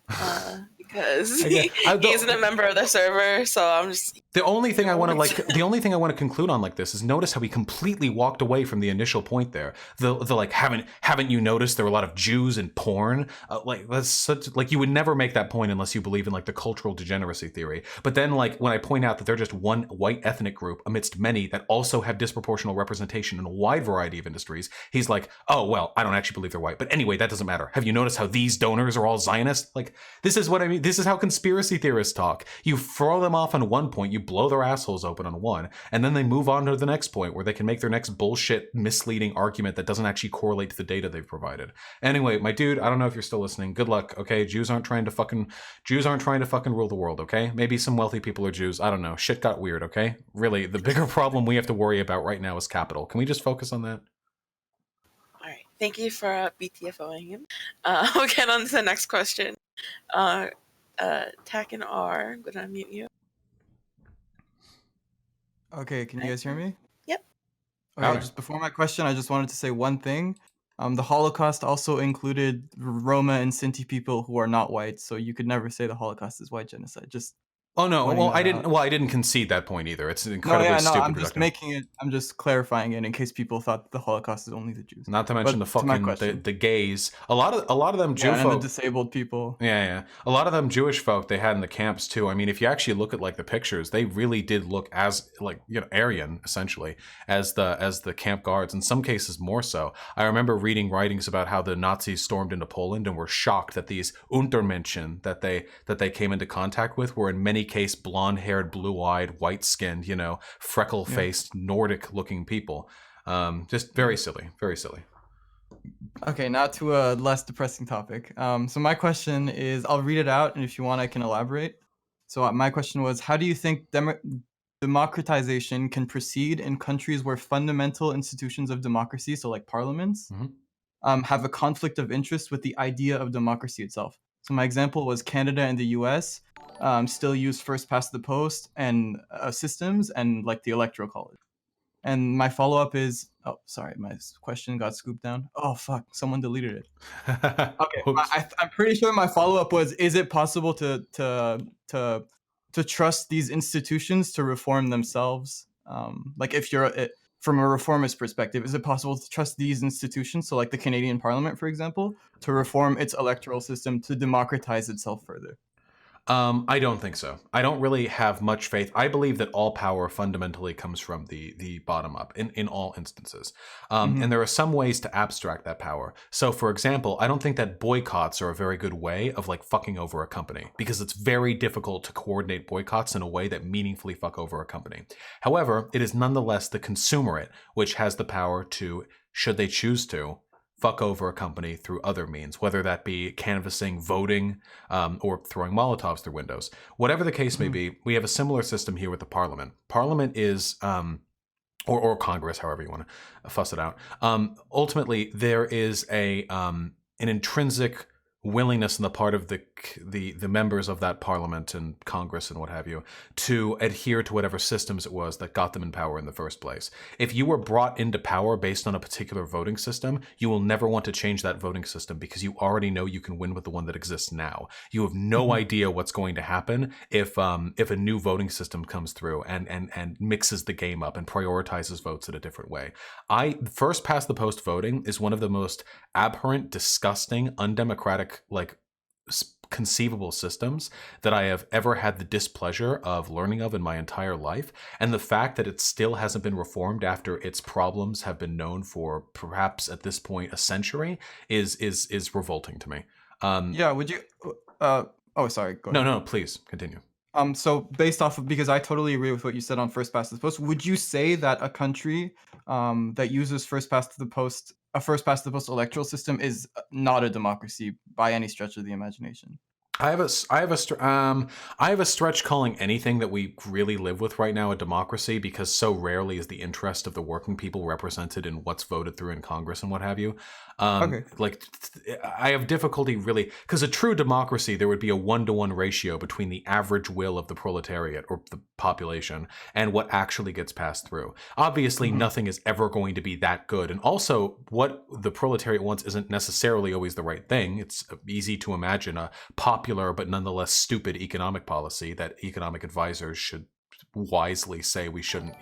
because he isn't a member of the server. So I'm just the only thing I want to conclude on like this is notice how he completely walked away from the initial point there. The like haven't you noticed there are a lot of Jews in porn? That's such you would never make that point unless you believe in like the cultural degeneracy theory. But then like when I point out that they're just one white ethnic group amidst many that also have disproportional representation in a wide variety of industries, he's like, oh well, I don't actually believe they're white. But anyway, that doesn't matter. Have you noticed how these donors are all Zionist? Like, this is what I mean. This is how conspiracy theorists talk. You throw them off on one point, you blow their assholes open on one, and then they move on to the next point where they can make their next bullshit, misleading argument that doesn't actually correlate to the data they've provided. Anyway, my dude, I don't know if you're still listening. Good luck, okay? Jews aren't trying to fucking rule the world, okay? Maybe some wealthy people are Jews. I don't know. Shit got weird, okay? Really, the bigger problem we have to worry about right now is capital. Can we just focus on that? Thank you for BTFOing him. We'll get on to the next question. Tack and R, I'm gonna unmute you. Okay, can you guys hear me? Yep. Okay, just before my question, I just wanted to say one thing. The Holocaust also included Roma and Sinti people who are not white, so you could never say the Holocaust is white genocide. Just Oh no! pointing Well, that I didn't. out. Well, I didn't concede that point either. It's No, incredibly yeah, no, stupid. I'm just reductive. making it. I'm just clarifying it in case people thought the Holocaust is only the Jews. Not to mention But the to my fucking question, the gays. A lot of them Jew yeah, and the folk. disabled people. Yeah. A lot of them Jewish folk they had in the camps too. I mean, if you actually look at like the pictures, they really did look as like Aryan essentially as the camp guards. In some cases more so. I remember reading writings about how the Nazis stormed into Poland and were shocked that these Untermenschen that they came into contact with were in many cases blonde-haired, blue-eyed, white-skinned, freckle-faced, Nordic-looking people. Just very silly, very silly. Okay, now to a less depressing topic. So my question is, I'll read it out, and if you want, I can elaborate. So my question was, how do you think democratization can proceed in countries where fundamental institutions of democracy, so like parliaments, have a conflict of interest with the idea of democracy itself? So my example was Canada and the U.S. Still use first past the post and systems and like the electoral college. And my follow-up is, oh, sorry, my question got scooped down. Oh, fuck, someone deleted it. Okay, I'm pretty sure my follow-up was, is it possible to trust these institutions to reform themselves? Like if you're, from a reformist perspective, is it possible to trust these institutions, so like the Canadian Parliament, for example, to reform its electoral system to democratize itself further? I don't think so. I don't really have much faith. I believe that all power fundamentally comes from the bottom up in all instances. And there are some ways to abstract that power. So for example, I don't think that boycotts are a very good way of like fucking over a company because it's very difficult to coordinate boycotts in a way that meaningfully fuck over a company. However, it is nonetheless the consumerate which has the power to, should they choose to, fuck over a company through other means, whether that be canvassing, voting, or throwing Molotovs through windows. Whatever the case may be, we have a similar system here with the Parliament. Parliament is, or Congress, however you want to fuss it out. Ultimately, there is an intrinsic willingness on the part of the members of that parliament and Congress and what have you to adhere to whatever systems it was that got them in power in the first place. If you were brought into power based on a particular voting system, you will never want to change that voting system because you already know you can win with the one that exists now. You have no idea what's going to happen if a new voting system comes through and mixes the game up and prioritizes votes in a different way. First past the post voting is one of the most abhorrent, disgusting, undemocratic conceivable systems that I have ever had the displeasure of learning of in my entire life. And the fact that it still hasn't been reformed after its problems have been known for perhaps at this point a century is revolting to me. Yeah, would you oh sorry, go ahead. No, please continue. So based off of, because I totally agree with what you said on first past the post, would you say that a country that uses first past the post electoral system is not a democracy by any stretch of the imagination? I have a stretch calling anything that we really live with right now a democracy because so rarely is the interest of the working people represented in what's voted through in Congress and what have you. Okay. Like I have difficulty really because a true democracy there would be a 1-to-1 ratio between the average will of the proletariat or the population and what actually gets passed through. Obviously, nothing is ever going to be that good, and also what the proletariat wants isn't necessarily always the right thing. It's easy to imagine a popular but nonetheless stupid economic policy that economic advisors should wisely say we shouldn't,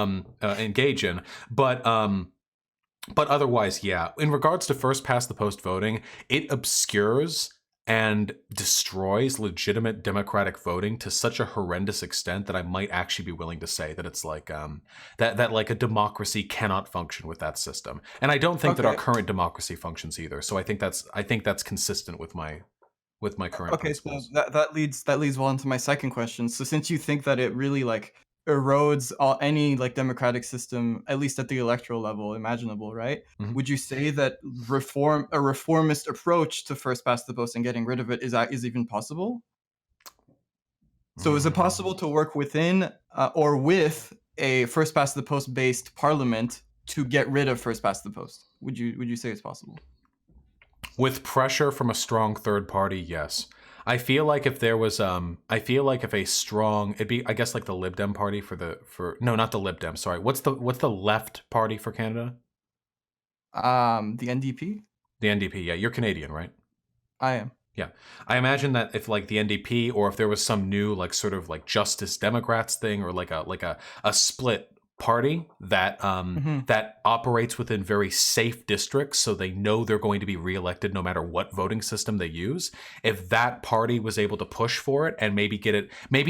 engage in. But otherwise, yeah. In regards to first past the post voting, it obscures and destroys legitimate democratic voting to such a horrendous extent that I might actually be willing to say that it's like that like a democracy cannot function with that system. And I don't think that our current democracy functions either. So I think that's consistent with my current principles. So that leads well into my second question. So since you think that it really like erodes any like democratic system, at least at the electoral level imaginable, right? Would you say that a reformist approach to first past the post and getting rid of it is even possible? So is it possible to work within or with a first past the post based parliament to get rid of first past the post? Would you say it's possible? With pressure from a strong third party, yes. I feel like if there was if a strong, it'd be I guess like the Lib Dem party no, not the Lib Dem, sorry. What's the left party for Canada? The NDP? The NDP, yeah. You're Canadian, right? I am. Yeah. I imagine that if like the NDP or if there was some new like sort of like Justice Democrats thing or like a split party that that operates within very safe districts so they know they're going to be reelected no matter what voting system they use, if that party was able to push for it and maybe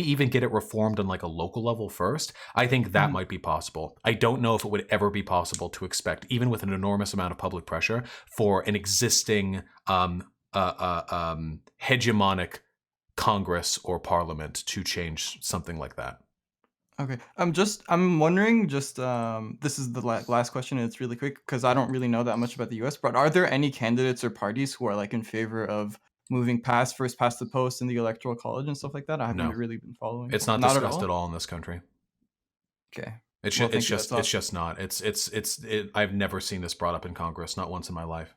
even get it reformed on like a local level first, I think that might be possible. I don't know if it would ever be possible to expect, even with an enormous amount of public pressure, for an existing hegemonic Congress or Parliament to change something like that. Okay. I'm wondering, this is the last question, and it's really quick because I don't really know that much about the US, but are there any candidates or parties who are like in favor of moving first past the post in the electoral college and stuff like that? I haven't No. really been following. It's not discussed at all in this country. Okay. It's Well, it's thank you, just that's it's all. just not. I've never seen this brought up in Congress, not once in my life.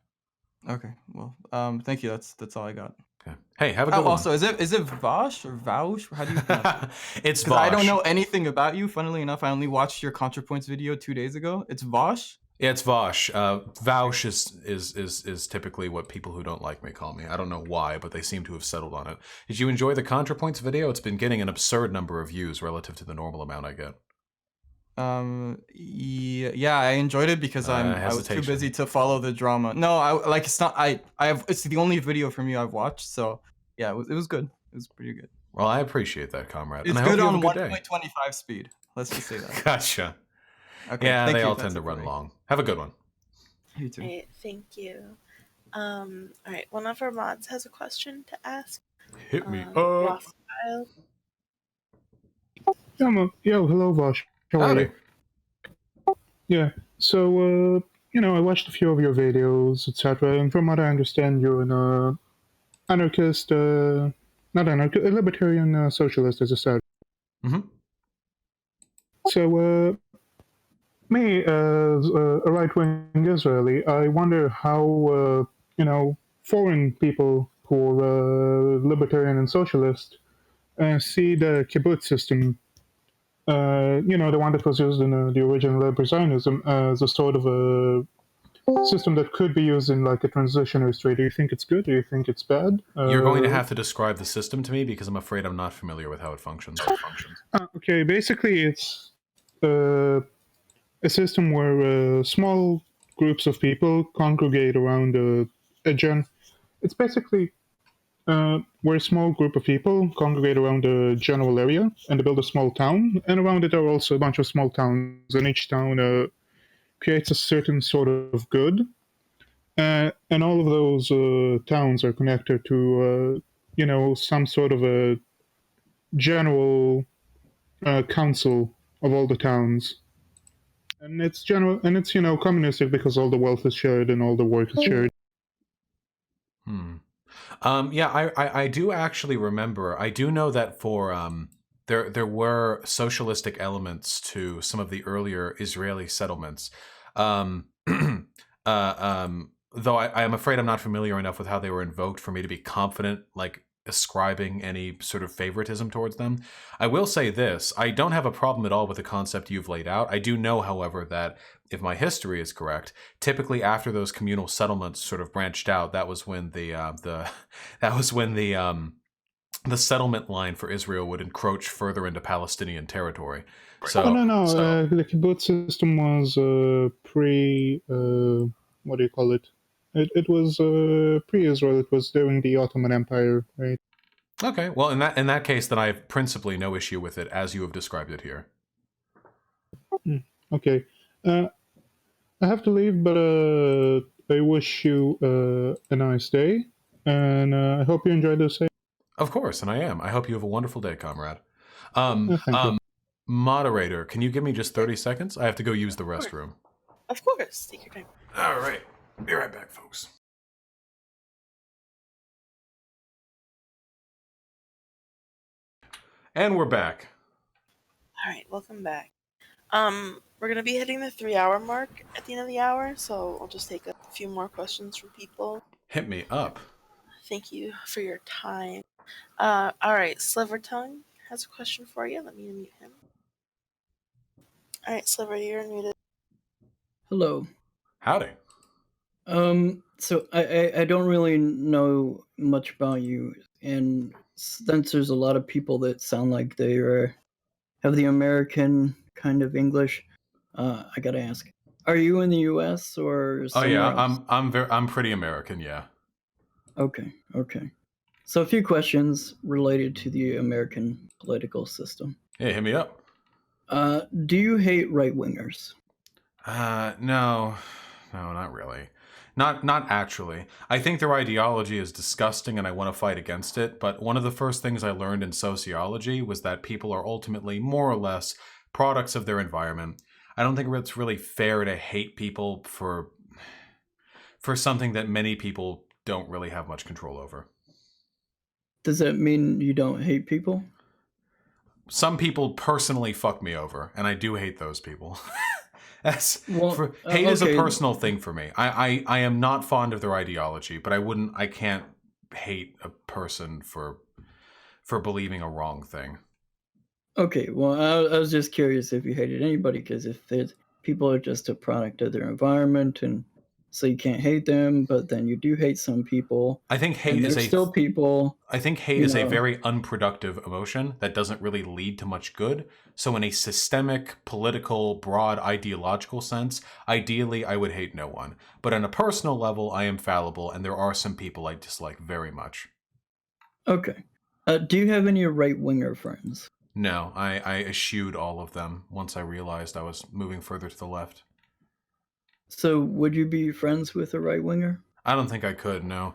Okay. Well, thank you. That's all I got. Okay. Hey, have a good one. Also, is it Vosh or Vaush? How do you pronounce it? It's Because I don't Vosh. know anything about you. Funnily enough, I only watched your ContraPoints video 2 days ago. It's Vosh? Yeah, it's Vosh. Vaush is typically what people who don't like me call me. I don't know why, but they seem to have settled on it. Did you enjoy the ContraPoints video? It's been getting an absurd number of views relative to the normal amount I get. Yeah, I enjoyed it because I was too hesitation. busy to follow the drama. No, it's the only video from you I've watched, so yeah, it was good. It was pretty good. Well, I appreciate that, comrade. It's and I good hope on you have a good day. 1.25 speed. Let's just say that. Gotcha. Okay, Yeah, thank they you. all That's tend to it for run me. long. Have a good one. You too. All right, thank you. All right, one of our mods has a question to ask. Hit me up. Rothschild. Hello, Vosh. How are you? Yeah. So, I watched a few of your videos, etc. And from what I understand, you're an anarchist, not anarchist, a libertarian socialist, as I said. Mm-hmm. So, me, as a right-wing Israeli, I wonder how, foreign people who are libertarian and socialist see the kibbutz system. The one that was used in the original Labor Zionism as a sort of a system that could be used in like a transitionary state. Do you think it's good? Do you think it's bad? You're going to have to describe the system to me because I'm afraid I'm not familiar with how it functions. Okay, basically it's a system where small groups of people congregate around it's basically where a small group of people congregate around a general area and they build a small town, and around it are also a bunch of small towns, and each town creates a certain sort of good. And all of those towns are connected to, some sort of a general council of all the towns. And it's communistic because all the wealth is shared and all the work is shared. Yeah, I do actually remember. I do know that for there were socialistic elements to some of the earlier Israeli settlements. Though I am afraid I'm not familiar enough with how they were invoked for me to be confident, like ascribing any sort of favoritism towards them. I will say this: I don't have a problem at all with the concept you've laid out. I do know, however, that if my history is correct, typically after those communal settlements sort of branched out, that was when the settlement line for Israel would encroach further into Palestinian territory. So No. The kibbutz system was what do you call it? It was pre-Israel. It was during the Ottoman Empire, right? Okay, well, in that case, then I have principally no issue with it as you have described it here. Okay. I have to leave, but I wish you a nice day, and I hope you enjoy this. Of course, and I am. I hope you have a wonderful day, comrade. Thank you. Moderator, can you give me just 30 seconds? I have to go use the restroom. Of course, take your time. All right. Be right back, folks. And we're back. All right, welcome back. We're gonna be hitting the 3-hour mark at the end of the hour, so I'll just take a few more questions from people. Hit me up. Thank you for your time. All right, Slivertongue has a question for you. Let me unmute him. All right, Sliver, you're unmuted. Hello. Howdy. So I don't really know much about you, and since there's a lot of people that sound like they have the American kind of English, I gotta ask: are you in the U.S. or Oh somewhere yeah, else? I'm pretty American. Yeah. Okay, okay. So a few questions related to the American political system. Hey, hit me up. Do you hate right wingers? No, not really. Not actually. I think their ideology is disgusting and I want to fight against it, but one of the first things I learned in sociology was that people are ultimately more or less products of their environment. I don't think it's really fair to hate people for something that many people don't really have much control over. Does that mean you don't hate people? Some people personally fuck me over, and I do hate those people. Well, Hate is a okay. personal thing for me. I am not fond of their ideology, but I can't hate a person for believing a wrong thing. Okay, well, I was just curious if you hated anybody, because if people are just a product of their environment, and so you can't hate them, but then you do hate some people. I think hate and is they're a still people. I think hate you is a know. very unproductive emotion that doesn't really lead to much good. So in a systemic, political, broad ideological sense, ideally I would hate no one. But on a personal level, I am fallible and there are some people I dislike very much. Okay. Do you have any right winger friends? No, I eschewed all of them once I realized I was moving further to the left. So would you be friends with a right winger? I don't think I could, no.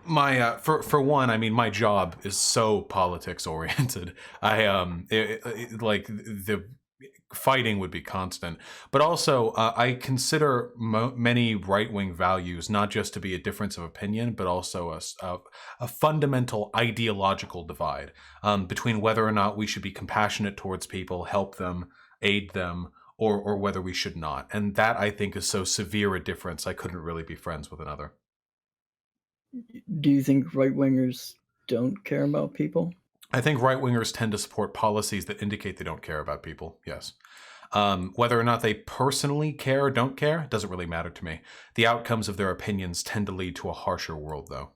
My for one, I mean, my job is so politics oriented. Like the fighting would be constant, but also I consider many right-wing values not just to be a difference of opinion, but also a fundamental ideological divide between whether or not we should be compassionate towards people, help them, aid them, or whether we should not. And that, I think, is so severe a difference, I couldn't really be friends with another. Do you think right wingers don't care about people? I think right-wingers tend to support policies that indicate they don't care about people, yes. Whether or not they personally care or don't care doesn't really matter to me. The outcomes of their opinions tend to lead to a harsher world, though.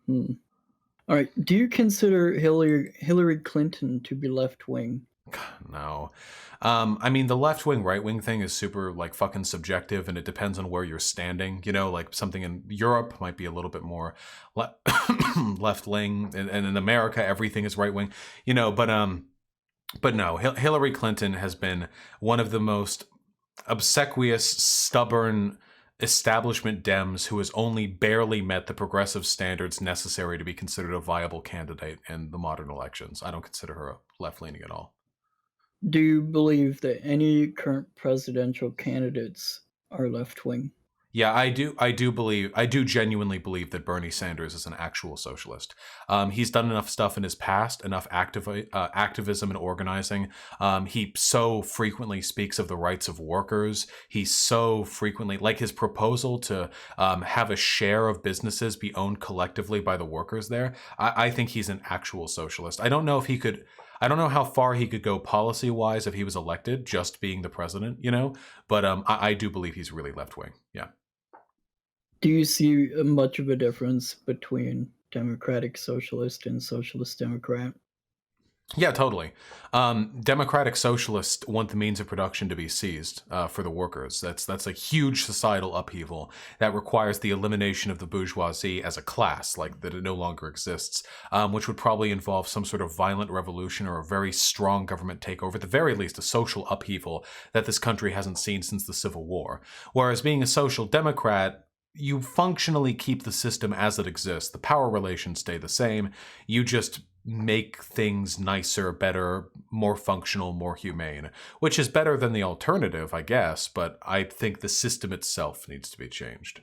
All right. Do you consider Hillary Clinton to be left-wing? No. I mean, the left-wing, right-wing thing is super, like, fucking subjective, and it depends on where you're standing. You know, like, something in Europe might be a little bit more left-wing, and in America, everything is right-wing. You know, but no, Hillary Clinton has been one of the most obsequious, stubborn establishment Dems who has only barely met the progressive standards necessary to be considered a viable candidate in the modern elections. I don't consider her left-leaning at all. Do you believe that any current presidential candidates are left-wing? Yeah, I do genuinely believe that Bernie Sanders is an actual socialist. He's done enough stuff in his past, enough activism and organizing. He so frequently speaks of the rights of workers. He so frequently, like his proposal to have a share of businesses be owned collectively by the workers there. I think he's an actual socialist. I don't know how far he could go policy-wise if he was elected, just being the president, you know? But I do believe he's really left-wing, yeah. Do you see much of a difference between democratic socialist and socialist democrat? Yeah, totally. Democratic socialists want the means of production to be seized for the workers. That's a huge societal upheaval that requires the elimination of the bourgeoisie as a class, like that it no longer exists, which would probably involve some sort of violent revolution or a very strong government takeover, at the very least a social upheaval that this country hasn't seen since the Civil War. Whereas being a social democrat, you functionally keep the system as it exists. The power relations stay the same. You just make things nicer, better, more functional, more humane, which is better than the alternative, I guess, but I think the system itself needs to be changed.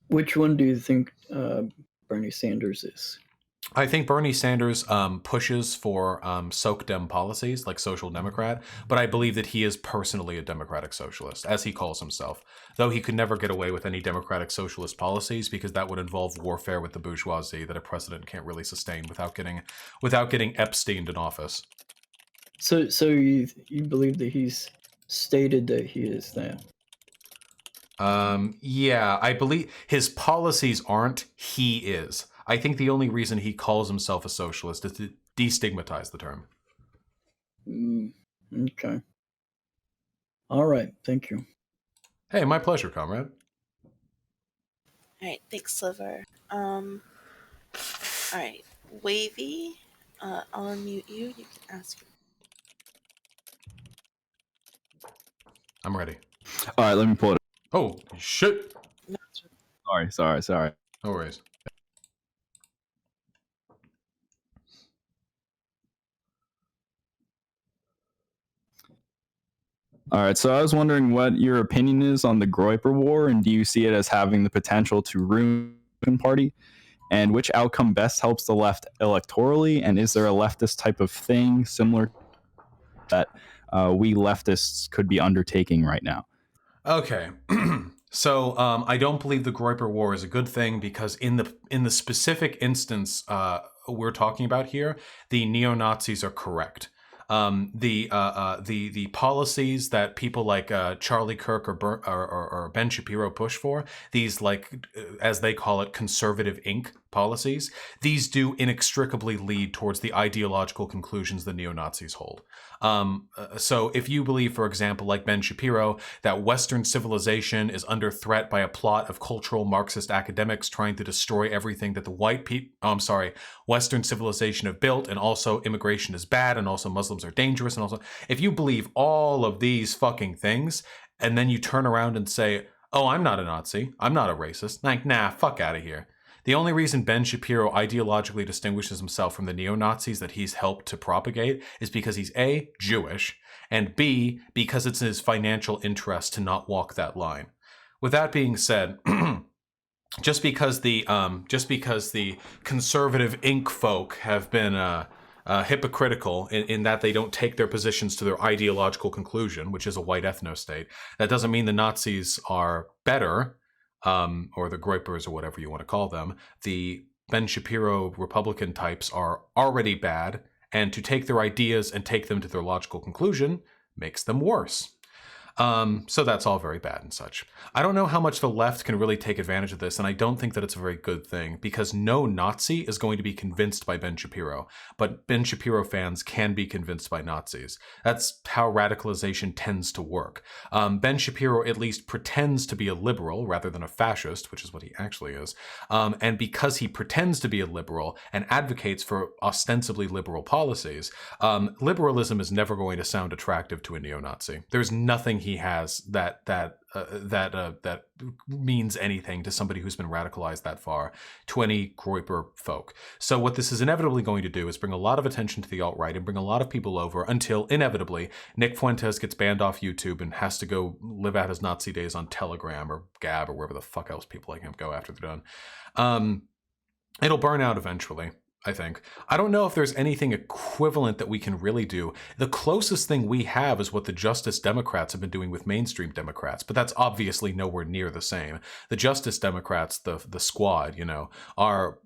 Which one do you think Bernie Sanders is? I think Bernie Sanders pushes for SOC-Dem policies, like social democrat, but I believe that he is personally a democratic socialist, as he calls himself, though he could never get away with any democratic socialist policies because that would involve warfare with the bourgeoisie that a president can't really sustain without getting Epsteined in office. So you believe that he's stated that he is that? Yeah, I believe his policies aren't, he is. I think the only reason he calls himself a socialist is to destigmatize the term. Okay. All right. Thank you. Hey, my pleasure, comrade. All right, thanks, Sliver. All right, Wavy, I'll unmute you. You can ask. I'm ready. All right, let me pull it. Oh, shit. Sorry. No worries. All right, so I was wondering what your opinion is on the Groyper War, and do you see it as having the potential to ruin the party? And which outcome best helps the left electorally? And is there a leftist type of thing similar that we leftists could be undertaking right now? Okay. So I don't believe the Groyper War is a good thing because in the specific instance we're talking about here, the neo-Nazis are correct. The policies that people like Charlie Kirk or Ben Shapiro push for, these as they call it, conservative Inc. policies, these do inextricably lead towards the ideological conclusions the neo-Nazis hold. So if you believe, for example, like Ben Shapiro, that Western civilization is under threat by a plot of cultural Marxist academics trying to destroy everything that the Western civilization have built, and also immigration is bad, and also Muslims are dangerous, and also, if you believe all of these fucking things, and then you turn around and say, oh, I'm not a Nazi, I'm not a racist, like, nah, fuck out of here. The only reason Ben Shapiro ideologically distinguishes himself from the neo-Nazis that he's helped to propagate is because he's A, Jewish, and B, because it's in his financial interest to not walk that line. With that being said, just because the conservative Inc. folk have been hypocritical in that they don't take their positions to their ideological conclusion, which is a white ethno-state, that doesn't mean the Nazis are better, or the Groypers or whatever you want to call them. The Ben Shapiro Republican types are already bad, and to take their ideas and take them to their logical conclusion makes them worse. So that's all very bad and such. I don't know how much the left can really take advantage of this, and I don't think that it's a very good thing, because no Nazi is going to be convinced by Ben Shapiro, but Ben Shapiro fans can be convinced by Nazis. That's how radicalization tends to work. Ben Shapiro at least pretends to be a liberal rather than a fascist, which is what he actually is, and because he pretends to be a liberal and advocates for ostensibly liberal policies, liberalism is never going to sound attractive to a neo-Nazi. There's nothing he has that means anything to somebody who's been radicalized that far, to any Groyper folk. So what this is inevitably going to do is bring a lot of attention to the alt-right and bring a lot of people over until inevitably Nick Fuentes gets banned off YouTube and has to go live out his Nazi days on Telegram or Gab or wherever the fuck else people like him go after they're done. It'll burn out eventually, I think. I don't know if there's anything equivalent that we can really do. The closest thing we have is what the Justice Democrats have been doing with mainstream Democrats, but that's obviously nowhere near the same. The Justice Democrats, the squad, are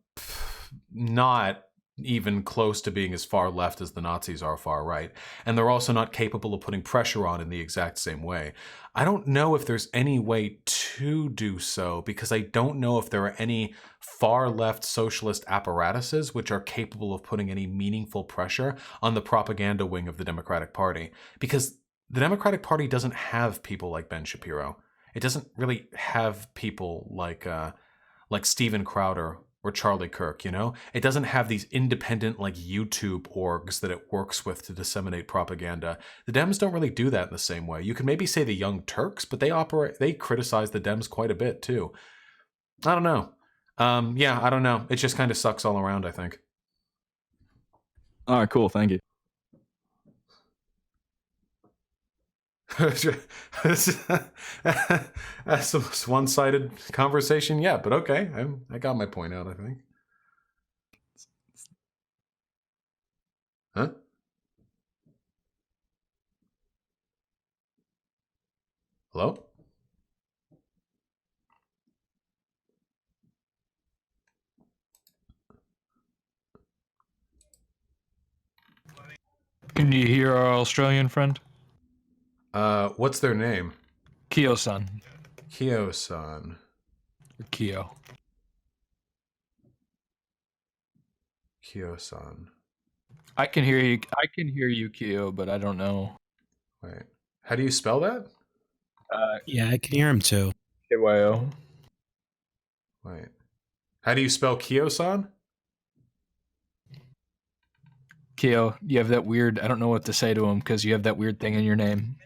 not even close to being as far left as the Nazis are far right. And they're also not capable of putting pressure on in the exact same way. I don't know if there's any way to do so, because I don't know if there are any far left socialist apparatuses which are capable of putting any meaningful pressure on the propaganda wing of the Democratic Party. Because the Democratic Party doesn't have people like Ben Shapiro. It doesn't really have people like Steven Crowder or Charlie Kirk, It doesn't have these independent YouTube orgs that it works with to disseminate propaganda. The Dems don't really do that in the same way. You could maybe say the Young Turks, but they criticize the Dems quite a bit too. I don't know. Yeah, I don't know. It just kind of sucks all around, I think. All right, cool. Thank you. That's a one-sided conversation, yeah, but okay. I got my point out, I think. Huh? Hello? Can you hear our Australian friend? What's their name? Kyo-san. Kyo-san. Kyo. Kyo-san. I can hear you. I can hear you, Kyo, but I don't know. Wait. How do you spell that? Yeah, I can hear him too. KYO. Wait. How do you spell Kyo-san? Kyo, you have that weird. I don't know what to say to him because you have that weird thing in your name.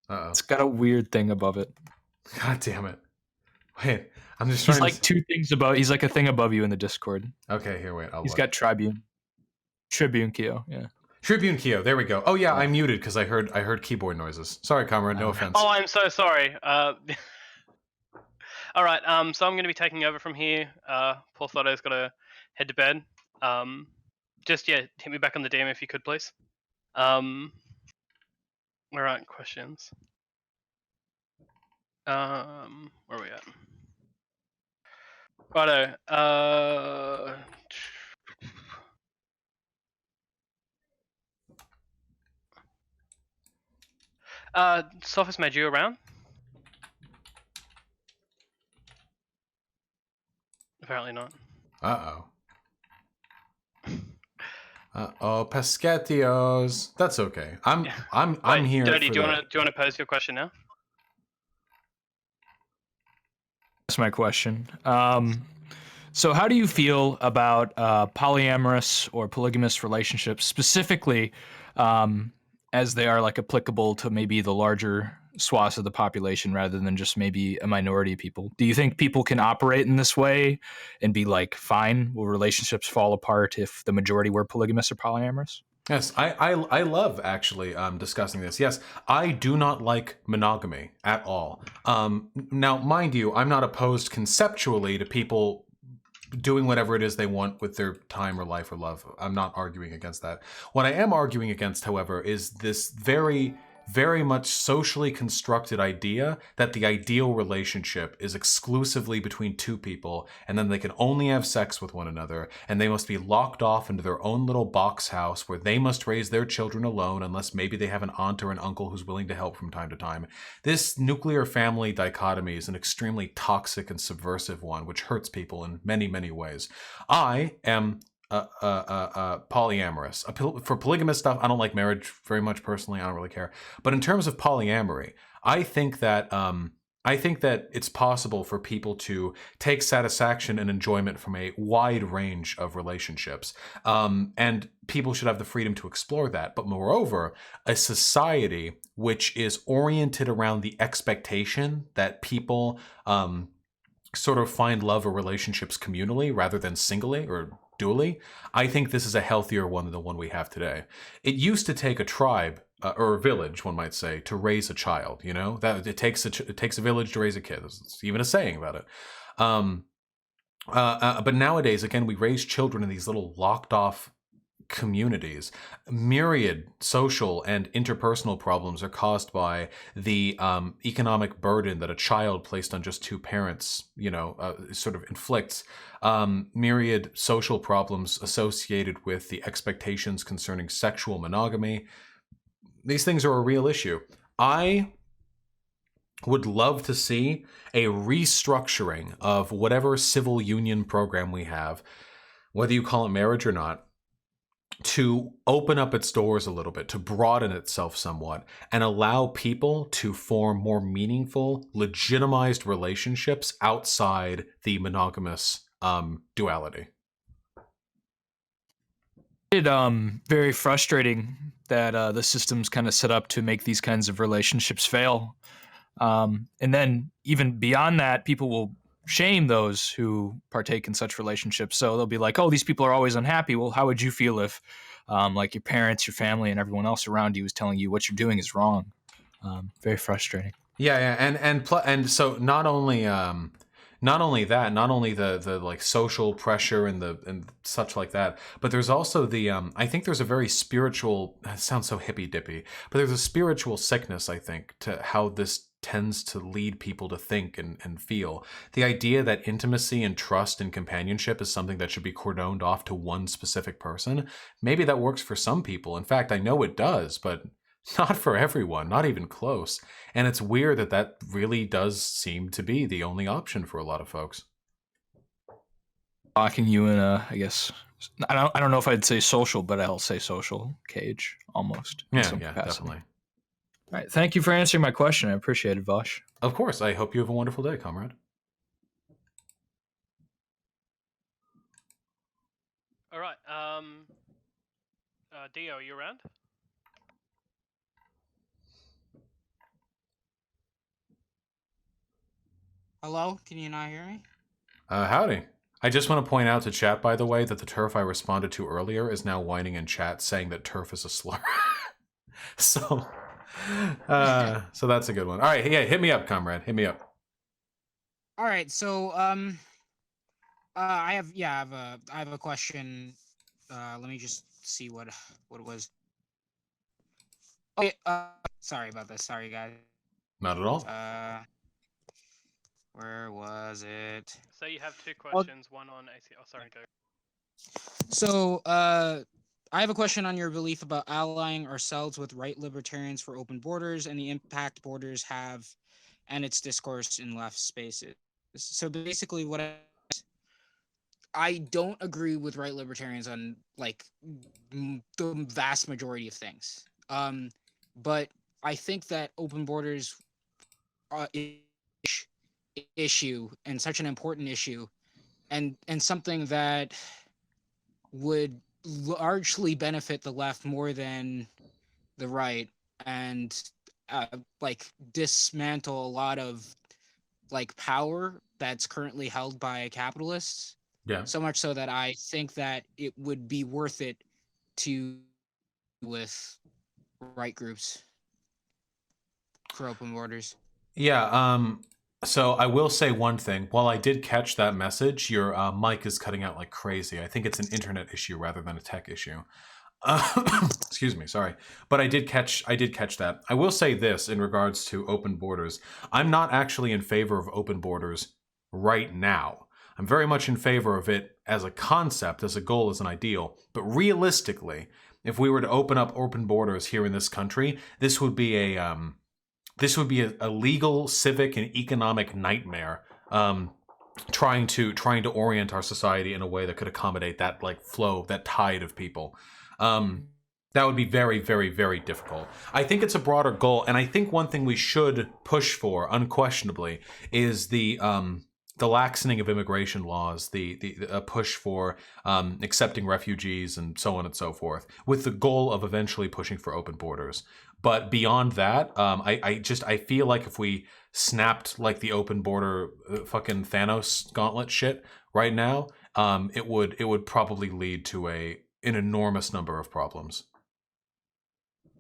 Uh-oh. It's got a weird thing above it. God damn it. Wait, I'm just He's trying like to... two things above. He's like a thing above you in the Discord. Okay, here, wait. He's got Tribune. Tribune Kyo, yeah. Tribune Kyo, there we go. Oh yeah, I muted because I heard keyboard noises. Sorry, comrade, no offense. Oh, I'm so sorry. All right. So I'm going to be taking over from here. Paul Thotto's got to head to bed. Just hit me back on the DM if you could, please. All right, questions. Where are we at? Righto. Sophis made you around? Apparently not. Uh-oh. Uh-oh, Pescatios. That's okay. I'm here. Dirty, for do you the- want to pose your question now? That's my question. So how do you feel about polyamorous or polygamous relationships, specifically as they are like applicable to maybe the larger swaths of the population rather than just maybe a minority of people? Do you think people can operate in this way and be like, fine, will relationships fall apart if the majority were polygamous or polyamorous? Yes, I love actually discussing this. Yes, I do not like monogamy at all. Now, mind you, I'm not opposed conceptually to people doing whatever it is they want with their time or life or love. I'm not arguing against that. What I am arguing against, however, is this very, very much socially constructed idea that the ideal relationship is exclusively between two people, and then they can only have sex with one another, and they must be locked off into their own little box house where they must raise their children alone unless maybe they have an aunt or an uncle who's willing to help from time to time. This nuclear family dichotomy is an extremely toxic and subversive one, which hurts people in many, many ways. I am polyamorous. For polygamous stuff, I don't like marriage very much personally. I don't really care. But in terms of polyamory, I think that it's possible for people to take satisfaction and enjoyment from a wide range of relationships, and people should have the freedom to explore that. But moreover, a society which is oriented around the expectation that people sort of find love or relationships communally rather than singly or dually, I think this is a healthier one than the one we have today. It used to take a tribe or a village, one might say, to raise a child. You know, that it takes a village to raise a kid. There's even a saying about it. But nowadays, again, we raise children in these little locked off communities. Myriad social and interpersonal problems are caused by the economic burden that a child placed on just two parents, sort of inflicts. Myriad social problems associated with the expectations concerning sexual monogamy. These things are a real issue. I would love to see a restructuring of whatever civil union program we have, whether you call it marriage or not, to open up its doors a little bit, to broaden itself somewhat, and allow people to form more meaningful, legitimized relationships outside the monogamous duality. It's very frustrating that the system's kind of set up to make these kinds of relationships fail. And then even beyond that, people will shame those who partake in such relationships. So they'll be like, oh, these people are always unhappy. Well, how would you feel if like your parents, your family, and everyone else around you is telling you what you're doing is wrong? Very frustrating. Yeah, and so not only that, not only the like social pressure and such like that, but there's also the I think there's a very spiritual, it sounds so hippy dippy, but there's a spiritual sickness, I think, to how this tends to lead people to think and feel. The idea that intimacy and trust and companionship is something that should be cordoned off to one specific person, maybe that works for some people. In fact, I know it does, but Not for everyone, not even close. And it's weird that that really does seem to be the only option for a lot of folks. Locking you in a, I guess, I don't know if I'd say social, but I'll say social cage almost. In Yeah, some yeah, capacity. definitely. All right, thank you for answering my question. I appreciate it, Vosh. Of course. I hope you have a wonderful day, comrade. All right. Dio, are you around? Hello? Can you not hear me? Howdy. I just want to point out to chat, by the way, that the turf I responded to earlier is now whining in chat saying that turf is a slur. So that's a good one. All right, yeah, hit me up, comrade. Hit me up. All right, so I have a question. Let me just see what it was. Okay, sorry about this. Sorry, guys. Not at all. Where was it? So you have two questions, one on AC. Oh, sorry, go. So, I have a question on your belief about allying ourselves with right libertarians for open borders and the impact borders have and its discourse in left spaces. So basically what I don't agree with right libertarians on like the vast majority of things. But I think that open borders issue and such an important issue and something that would largely benefit the left more than the right and like dismantle a lot of like power that's currently held by capitalists. Yeah. So much so that I think that it would be worth it to with right groups for open borders. Yeah, so I will say one thing. While I did catch that message, your mic is cutting out like crazy. I think it's an internet issue rather than a tech issue. Excuse me, sorry. But I did catch that. I will say this in regards to open borders. I'm not actually in favor of open borders right now. I'm very much in favor of it as a concept, as a goal, as an ideal. But realistically, if we were to open up open borders here in this country, this would be a legal, civic, and economic nightmare. Trying to orient our society in a way that could accommodate that like flow, that tide of people. That would be very, very, very difficult. I think it's a broader goal, and I think one thing we should push for, unquestionably, is the laxening of immigration laws, the push for accepting refugees and so on and so forth, with the goal of eventually pushing for open borders. But beyond that, I feel like if we snapped like the open border fucking Thanos gauntlet shit right now, it would probably lead to an enormous number of problems.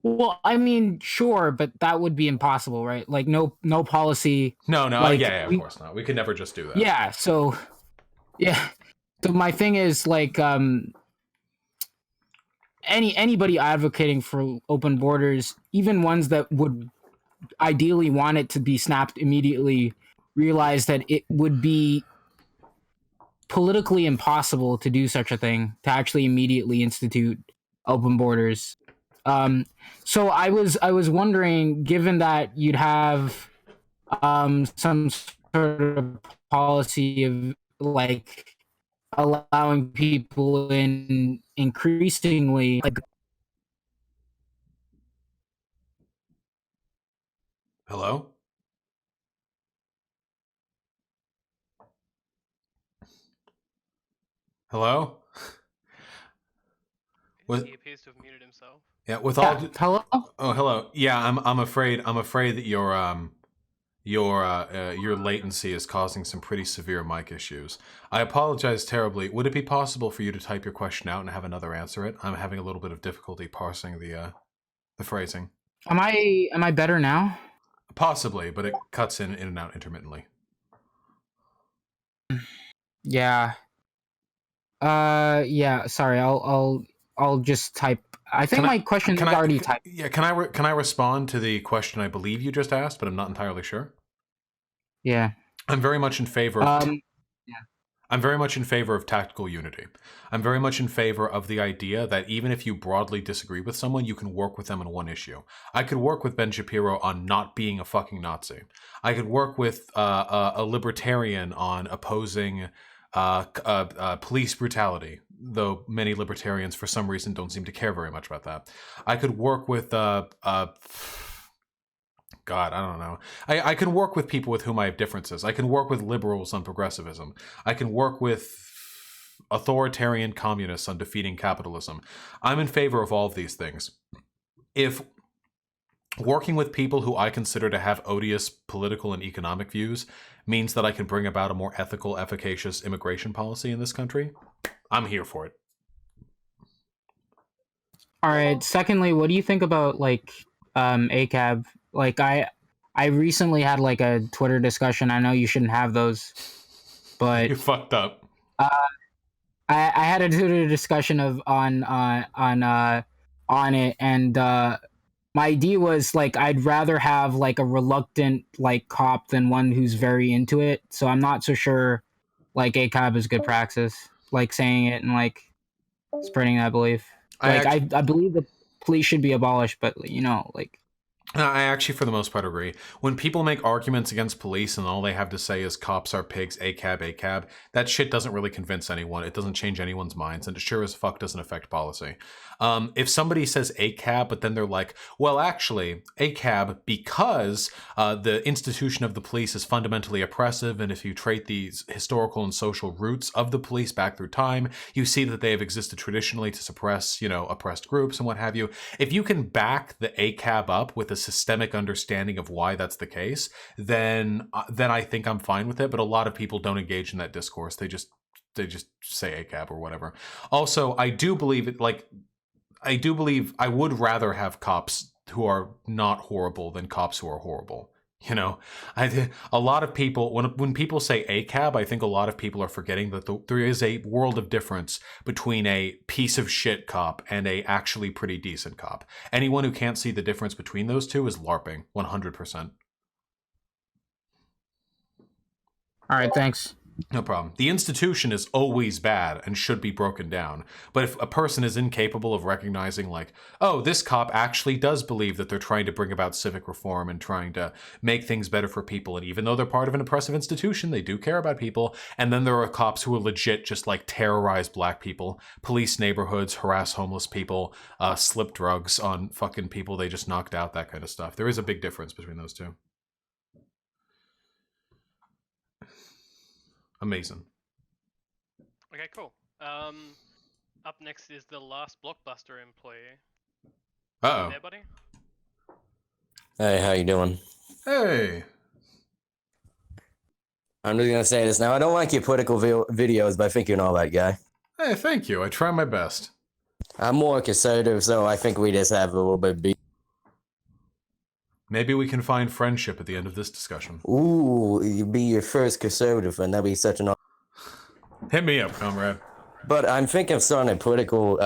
Well, I mean, sure, but that would be impossible, right? Like no policy. No, like, yeah, of course not. We could never just do that. Yeah, so my thing is like anybody advocating for open borders, even ones that would ideally want it to be snapped immediately, realize that it would be politically impossible to do such a thing, to actually immediately institute open borders. So I was wondering, given that you'd have some sort of policy of like allowing people in increasingly like. Hello? Hello? He appears to have muted himself. Yeah, with all hello. Oh, hello. Yeah, I'm afraid that your latency is causing some pretty severe mic issues. I apologize terribly. Would it be possible for you to type your question out and have another answer it? I'm having a little bit of difficulty parsing the phrasing. Am I better now? Possibly, but it cuts in and out intermittently. Yeah. Yeah. Sorry. I'll just type. I think my question is already typed. Yeah. Can I respond to the question I believe you just asked, but I'm not entirely sure. Yeah. I'm very much in favor of. Yeah. I'm very much in favor of tactical unity. I'm very much in favor of the idea that even if you broadly disagree with someone, you can work with them on one issue. I could work with Ben Shapiro on not being a fucking Nazi. I could work with a libertarian on opposing police brutality, though many libertarians for some reason don't seem to care very much about that. I could work with God, I don't know. I can work with people with whom I have differences. I can work with liberals on progressivism. I can work with authoritarian communists on defeating capitalism. I'm in favor of all of these things. If working with people who I consider to have odious political and economic views means that I can bring about a more ethical, efficacious immigration policy in this country, I'm here for it. All right. Secondly, what do you think about like ACAB? Like I recently had like a Twitter discussion. I know you shouldn't have those, but you fucked up. I had a Twitter discussion on it, and my idea was like I'd rather have like a reluctant like cop than one who's very into it. So I'm not so sure like ACAB is good praxis, like saying it and like spreading that belief. Like I believe the police should be abolished, but you know, like. I actually, for the most part, agree. When people make arguments against police and all they have to say is cops are pigs, ACAB, ACAB, that shit doesn't really convince anyone. It doesn't change anyone's minds, and it sure as fuck doesn't affect policy. If somebody says ACAB, but then they're like, well, actually, ACAB, because the institution of the police is fundamentally oppressive, and if you trace these historical and social roots of the police back through time, you see that they have existed traditionally to suppress, you know, oppressed groups and what have you. If you can back the ACAB up with a systemic understanding of why that's the case, then I think I'm fine with it. But a lot of people don't engage in that discourse. They just say ACAB or whatever. Also, I do believe I would rather have cops who are not horrible than cops who are horrible. You know, a lot of people, when people say ACAB, I think a lot of people are forgetting that there is a world of difference between a piece of shit cop and a actually pretty decent cop. Anyone who can't see the difference between those two is LARPing, 100%. All right, thanks. No problem. The institution is always bad and should be broken down. But if a person is incapable of recognizing, like, oh, this cop actually does believe that they're trying to bring about civic reform and trying to make things better for people, and even though they're part of an oppressive institution, they do care about people, and then there are cops who are legit just, like, terrorize black people, police neighborhoods, harass homeless people, slip drugs on fucking people they just knocked out, that kind of stuff. There is a big difference between those two. Amazing. Okay, cool. Up next is the last Blockbuster employee. Uh-oh. There, buddy? Hey, how you doing? Hey. I'm just gonna say this now. I don't like your political videos, but I think you're an alright guy. Hey, thank you. I try my best. I'm more conservative, so I think we just have a little bit of beef. Maybe we can find friendship at the end of this discussion. Ooh, you'd be your first conservative friend. That'd be such an... Hit me up, comrade. But I'm thinking of starting a political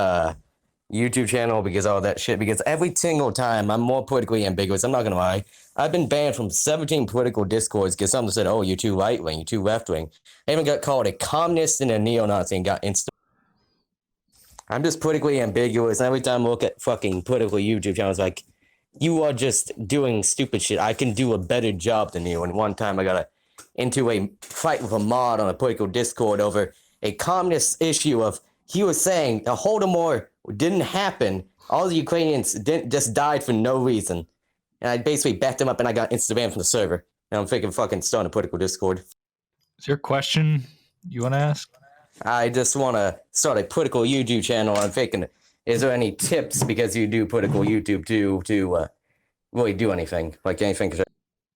YouTube channel because all that shit. Because every single time I'm more politically ambiguous. I'm not gonna lie. I've been banned from 17 political discords because someone said, "Oh, you're too right wing, you're too left wing." I even got called a communist and a neo-Nazi and got instant. I'm just politically ambiguous. And every time I look at fucking political YouTube channels, like, you are just doing stupid shit. I can do a better job than you. And one time I got into a fight with a mod on a political Discord over a communist issue of, he was saying the Holodomor didn't happen. All the Ukrainians just died for no reason. And I basically backed him up and I got insta-banned from the server. And I'm thinking fucking starting a political Discord. Is your question you want to ask? I just want to start a political YouTube channel. I'm thinking, is there any tips, because you do political YouTube too, to really do anything? Like anything?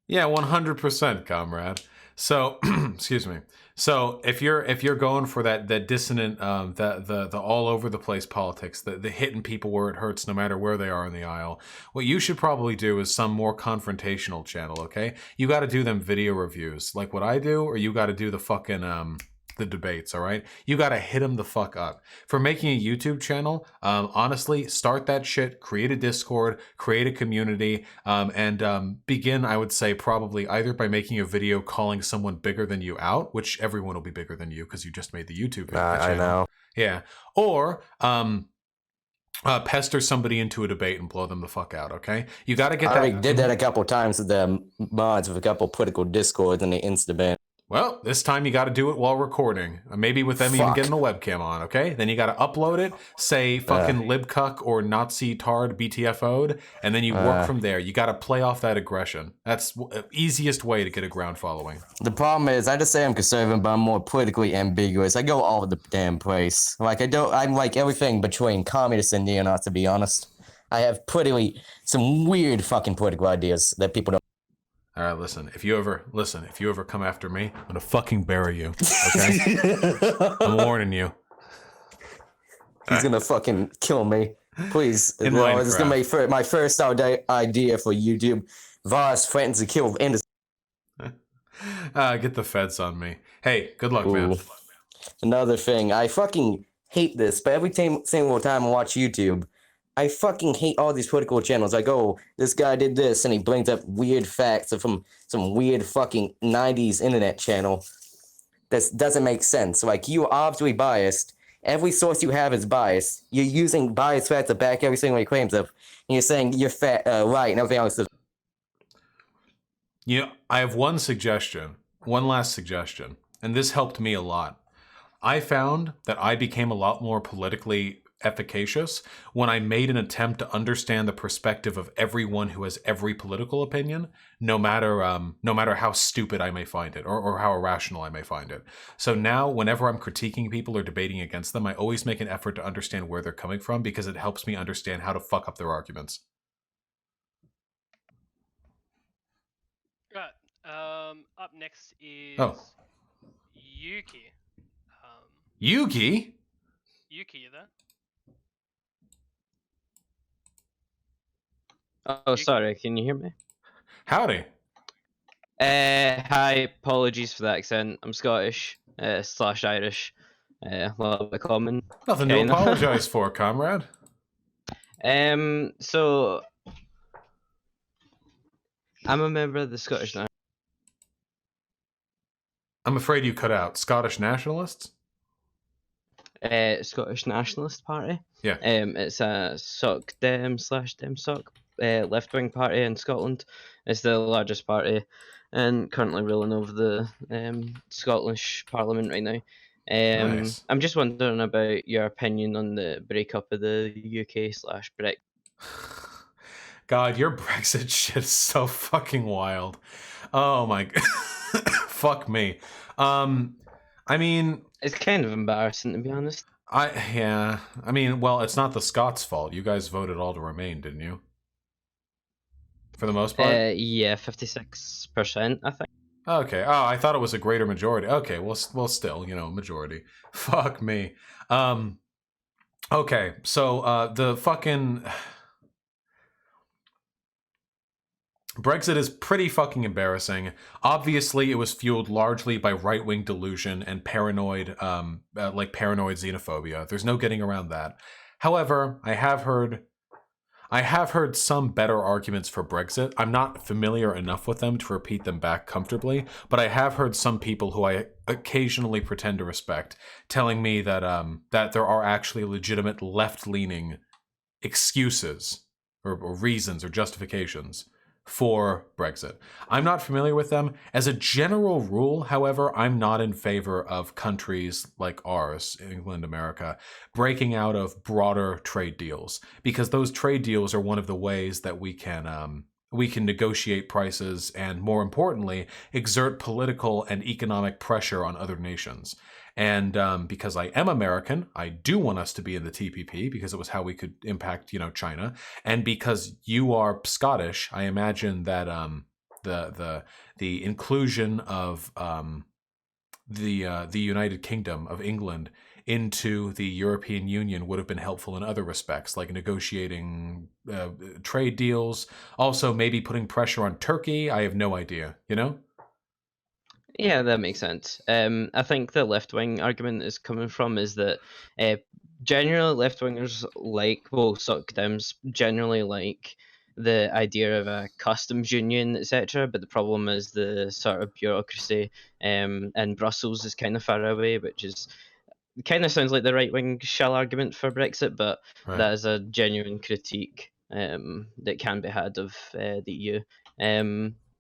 Yeah, 100%, comrade. So, excuse me. So if you're going for that dissonant, the all over the place politics, the hitting people where it hurts, no matter where they are in the aisle, what you should probably do is some more confrontational channel. Okay, you got to do them video reviews like what I do, or you got to do the fucking the debates, all right? You got to hit them the fuck up. For making a YouTube channel, honestly, start that shit, create a Discord, create a community, and begin, I would say, probably either by making a video calling someone bigger than you out, which everyone will be bigger than you because you just made the YouTube channel. I know. Yeah. Or pester somebody into a debate and blow them the fuck out, okay? You got to get I that. already did that a couple times with the mods with a couple political discords and the insta-ban. Well, this time you got to do it while recording. Maybe with them even Fuck. getting a webcam on, okay? Then you got to upload it, say fucking libcuck or Nazi tard BTFO'd, and then you work from there. You got to play off that aggression. That's the easiest way to get a ground following. The problem is, I just say I'm conservative, but I'm more politically ambiguous. I go all over the damn place. Like, I'm like everything between communists and neo-Nazis, to be honest. I have some weird fucking political ideas that people don't. All right, listen. If you ever come after me, I'm gonna fucking bury you. Okay? I'm warning you. He's gonna fucking kill me. Please. In Well, this is gonna Minecraft. be my first idea for YouTube. Voss threatens to kill industry. Get the feds on me. Hey, good luck, man. Another thing, I fucking hate this, but every single time I watch YouTube, I fucking hate all these political channels. Like, oh, this guy did this, and he brings up weird facts from some weird fucking 90s internet channel. This doesn't make sense. Like, you are obviously biased. Every source you have is biased. You're using biased facts to back every single claims of, and you're saying you're right, and everything else is. You know, I have one last suggestion, and this helped me a lot. I found that I became a lot more politically efficacious when I made an attempt to understand the perspective of everyone who has every political opinion, no matter how stupid I may find it or how irrational I may find it. So now, whenever I'm critiquing people or debating against them, I always make an effort to understand where they're coming from because it helps me understand how to fuck up their arguments. Right. Up next is Yuki. Yuki? Yuki, you there? Oh, sorry. Can you hear me? Howdy. Hi. Apologies for the accent. I'm Scottish / Irish. A little bit common. Nothing to apologize for, comrade. So I'm a member of the Scottish National. I'm afraid you cut out. Scottish nationalists? Scottish Nationalist Party. Yeah. It's a Soc Dem / Dem Soc left-wing party in Scotland. It's the largest party and currently ruling over the Scottish Parliament right now. Nice. I'm just wondering about your opinion on the breakup of the UK / Brexit. God, your Brexit shit is so fucking wild. Oh my god. Fuck me. I mean, it's kind of embarrassing, to be honest. I mean, well, it's not the Scots' fault. You guys voted all to remain, didn't you? For the most part? Yeah, 56%, I think. Okay. Oh, I thought it was a greater majority. Okay, well, still, majority. Fuck me. Okay, so the fucking Brexit is pretty fucking embarrassing. Obviously, it was fueled largely by right-wing delusion and paranoid xenophobia. There's no getting around that. However, I have heard some better arguments for Brexit. I'm not familiar enough with them to repeat them back comfortably, but I have heard some people who I occasionally pretend to respect telling me that that there are actually legitimate left-leaning excuses or reasons or justifications for Brexit. I'm not familiar with them. As a general rule, however, I'm not in favor of countries like ours, England, America, breaking out of broader trade deals, because those trade deals are one of the ways that we can negotiate prices and, more importantly, exert political and economic pressure on other nations. And because I am American, I do want us to be in the TPP because it was how we could impact, China. And because you are Scottish, I imagine that the inclusion of the United Kingdom of England into the European Union would have been helpful in other respects, like negotiating trade deals. Also, maybe putting pressure on Turkey. I have no idea. Yeah, that makes sense. I think the left wing argument is coming from is that generally left wingers like, well, suck Dems generally like the idea of a customs union, etc. But the problem is the sort of bureaucracy in Brussels is kind of far away, which is kind of sounds like the right wing shell argument for Brexit, but Right. that is a genuine critique that can be had of the EU.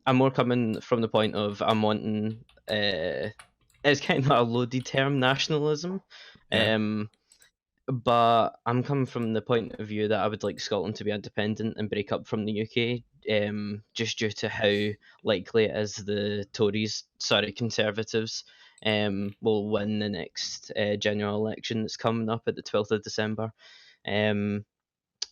I'm more coming from the point of I'm wanting it's kind of a loaded term, nationalism. Yeah. But I'm coming from the point of view that I would like Scotland to be independent and break up from the UK, just due to how likely it is the Conservatives, will win the next general election that's coming up at the 12th of December, and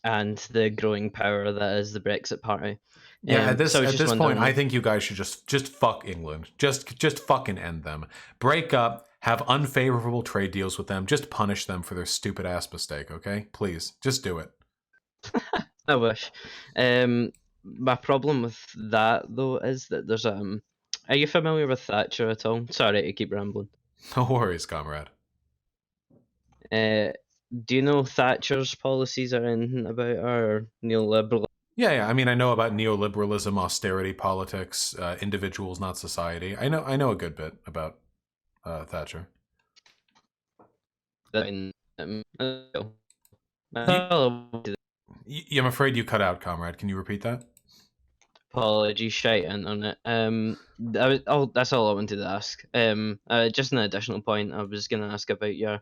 the growing power that is the Brexit Party. Yeah, at this So I was just point, wondering I if- think you guys should just fuck England. Just fucking end them. Break up. Have unfavorable trade deals with them. Just punish them for their stupid ass mistake. Okay, please, just do it. I wish. My problem with that though is that there's Are you familiar with Thatcher at all? Sorry to keep rambling. No worries, comrade. Do you know Thatcher's policies or anything about her neoliberal? Yeah. I mean, I know about neoliberalism, austerity politics, individuals, not society. I know a good bit about Thatcher. I'm afraid you cut out, comrade. Can you repeat that? Apology, shite internet. That's all I wanted to ask. Just an additional point, I was going to ask about your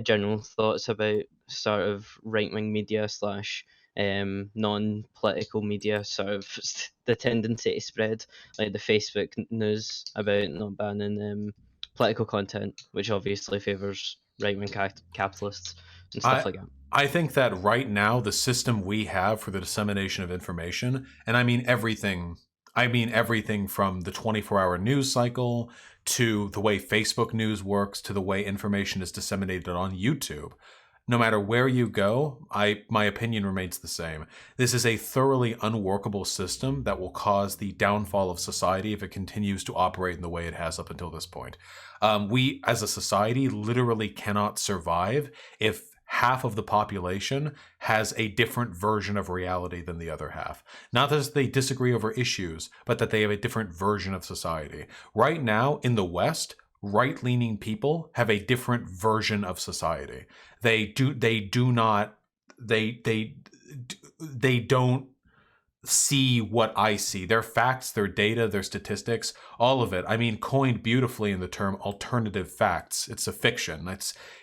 general thoughts about sort of right wing media slash non-political media, sort of the tendency to spread, like the Facebook news about not banning political content, which obviously favors right wing capitalists and stuff like that. I think that right now the system we have for the dissemination of information, and I mean everything from the 24-hour news cycle to the way Facebook news works to the way information is disseminated on YouTube. No matter where you go, my opinion remains the same. This is a thoroughly unworkable system that will cause the downfall of society if it continues to operate in the way it has up until this point. We, as a society, literally cannot survive if half of the population has a different version of reality than the other half. Not that they disagree over issues, but that they have a different version of society. Right now, in the West, right-leaning people have a different version of society. They don't see what I see. Their facts, their data, their statistics, all of it. I mean, coined beautifully in the term alternative facts. It's a fiction.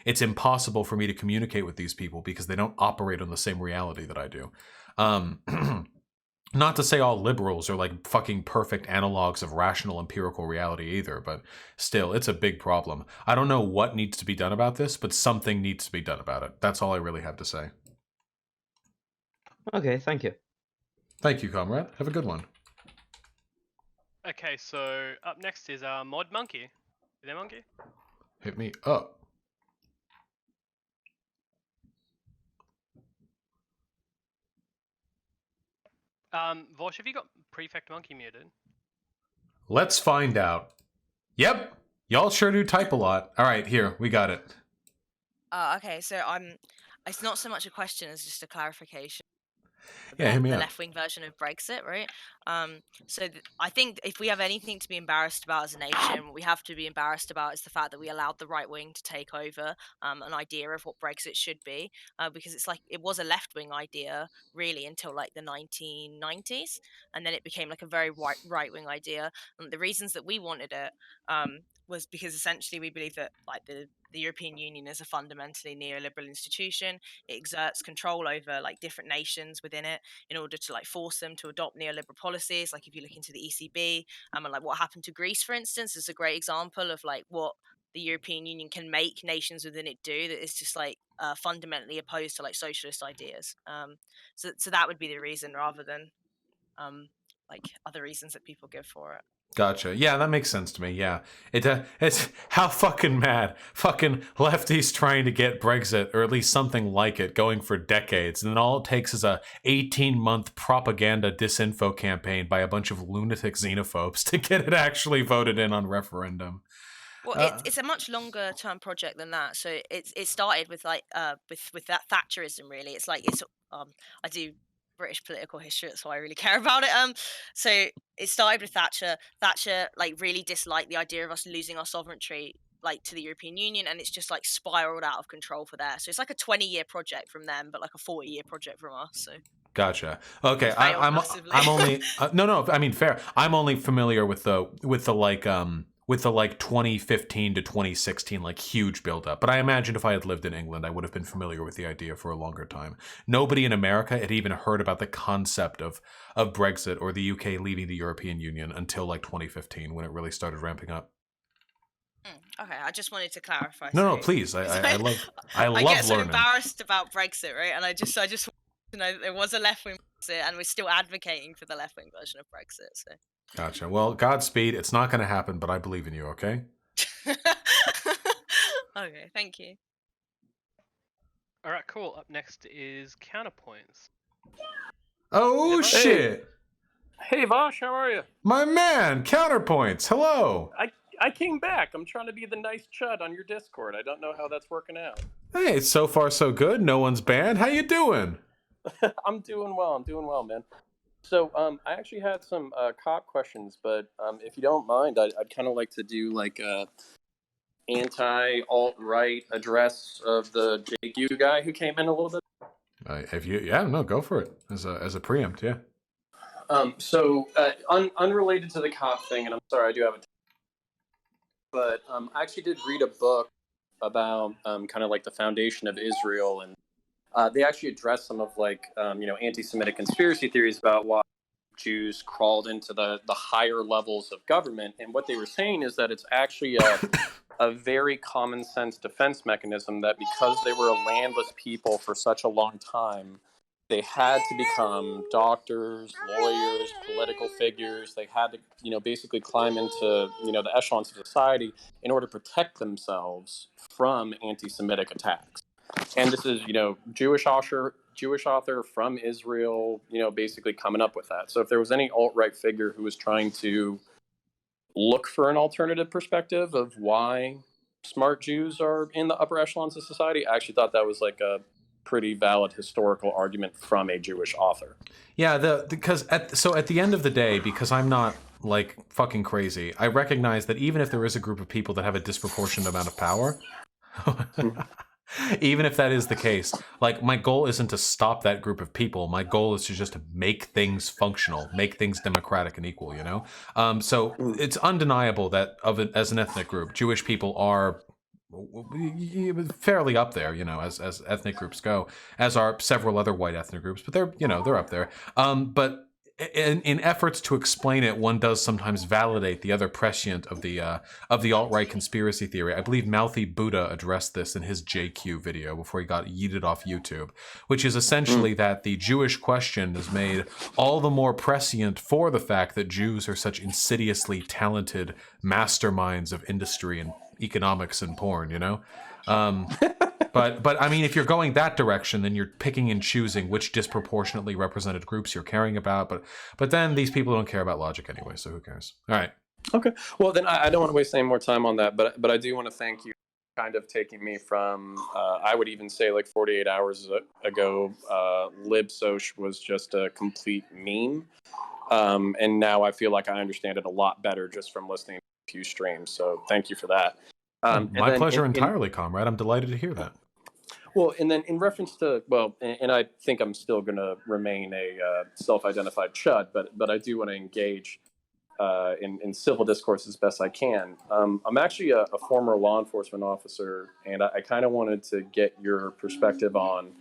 It's impossible for me to communicate with these people because they don't operate on the same reality that I do. Not to say all liberals are like fucking perfect analogs of rational empirical reality either, but still, it's a big problem. I don't know what needs to be done about this, but something needs to be done about it. That's all I really have to say. Okay, thank you. Thank you, comrade. Have a good one. Okay, so up next is Mod Monkey. You there, Monkey? Hit me up. Vosh, have you got Prefect Monkey muted? Let's find out. Yep, y'all sure do type a lot. All right, here, we got it. Okay, so it's not so much a question as just a clarification. Yeah, hit me The up. left-wing version of Brexit, right? I think if we have anything to be embarrassed about as a nation, what we have to be embarrassed about is the fact that we allowed the right wing to take over an idea of what Brexit should be, because it's like it was a left-wing idea really until like the 1990s, and then it became like a very right-wing idea. And the reasons that we wanted it was because essentially we believe that like the European Union is a fundamentally neoliberal institution. It exerts control over like different nations within it in order to like force them to adopt neoliberal policies. Like if you look into the ECB, and like what happened to Greece, for instance, is a great example of like what the European Union can make nations within it do that is just like fundamentally opposed to like socialist ideas. So that would be the reason rather than like other reasons that people give for it. Gotcha. Yeah, that makes sense to me. Yeah, it's how fucking mad fucking lefties trying to get Brexit or at least something like it going for decades, and then all it takes is a 18-month propaganda disinfo campaign by a bunch of lunatic xenophobes to get it actually voted in on referendum. Well, it's a much longer term project than that. So it started with like with that Thatcherism. Really, it's like it's I do British political history, that's why I really care about it. So it started with Thatcher. Thatcher like really disliked the idea of us losing our sovereignty like to the European Union, and it's just like spiraled out of control for there. So it's like a 20-year project from them, but like a 40-year project from us. So. Gotcha. Okay, Failed I'm massively. only no. I mean, fair. I'm only familiar with the like 2015 to 2016 like huge buildup. But I imagine if I had lived in England, I would have been familiar with the idea for a longer time. Nobody in America had even heard about the concept of Brexit or the UK leaving the European Union until like 2015 when it really started ramping up. Okay, I just wanted to clarify. No, so- please. I love I get so learning. embarrassed about Brexit, right? And I just want to know that there was a left wing Brexit, and we're still advocating for the left wing version of Brexit. So. Gotcha. Well, Godspeed. It's not going to happen, but I believe in you. Okay. Okay, thank you. All right, cool. Up next is Counterpoints. Oh shit! Hey Vosh, how are you? My man, Counterpoints. Hello. I came back. I'm trying to be the nice chud on your Discord. I don't know how that's working out. Hey, so far so good. No one's banned. How you doing? I'm doing well, man. So I actually had some cop questions, but if you don't mind, I'd kind of like to do like a anti-alt-right address of the JQ guy who came in a little bit. Go for it as a preempt. Yeah. So unrelated to the cop thing, and I'm sorry, I do have a. But I actually did read a book about kind of like the foundation of Israel, and they actually addressed some of like anti-Semitic conspiracy theories about why Jews crawled into the higher levels of government. And what they were saying is that it's actually a very common sense defense mechanism that because they were a landless people for such a long time, they had to become doctors, lawyers, political figures. They had to, basically climb into, the echelons of society in order to protect themselves from anti-Semitic attacks. And this is, Jewish author from Israel, basically coming up with that. So if there was any alt-right figure who was trying to look for an alternative perspective of why smart Jews are in the upper echelons of society, I actually thought that was like a pretty valid historical argument from a Jewish author. Yeah, because at the end of the day, because I'm not like fucking crazy, I recognize that even if there is a group of people that have a disproportionate amount of power, even if that is the case, like my goal isn't to stop that group of people. My goal is to just make things functional, make things democratic and equal. So it's undeniable that as an ethnic group, Jewish people are fairly up there, as ethnic groups go, as are several other white ethnic groups, but they're up there. But in efforts to explain it, one does sometimes validate the other prescient of the alt-right conspiracy theory. I believe Mouthy Buddha addressed this in his JQ video before he got yeeted off YouTube, which is essentially that the Jewish question is made all the more prescient for the fact that Jews are such insidiously talented masterminds of industry and economics and porn, but I mean, if you're going that direction, then you're picking and choosing which disproportionately represented groups you're caring about. But then these people don't care about logic anyway, so who cares? All right. Okay. Well, then I don't want to waste any more time on that, but I do want to thank you for kind of taking me from, I would even say like 48 hours ago, LibSoc was just a complete meme. And now I feel like I understand it a lot better just from listening to a few streams. So thank you for that. My pleasure entirely, comrade. I'm delighted to hear that. Well, and then in reference to, and I think I'm still going to remain a self-identified chud, but I do want to engage in civil discourse as best I can. I'm actually a former law enforcement officer, and I kind of wanted to get your perspective on,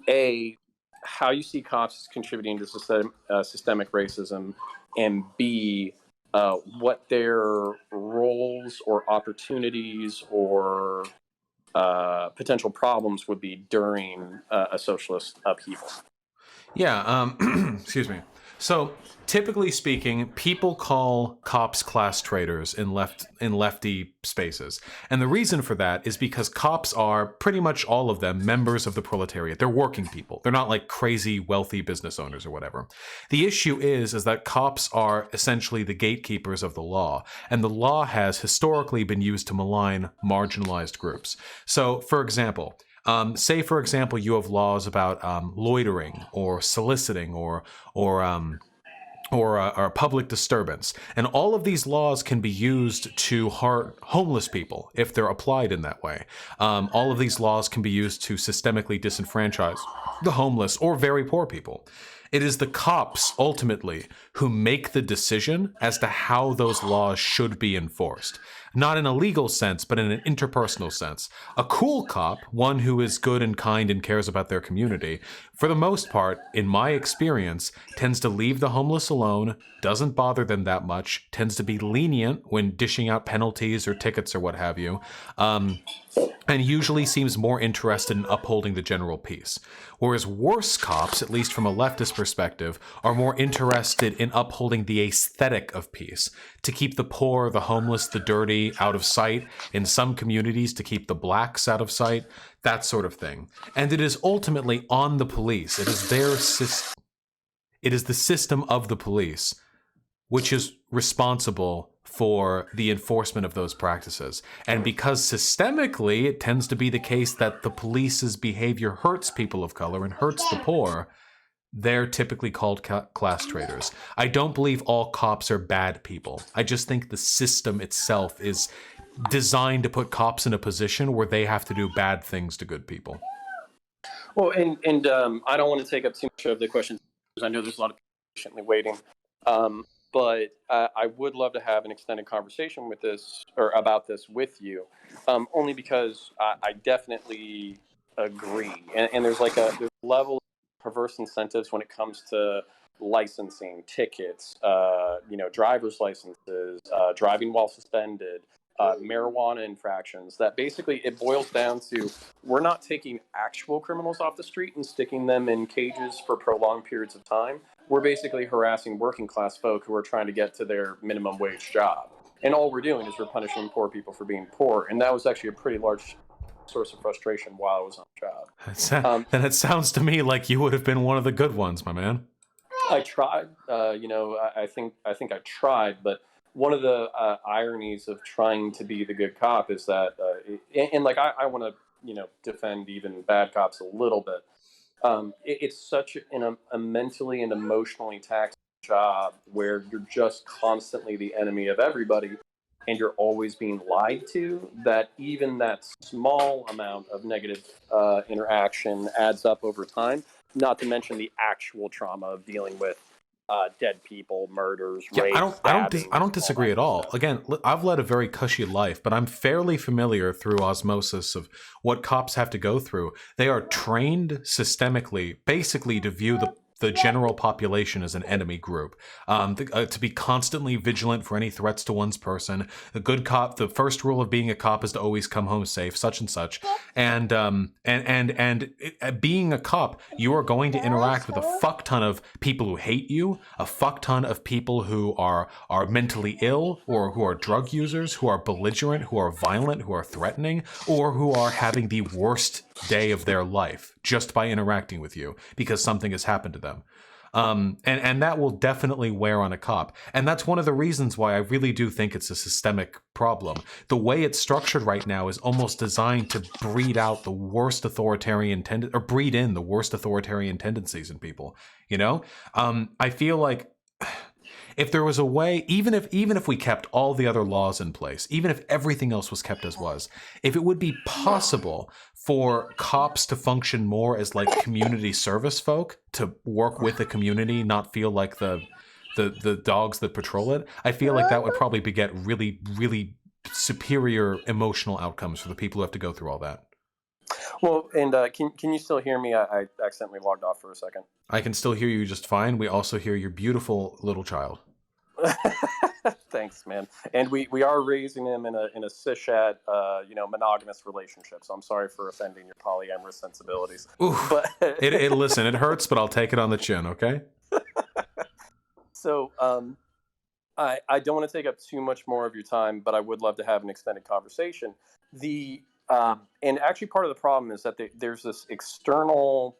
A, how you see cops contributing to systemic racism, and B, what their roles or opportunities or potential problems would be during a socialist upheaval. Yeah, excuse me. So, typically speaking, people call cops class traitors in lefty spaces. And the reason for that is because cops are, pretty much all of them, members of the proletariat. They're working people. They're not like crazy wealthy business owners or whatever. The issue is that cops are essentially the gatekeepers of the law, and the law has historically been used to malign marginalized groups. So, for example, say, for example, you have laws about loitering or soliciting or public disturbance. And all of these laws can be used to hurt homeless people if they're applied in that way. All of these laws can be used to systemically disenfranchise the homeless or very poor people. It is the cops, ultimately, who make the decision as to how those laws should be enforced. Not in a legal sense, but in an interpersonal sense. A cool cop, one who is good and kind and cares about their community, for the most part, in my experience, tends to leave the homeless alone, doesn't bother them that much, tends to be lenient when dishing out penalties or tickets or what have you, and usually seems more interested in upholding the general peace. Whereas worse cops, at least from a leftist perspective, are more interested in upholding the aesthetic of peace, to keep the poor, the homeless, the dirty out of sight, in some communities to keep the blacks out of sight, that sort of thing. And it is ultimately on the police. It is their system. It is the system of the police which is responsible for the enforcement of those practices. And because systemically it tends to be the case that the police's behavior hurts people of color and hurts the poor, they're typically called class traitors. I don't believe all cops are bad people. I just think the system itself is designed to put cops in a position where they have to do bad things to good people. Well, and I don't want to take up too much of the questions because I know there's a lot of people patiently waiting. But I would love to have an extended conversation with this or about this with you, only because I definitely agree. And there's like there's a level of perverse incentives when it comes to licensing, tickets, driver's licenses, driving while suspended, marijuana infractions, that basically it boils down to we're not taking actual criminals off the street and sticking them in cages for prolonged periods of time. We're basically harassing working class folk who are trying to get to their minimum wage job. And all we're doing is we're punishing poor people for being poor. And that was actually a pretty large source of frustration while I was on the job. And it sounds to me like you would have been one of the good ones, my man. I tried, I think I tried, but one of the ironies of trying to be the good cop is that, I want to, defend even bad cops a little bit. It's such a mentally and emotionally taxing job where you're just constantly the enemy of everybody and you're always being lied to, that even that small amount of negative interaction adds up over time, not to mention the actual trauma of dealing with dead people, murders, rapes, I don't disagree at all. Again, I've led a very cushy life, but I'm fairly familiar through osmosis of what cops have to go through. They are trained systemically, basically, to view the general population as an enemy group, to be constantly vigilant for any threats to one's person. The good cop, the first rule of being a cop is to always come home safe, such and such. And being a cop, you are going to interact with a fuck ton of people who hate you, a fuck ton of people who are mentally ill, or who are drug users, who are belligerent, who are violent, who are threatening, or who are having the worst day of their life just by interacting with you because something has happened to them. And that will definitely wear on a cop. And that's one of the reasons why I really do think it's a systemic problem. The way it's structured right now is almost designed to breed out the worst authoritarian breed in the worst authoritarian tendencies in people. I feel like if there was a way, even if we kept all the other laws in place, even if everything else was kept as was, if it would be possible for cops to function more as like community service folk, to work with the community, not feel like the dogs that patrol it, I feel like that would probably beget really, really superior emotional outcomes for the people who have to go through all that. Well, and can you still hear me? I accidentally logged off for a second. I can still hear you just fine. We also hear your beautiful little child. Thanks, man. And we are raising him in a cishet, monogamous relationship. So I'm sorry for offending your polyamorous sensibilities. Oof. But listen, it hurts, but I'll take it on the chin. Okay. So I don't want to take up too much more of your time, but I would love to have an extended conversation. And actually, part of the problem is that there's this external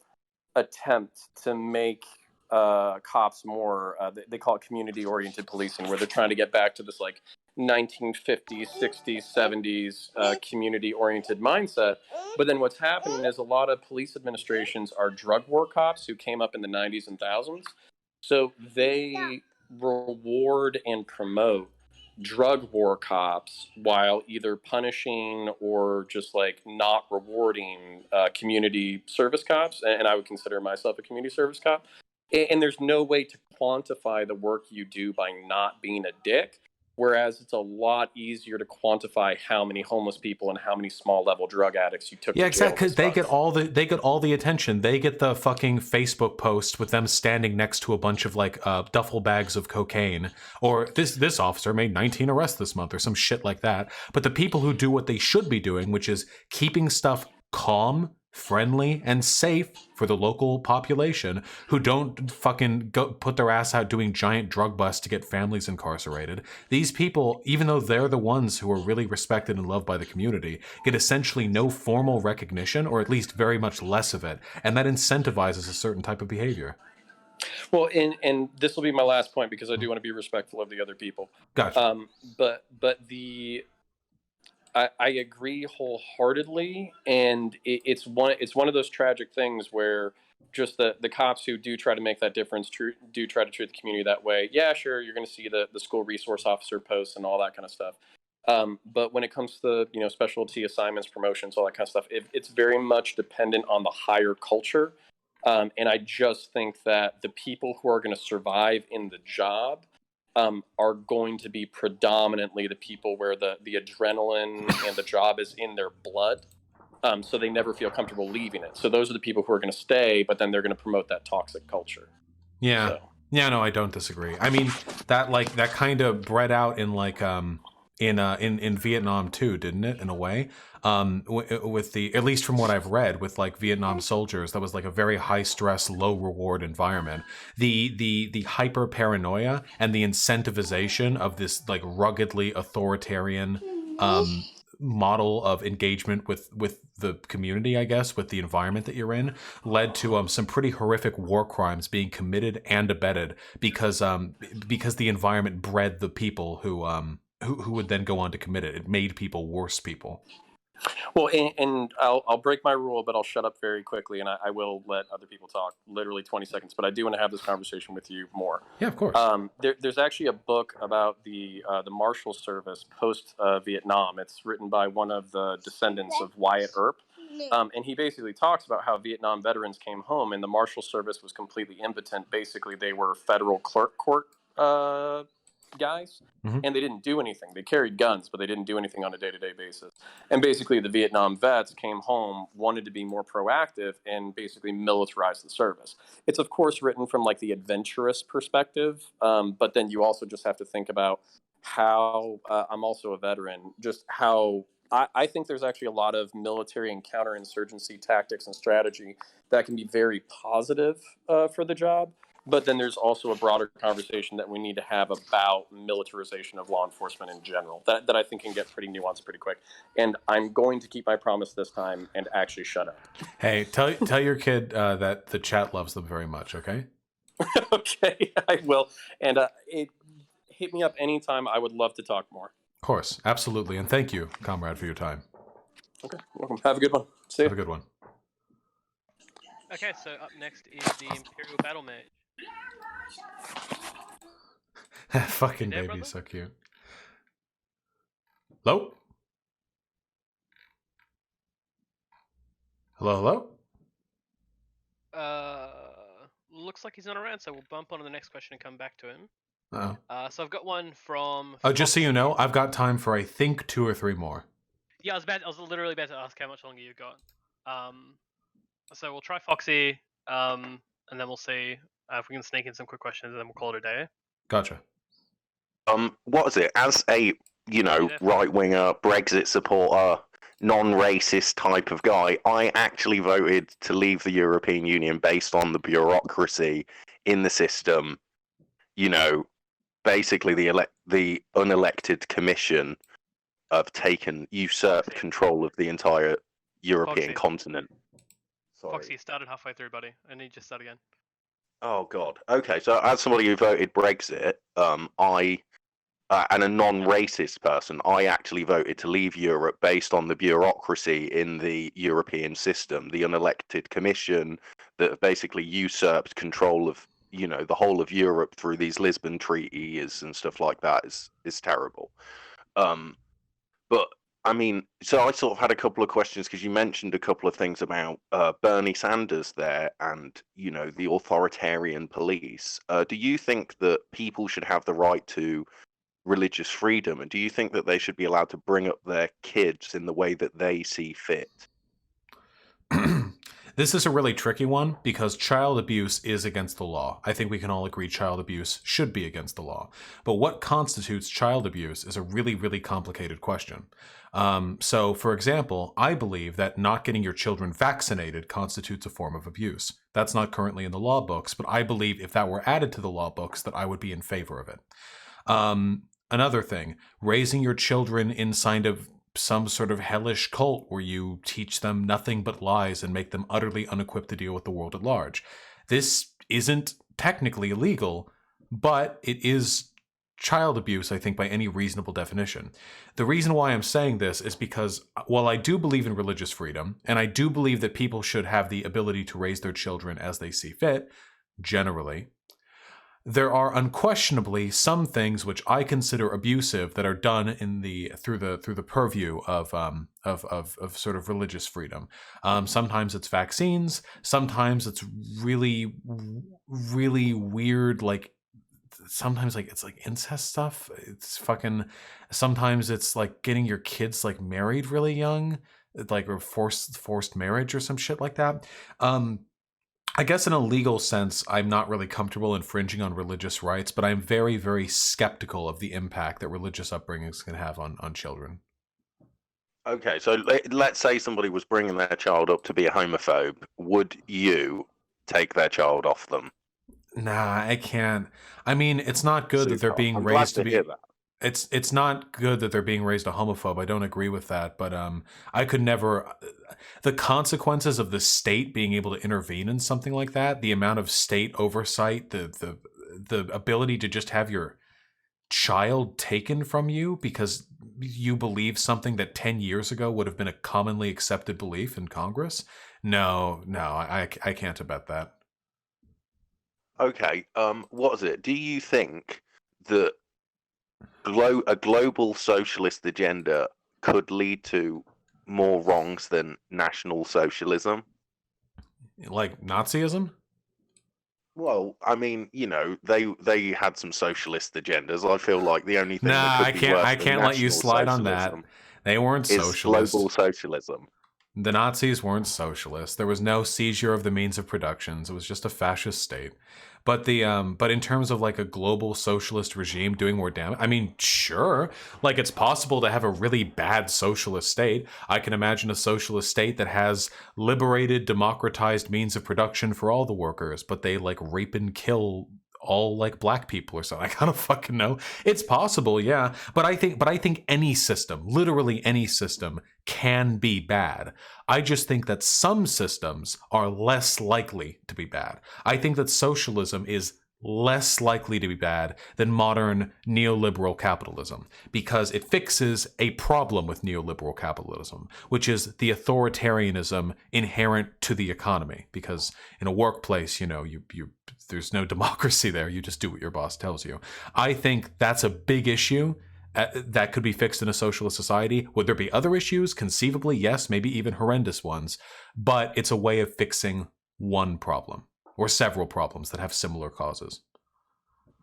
attempt to make cops more. They call it community-oriented policing, where they're trying to get back to this like 1950s, 60s, 70s community-oriented mindset. But then what's happening is a lot of police administrations are drug war cops who came up in the 90s and thousands. So they reward and promote drug war cops while either punishing or just like not rewarding community service cops. And I would consider myself a community service cop. And there's no way to quantify the work you do by not being a dick. Whereas it's a lot easier to quantify how many homeless people and how many small level drug addicts you took. Yeah, to jail exactly. Because they get all the attention. They get the fucking Facebook post with them standing next to a bunch of like duffel bags of cocaine, or this officer made 19 arrests this month, or some shit like that. But the people who do what they should be doing, which is keeping stuff calm, friendly, and safe for the local population, who don't fucking go put their ass out doing giant drug busts to get families incarcerated. These people, even though they're the ones who are really respected and loved by the community, get essentially no formal recognition, or at least very much less of it, and that incentivizes a certain type of behavior. Well, and this will be my last point because I do want to be respectful of the other people. Gotcha. But I agree wholeheartedly, and it's one of those tragic things where just the cops who do try to make that difference do try to treat the community that way. Yeah, sure, you're going to see the school resource officer posts and all that kind of stuff. But when it comes to specialty assignments, promotions, all that kind of stuff, it's very much dependent on the higher culture. And I just think that the people who are going to survive in the job are going to be predominantly the people where the adrenaline and the job is in their blood. So they never feel comfortable leaving it. So those are the people who are going to stay, but then they're going to promote that toxic culture. Yeah. So. Yeah, no, I don't disagree. I mean, that kind of bred out in like in Vietnam too, didn't it? In a way, with the, at least from what I've read, with like Vietnam soldiers, that was like a very high stress, low reward environment. The hyper paranoia and the incentivization of this like ruggedly authoritarian model of engagement with the community, I guess, with the environment that you're in, led to some pretty horrific war crimes being committed and abetted because the environment bred the people who would then go on to commit it. It made people worse people. Well, and I'll break my rule, but I'll shut up very quickly, and I will let other people talk, literally 20 seconds. But I do want to have this conversation with you more. Yeah, of course. There's actually a book about the Marshal Service post Vietnam. It's written by one of the descendants of Wyatt Earp, and he basically talks about how Vietnam veterans came home and the Marshal Service was completely impotent. Basically, they were federal clerk court guys, and they didn't do anything. They carried guns, but they didn't do anything on a day-to-day basis. And basically the Vietnam vets came home, wanted to be more proactive, and basically militarized the service. It's of course written from like the adventurous perspective, but then you also just have to think about how I'm also a veteran, just how I think there's actually a lot of military and counterinsurgency tactics and strategy that can be very positive for the job. But then there's also a broader conversation that we need to have about militarization of law enforcement in general that I think can get pretty nuanced pretty quick. And I'm going to keep my promise this time and actually shut up. Hey, tell your kid that the chat loves them very much, okay? Okay, I will. And hit me up anytime. I would love to talk more. Of course, absolutely. And thank you, comrade, for your time. Okay, welcome. Have a good one. See you. Have a good one. Okay, so up next is the Imperial Battle Mage. Fucking there, baby, brother? so cute. Hello? Hello? Looks like he's not around, so we'll bump on to the next question and come back to him. Uh-oh. So I've got one from. Oh, just so you know, I've got time for I think 2 or 3 more. Yeah, I was literally about to ask how much longer you've got. So we'll try Foxy, and then we'll see if we can sneak in some quick questions, and then we'll call it a day. Gotcha. What is it? As a right winger, Brexit supporter, non-racist type of guy, I actually voted to leave the European Union based on the bureaucracy in the system. you know, basically the unelected commission have usurped control of the entire European Foxy. continent. Sorry. Foxy, you started halfway through, buddy. I need you to start again. Oh God. Okay, so as somebody who voted Brexit, I and a non-racist person, I actually voted to leave Europe based on the bureaucracy in the European system, the unelected commission that have basically usurped control of, you know, the whole of Europe through these Lisbon treaties and stuff like that is terrible. But I mean, so I sort of had a couple of questions because you mentioned a couple of things about Bernie Sanders there and, you know, the authoritarian police. Do you think that people should have the right to religious freedom, and do you think that they should be allowed to bring up their kids in the way that they see fit? This is a really tricky one because child abuse is against the law. I think we can all agree child abuse should be against the law. But what constitutes child abuse is a really, really complicated question. So, for example, I believe that not getting your children vaccinated constitutes a form of abuse. That's not currently in the law books, but I believe if that were added to the law books, that I would be in favor of it. Another thing, raising your children inside of some sort of hellish cult where you teach them nothing but lies and make them utterly unequipped to deal with the world at large. This isn't technically illegal, but it is child abuse, I think, by any reasonable definition. The reason why I'm saying this is because while I do believe in religious freedom, and I do believe that people should have the ability to raise their children as they see fit, generally, there are unquestionably some things which I consider abusive that are done in through the purview of sort of religious freedom. Sometimes it's vaccines. Sometimes it's really, really weird. Like sometimes it's like incest stuff. It's fucking. Sometimes it's like getting your kids like married really young, like or forced marriage or some shit like that. I guess in a legal sense, I'm not really comfortable infringing on religious rights, but I'm very, very skeptical of the impact that religious upbringings can have on children. Okay, so let's say somebody was bringing their child up to be a homophobe. Would you take their child off them? Nah, I can't. I mean, it's not good that they're being I'm raised glad to hear be. that. It's not good that they're being raised a homophobe. I don't agree with that, but I could never. The consequences of the state being able to intervene in something like that, the amount of state oversight, the ability to just have your child taken from you because you believe something that 10 years ago would have been a commonly accepted belief in Congress. No, I can't abet that. Okay, what is it? Do you think that a global socialist agenda could lead to more wrongs than National Socialism? Like Nazism? Well, I mean, you know, they had some socialist agendas. I feel like the only thing that could be worse I than can't let you National slide on that. Socialism They weren't is socialist. global socialism. The Nazis weren't socialists. There was no seizure of the means of productions. It was just a fascist state. But but in terms of like a global socialist regime doing more damage, I mean, sure, like it's possible to have a really bad socialist state. I can imagine a socialist state that has liberated, democratized means of production for all the workers, but they like rape and kill all like black people or something. I don't fucking know. It's possible, yeah. But I think any system, literally any system, can be bad. I just think that some systems are less likely to be bad. I think that socialism is less likely to be bad than modern neoliberal capitalism because it fixes a problem with neoliberal capitalism, which is the authoritarianism inherent to the economy. Because in a workplace, you know, there's no democracy there. You just do what your boss tells you. I think that's a big issue that could be fixed in a socialist society. Would there be other issues? Conceivably, yes, maybe even horrendous ones. But it's a way of fixing one problem or several problems that have similar causes.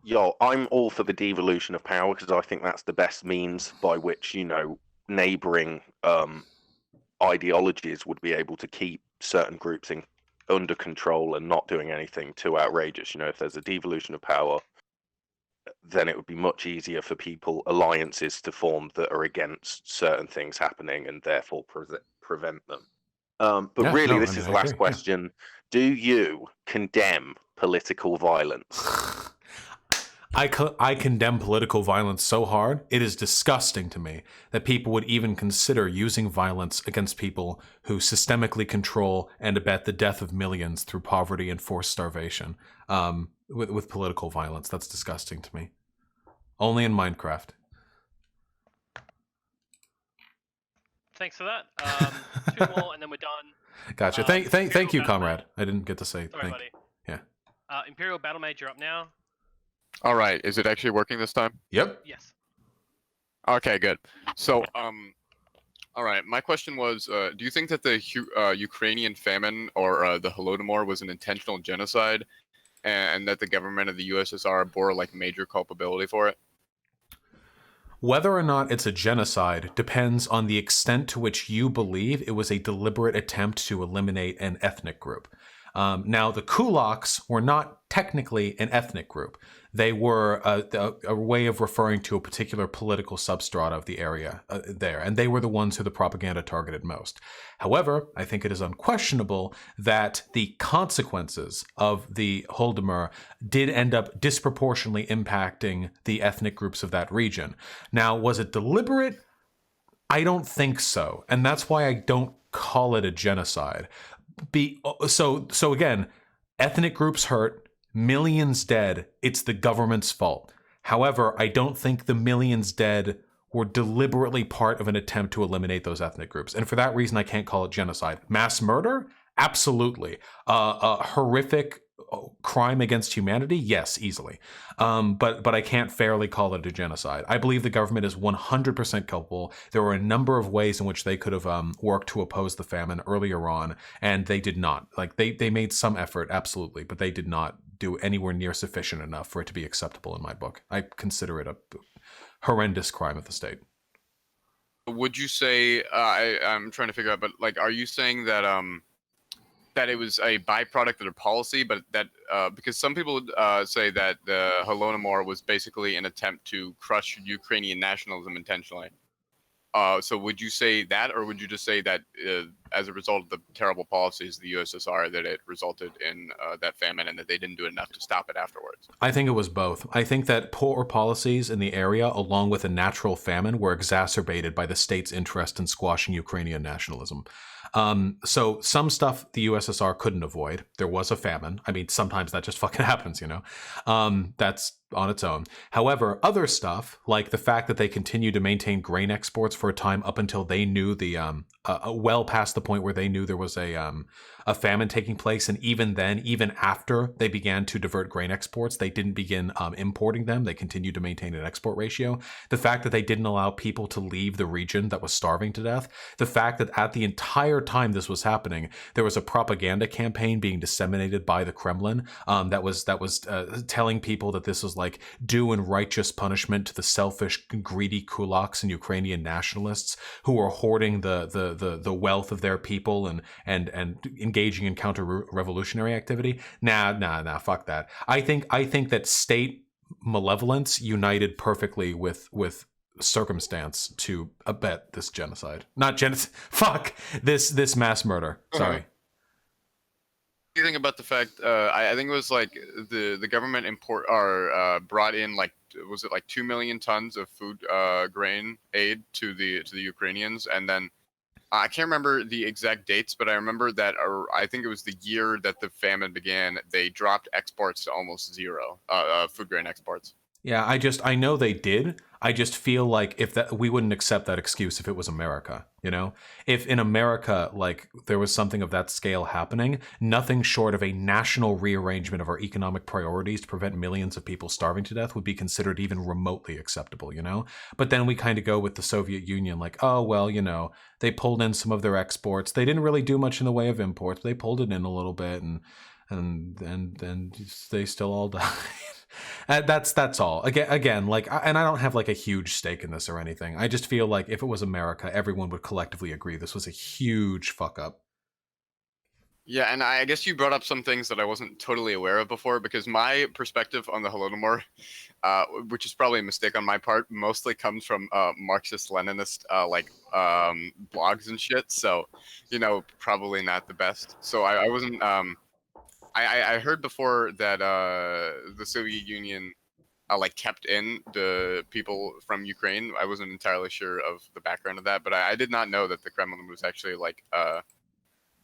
Yo, I'm all for the devolution of power because I think that's the best means by which, you know, neighboring ideologies would be able to keep certain groups under control and not doing anything too outrageous. You know, if there's a devolution of power, then it would be much easier for alliances to form that are against certain things happening and therefore prevent them. But Yeah, really, no, this I mean, is the I last agree, yeah. question. Do you condemn political violence? I condemn political violence so hard, it is disgusting to me that people would even consider using violence against people who systemically control and abet the death of millions through poverty and forced starvation. With political violence, that's disgusting to me. Only in Minecraft. Thanks for that. 2 more, and then we're done. Gotcha. Thank you, comrade. I didn't get to say Sorry, thank buddy. Yeah. Imperial Battle Mage, you're up now. All right. Is it actually working this time? Yep. Yes. Okay, good. So, all right. My question was, do you think that the Ukrainian famine or the Holodomor was an intentional genocide, and that the government of the USSR bore like major culpability for it? Whether or not it's a genocide depends on the extent to which you believe it was a deliberate attempt to eliminate an ethnic group. Now, the kulaks were not technically an ethnic group. They were a way of referring to a particular political substrata of the area there, and they were the ones who the propaganda targeted most. However, I think it is unquestionable that the consequences of the Holodomor did end up disproportionately impacting the ethnic groups of that region. Now, was it deliberate? I don't think so, and that's why I don't call it a genocide. So again, ethnic groups hurt, millions dead, it's the government's fault. However, I don't think the millions dead were deliberately part of an attempt to eliminate those ethnic groups. And for that reason, I can't call it genocide. Mass murder? Absolutely. A horrific crime against humanity? Yes, easily. But I can't fairly call it a genocide. I believe the government is 100% culpable. There were a number of ways in which they could have worked to oppose the famine earlier on, and they did not. Like they made some effort, absolutely, but they did not do anywhere near sufficient enough for it to be acceptable in my book. I consider it a horrendous crime of the state. Would you say I'm trying to figure out, but like, are you saying that that it was a byproduct of their policy, but that because some people say that the Holodomor was basically an attempt to crush Ukrainian nationalism intentionally. So would you say that, or would you just say that as a result of the terrible policies of the USSR, that it resulted in that famine and that they didn't do enough to stop it afterwards? I think it was both. I think that poor policies in the area, along with a natural famine, were exacerbated by the state's interest in squashing Ukrainian nationalism. So some stuff the USSR couldn't avoid. There was a famine. I mean, sometimes that just fucking happens, you know? That's on its own. However, other stuff, like the fact that they continued to maintain grain exports for a time up until they knew the, well past the point where they knew there was a famine taking place. And even then, even after they began to divert grain exports, they didn't begin importing them. They continued to maintain an export ratio. The fact that they didn't allow people to leave the region that was starving to death. The fact that at the entire time this was happening, there was a propaganda campaign being disseminated by the Kremlin that was telling people that this was like due and righteous punishment to the selfish, greedy kulaks and Ukrainian nationalists who were hoarding the wealth of their people and engaging in counter-revolutionary activity. Nah, fuck that. I think that state malevolence united perfectly with circumstance to abet this genocide. Not genocide. Fuck this mass murder. Sorry. What do you think about the fact? I think it was like the government brought in like, was it like 2 million tons of food grain aid to the Ukrainians, and then I can't remember the exact dates, but I remember that I think it was the year that the famine began. They dropped exports to almost zero, food grain exports. Yeah, I know they did. I just feel like we wouldn't accept that excuse if it was America, you know? If in America, like, there was something of that scale happening, nothing short of a national rearrangement of our economic priorities to prevent millions of people starving to death would be considered even remotely acceptable, you know? But then we kind of go with the Soviet Union, like, oh, well, you know, they pulled in some of their exports. They didn't really do much in the way of imports. They pulled it in a little bit, and they still all died. That's all. Again, like, and I don't have like a huge stake in this or anything. I just feel like if it was America, everyone would collectively agree this was a huge fuck up. Yeah, and I guess you brought up some things that I wasn't totally aware of before, because my perspective on the Holodomor, which is probably a mistake on my part, mostly comes from Marxist-Leninist blogs and shit. So, you know, probably not the best. So I wasn't. I heard before that the Soviet Union like kept in the people from Ukraine. I wasn't entirely sure of the background of that, but I did not know that the Kremlin was actually like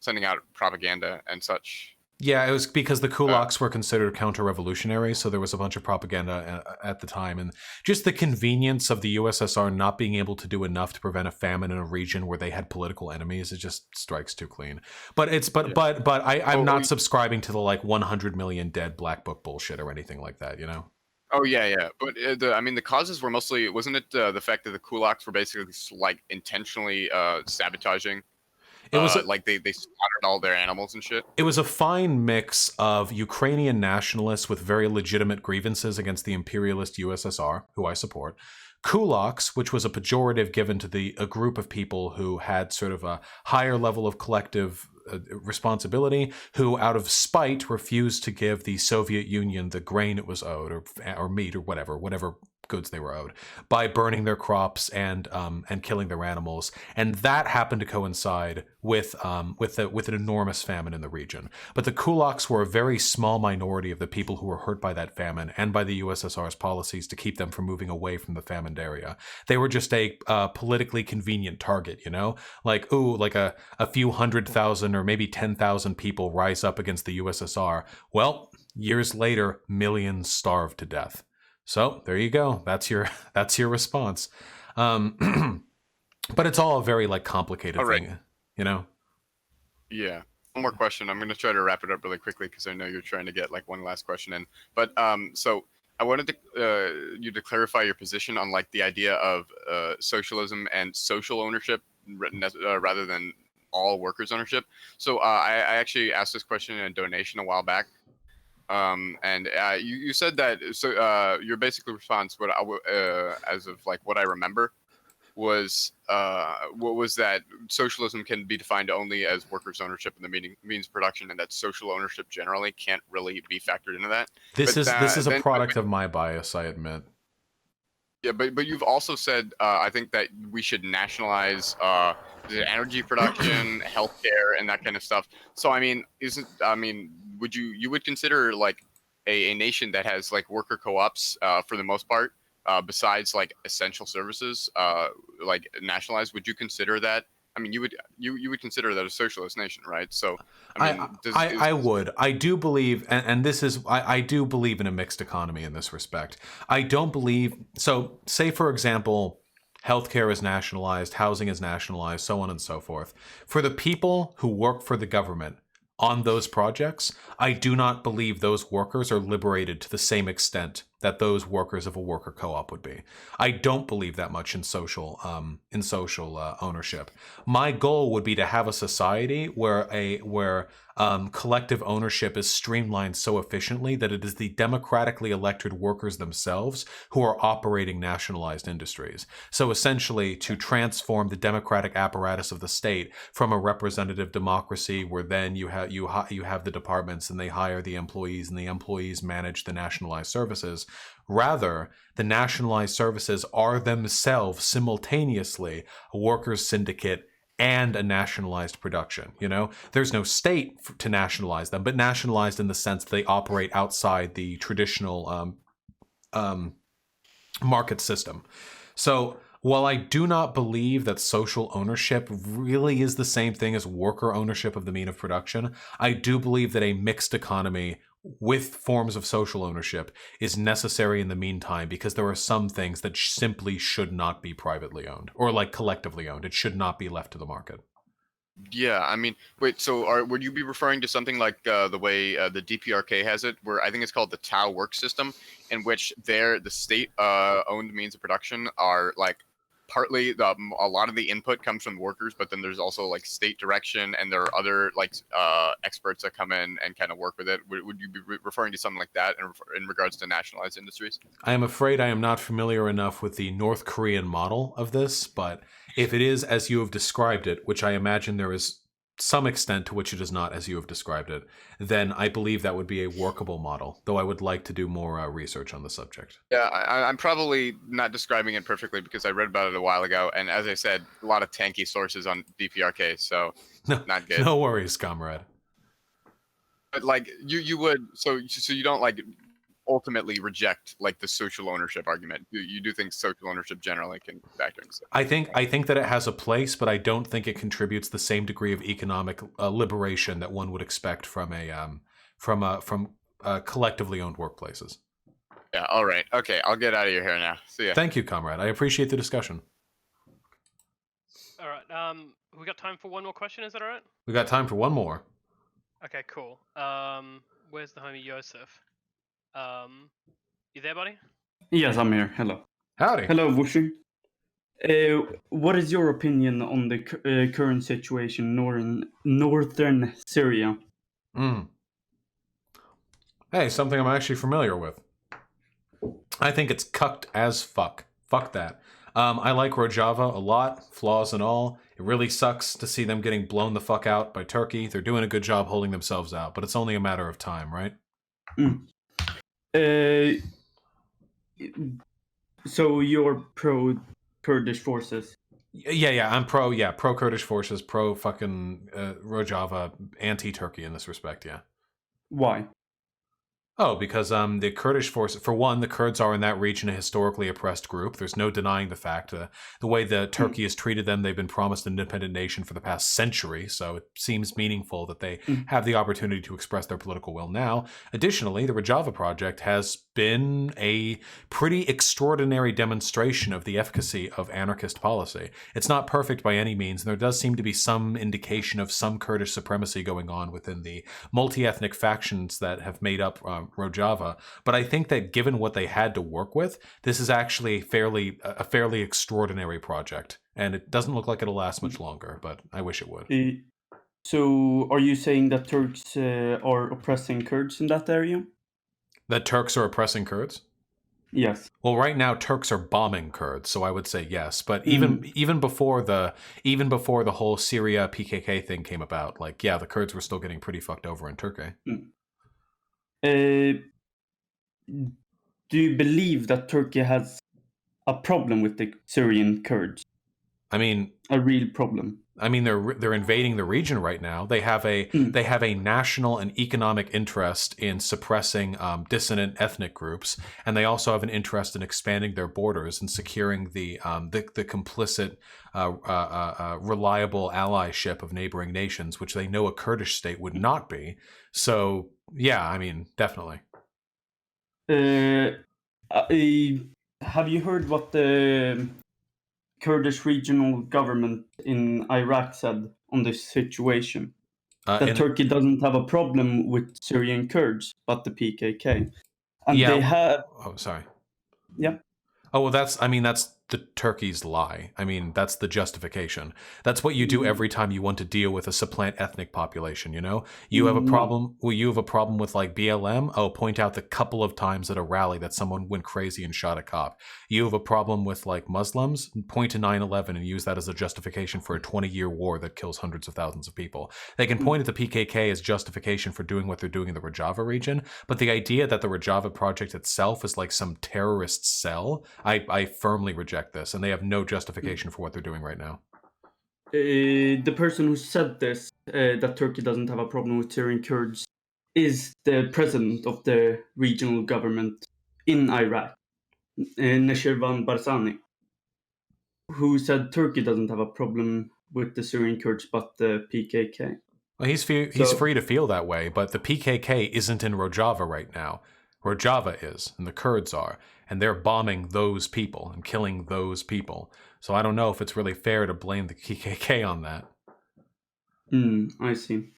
sending out propaganda and such. Yeah, it was because the kulaks were considered counter-revolutionary, so there was a bunch of propaganda at the time, and just the convenience of the USSR not being able to do enough to prevent a famine in a region where they had political enemies, it just strikes too clean. But I'm not subscribing to the like 100 million dead Black Book bullshit or anything like that, you know? Oh yeah. But the causes were mostly, wasn't it the fact that the kulaks were basically like intentionally sabotaging? It was like they slaughtered all their animals and shit. It was a fine mix of Ukrainian nationalists with very legitimate grievances against the imperialist USSR, who I support. Kulaks, which was a pejorative given to a group of people who had sort of a higher level of collective responsibility, who out of spite refused to give the Soviet Union the grain it was owed, or meat, or whatever goods they were owed, by burning their crops and killing their animals, and that happened to coincide with an enormous famine in the region. But the kulaks were a very small minority of the people who were hurt by that famine and by the USSR's policies to keep them from moving away from the famined area. They were just a politically convenient target, you know, like a few 100,000 or maybe 10,000 people rise up against the USSR. Well, years later, millions starved to death. So there you go. That's your response. But it's all a very like complicated thing, you know? Yeah. One more question. I'm going to try to wrap it up really quickly because I know you're trying to get like one last question in. But so I wanted you to clarify your position on like the idea of socialism and social ownership rather than all workers' ownership. So I actually asked this question in a donation a while back. And you said that, so your basic response, as of like what I remember, was that socialism can be defined only as workers' ownership in the means of production, and that social ownership generally can't really be factored into that. This is a product of my bias, I admit. Yeah, but you've also said I think that we should nationalize the energy production, healthcare, and that kind of stuff. So I mean, would you would consider like a nation that has like worker co-ops for the most part, besides like essential services, like nationalized? Would you consider that? I mean, you would consider that a socialist nation, right? So I mean, I would. I do believe, and this is, I do believe in a mixed economy in this respect. I don't believe, so say for example, healthcare is nationalized, housing is nationalized, so on and so forth. For the people who work for the government on those projects, I do not believe those workers are liberated to the same extent that those workers of a worker co-op would be. I don't believe that much in social ownership. My goal would be to have a society where collective ownership is streamlined so efficiently that it is the democratically elected workers themselves who are operating nationalized industries. So essentially, to transform the democratic apparatus of the state from a representative democracy, where then you have the departments and they hire the employees and the employees manage the nationalized services. Rather, the nationalized services are themselves simultaneously a workers' syndicate and a nationalized production. You know, there's no state to nationalize them, but nationalized in the sense that they operate outside the traditional market system. So while I do not believe that social ownership really is the same thing as worker ownership of the mean of production, I do believe that a mixed economy with forms of social ownership is necessary in the meantime, because there are some things that simply should not be privately owned or like collectively owned. It should not be left to the market. Yeah, I mean, wait, so would you be referring to something like the way the DPRK has it, where I think it's called the Tau work system, in which the state owned means of production are like partly a lot of the input comes from workers, but then there's also like state direction, and there are other like experts that come in and kind of work with it. Would you be referring to something like that in regards to nationalized industries? I am afraid I am not familiar enough with the North Korean model of this, but if it is as you have described it, which I imagine there is some extent to which it is not as you have described it, then I believe that would be a workable model, though I would like to do more research on the subject. Yeah, I'm probably not describing it perfectly because I read about it a while ago, and as I said, a lot of tanky sources on DPRK, so not good. No worries, comrade. But like you would, so you don't like ultimately reject like the social ownership argument. You do think social ownership generally can factor into. I think that it has a place, but I don't think it contributes the same degree of economic liberation that one would expect from collectively owned workplaces. Yeah. All right. Okay. I'll get out of your hair now. See ya. Thank you, comrade. I appreciate the discussion. All right. We got time for one more question. Is that all right? We got time for one more. Okay. Cool. Where's the homie Yosef? You there, buddy? Yes, I'm here. Hello. Howdy. Hello, Wushi. What is your opinion on the current situation in northern Syria? Hey, something I'm actually familiar with. I think it's cucked as fuck. Fuck that. I like Rojava a lot, flaws and all. It really sucks to see them getting blown the fuck out by Turkey. They're doing a good job holding themselves out, but it's only a matter of time, right? So you're pro Kurdish forces? Yeah, I'm pro Kurdish forces, pro fucking Rojava, anti-Turkey in this respect, yeah. Why? Oh, because the Kurdish force, for one, the Kurds are in that region a historically oppressed group. There's no denying the fact. The way that Turkey has treated them, they've been promised an independent nation for the past century, so it seems meaningful that they have the opportunity to express their political will now. Additionally, the Rojava project has been a pretty extraordinary demonstration of the efficacy of anarchist policy. It's not perfect by any means, and there does seem to be some indication of some Kurdish supremacy going on within the multi-ethnic factions that have made up Rojava, but I think that given what they had to work with, this is actually a fairly extraordinary project, and it doesn't look like it'll last much longer, but I wish it would. So are you saying that Turks are oppressing Kurds in that area? That Turks are oppressing Kurds? Yes. Well, right now Turks are bombing Kurds, so I would say yes. But even before the whole Syria PKK thing came about, like yeah, the Kurds were still getting pretty fucked over in Turkey. Do you believe that Turkey has a problem with the Syrian Kurds? I mean, a real problem. I mean, they're invading the region right now. They have a national and economic interest in suppressing dissident ethnic groups, and they also have an interest in expanding their borders and securing the complicit, reliable allyship of neighboring nations, which they know a Kurdish state would not be. So, yeah, I mean, definitely. Have you heard what the Kurdish regional government in Iraq said on this situation? That Turkey doesn't have a problem with Syrian Kurds, but the PKK. And they have... Oh, sorry. Yeah. Oh, well, that's the Turkey's lie. I mean, that's the justification. That's what you do every time you want to deal with a supplant ethnic population, you know? You have a problem, you have a problem with like BLM? Oh, point out the couple of times at a rally that someone went crazy and shot a cop. You have a problem with like Muslims? Point to 9/11 and use that as a justification for a 20-year war that kills hundreds of thousands of people. They can point at the PKK as justification for doing what they're doing in the Rojava region, but the idea that the Rojava project itself is like some terrorist cell, I firmly reject this, and they have no justification for what they're doing right now. The person who said this, that Turkey doesn't have a problem with Syrian Kurds, is the president of the regional government in Iraq, Neshirvan Barzani, who said Turkey doesn't have a problem with the Syrian Kurds, but the PKK. Well, he's free to feel that way, but the PKK isn't in Rojava right now. Rojava is, and the Kurds are, and they're bombing those people and killing those people. So I don't know if it's really fair to blame the PKK on that. I see.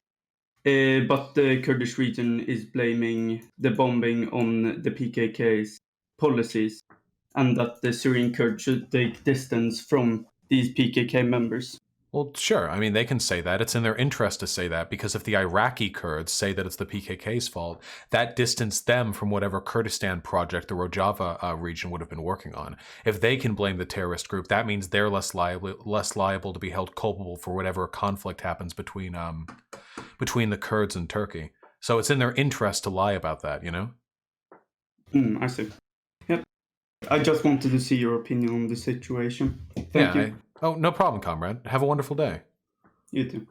But the Kurdish region is blaming the bombing on the PKK's policies, and that the Syrian Kurds should take distance from these PKK members. Well, sure. I mean, they can say that. It's in their interest to say that, because if the Iraqi Kurds say that it's the PKK's fault, that distanced them from whatever Kurdistan project the Rojava region would have been working on. If they can blame the terrorist group, that means they're less liable to be held culpable for whatever conflict happens between the Kurds and Turkey. So it's in their interest to lie about that, you know? I see. Yep. I just wanted to see your opinion on the situation. Thank you. Oh, no problem, comrade. Have a wonderful day. You too.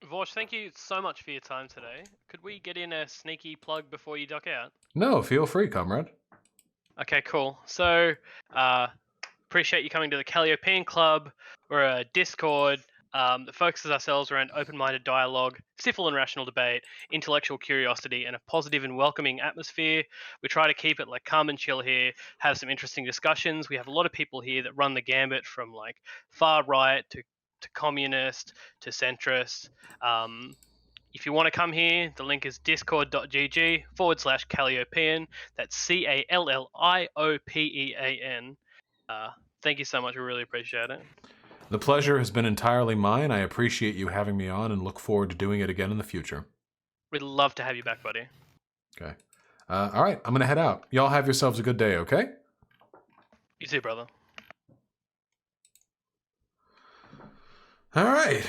Vosh, thank you so much for your time today. Could we get in a sneaky plug before you duck out? No, feel free, comrade. Okay, cool. So, appreciate you coming to the Calliopean Club. We're a Discord that focuses ourselves around open-minded dialogue, civil and rational debate, intellectual curiosity, and a positive and welcoming atmosphere. We try to keep it like calm and chill here, have some interesting discussions. We have a lot of people here that run the gambit from like far right to communist to centrist. If you want to come here, the link is discord.gg/Calliopean. That's CALLIOPEAN. Thank you so much. We really appreciate it. The pleasure has been entirely mine. I appreciate you having me on and look forward to doing it again in the future. We'd love to have you back, buddy. Okay. All right, I'm going to head out. Y'all have yourselves a good day, okay? You too, brother. All right.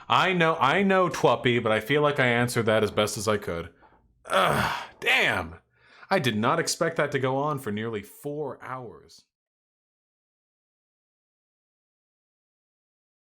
I know Twappy, but I feel like I answered that as best as I could. Ugh, damn. I did not expect that to go on for nearly 4 hours.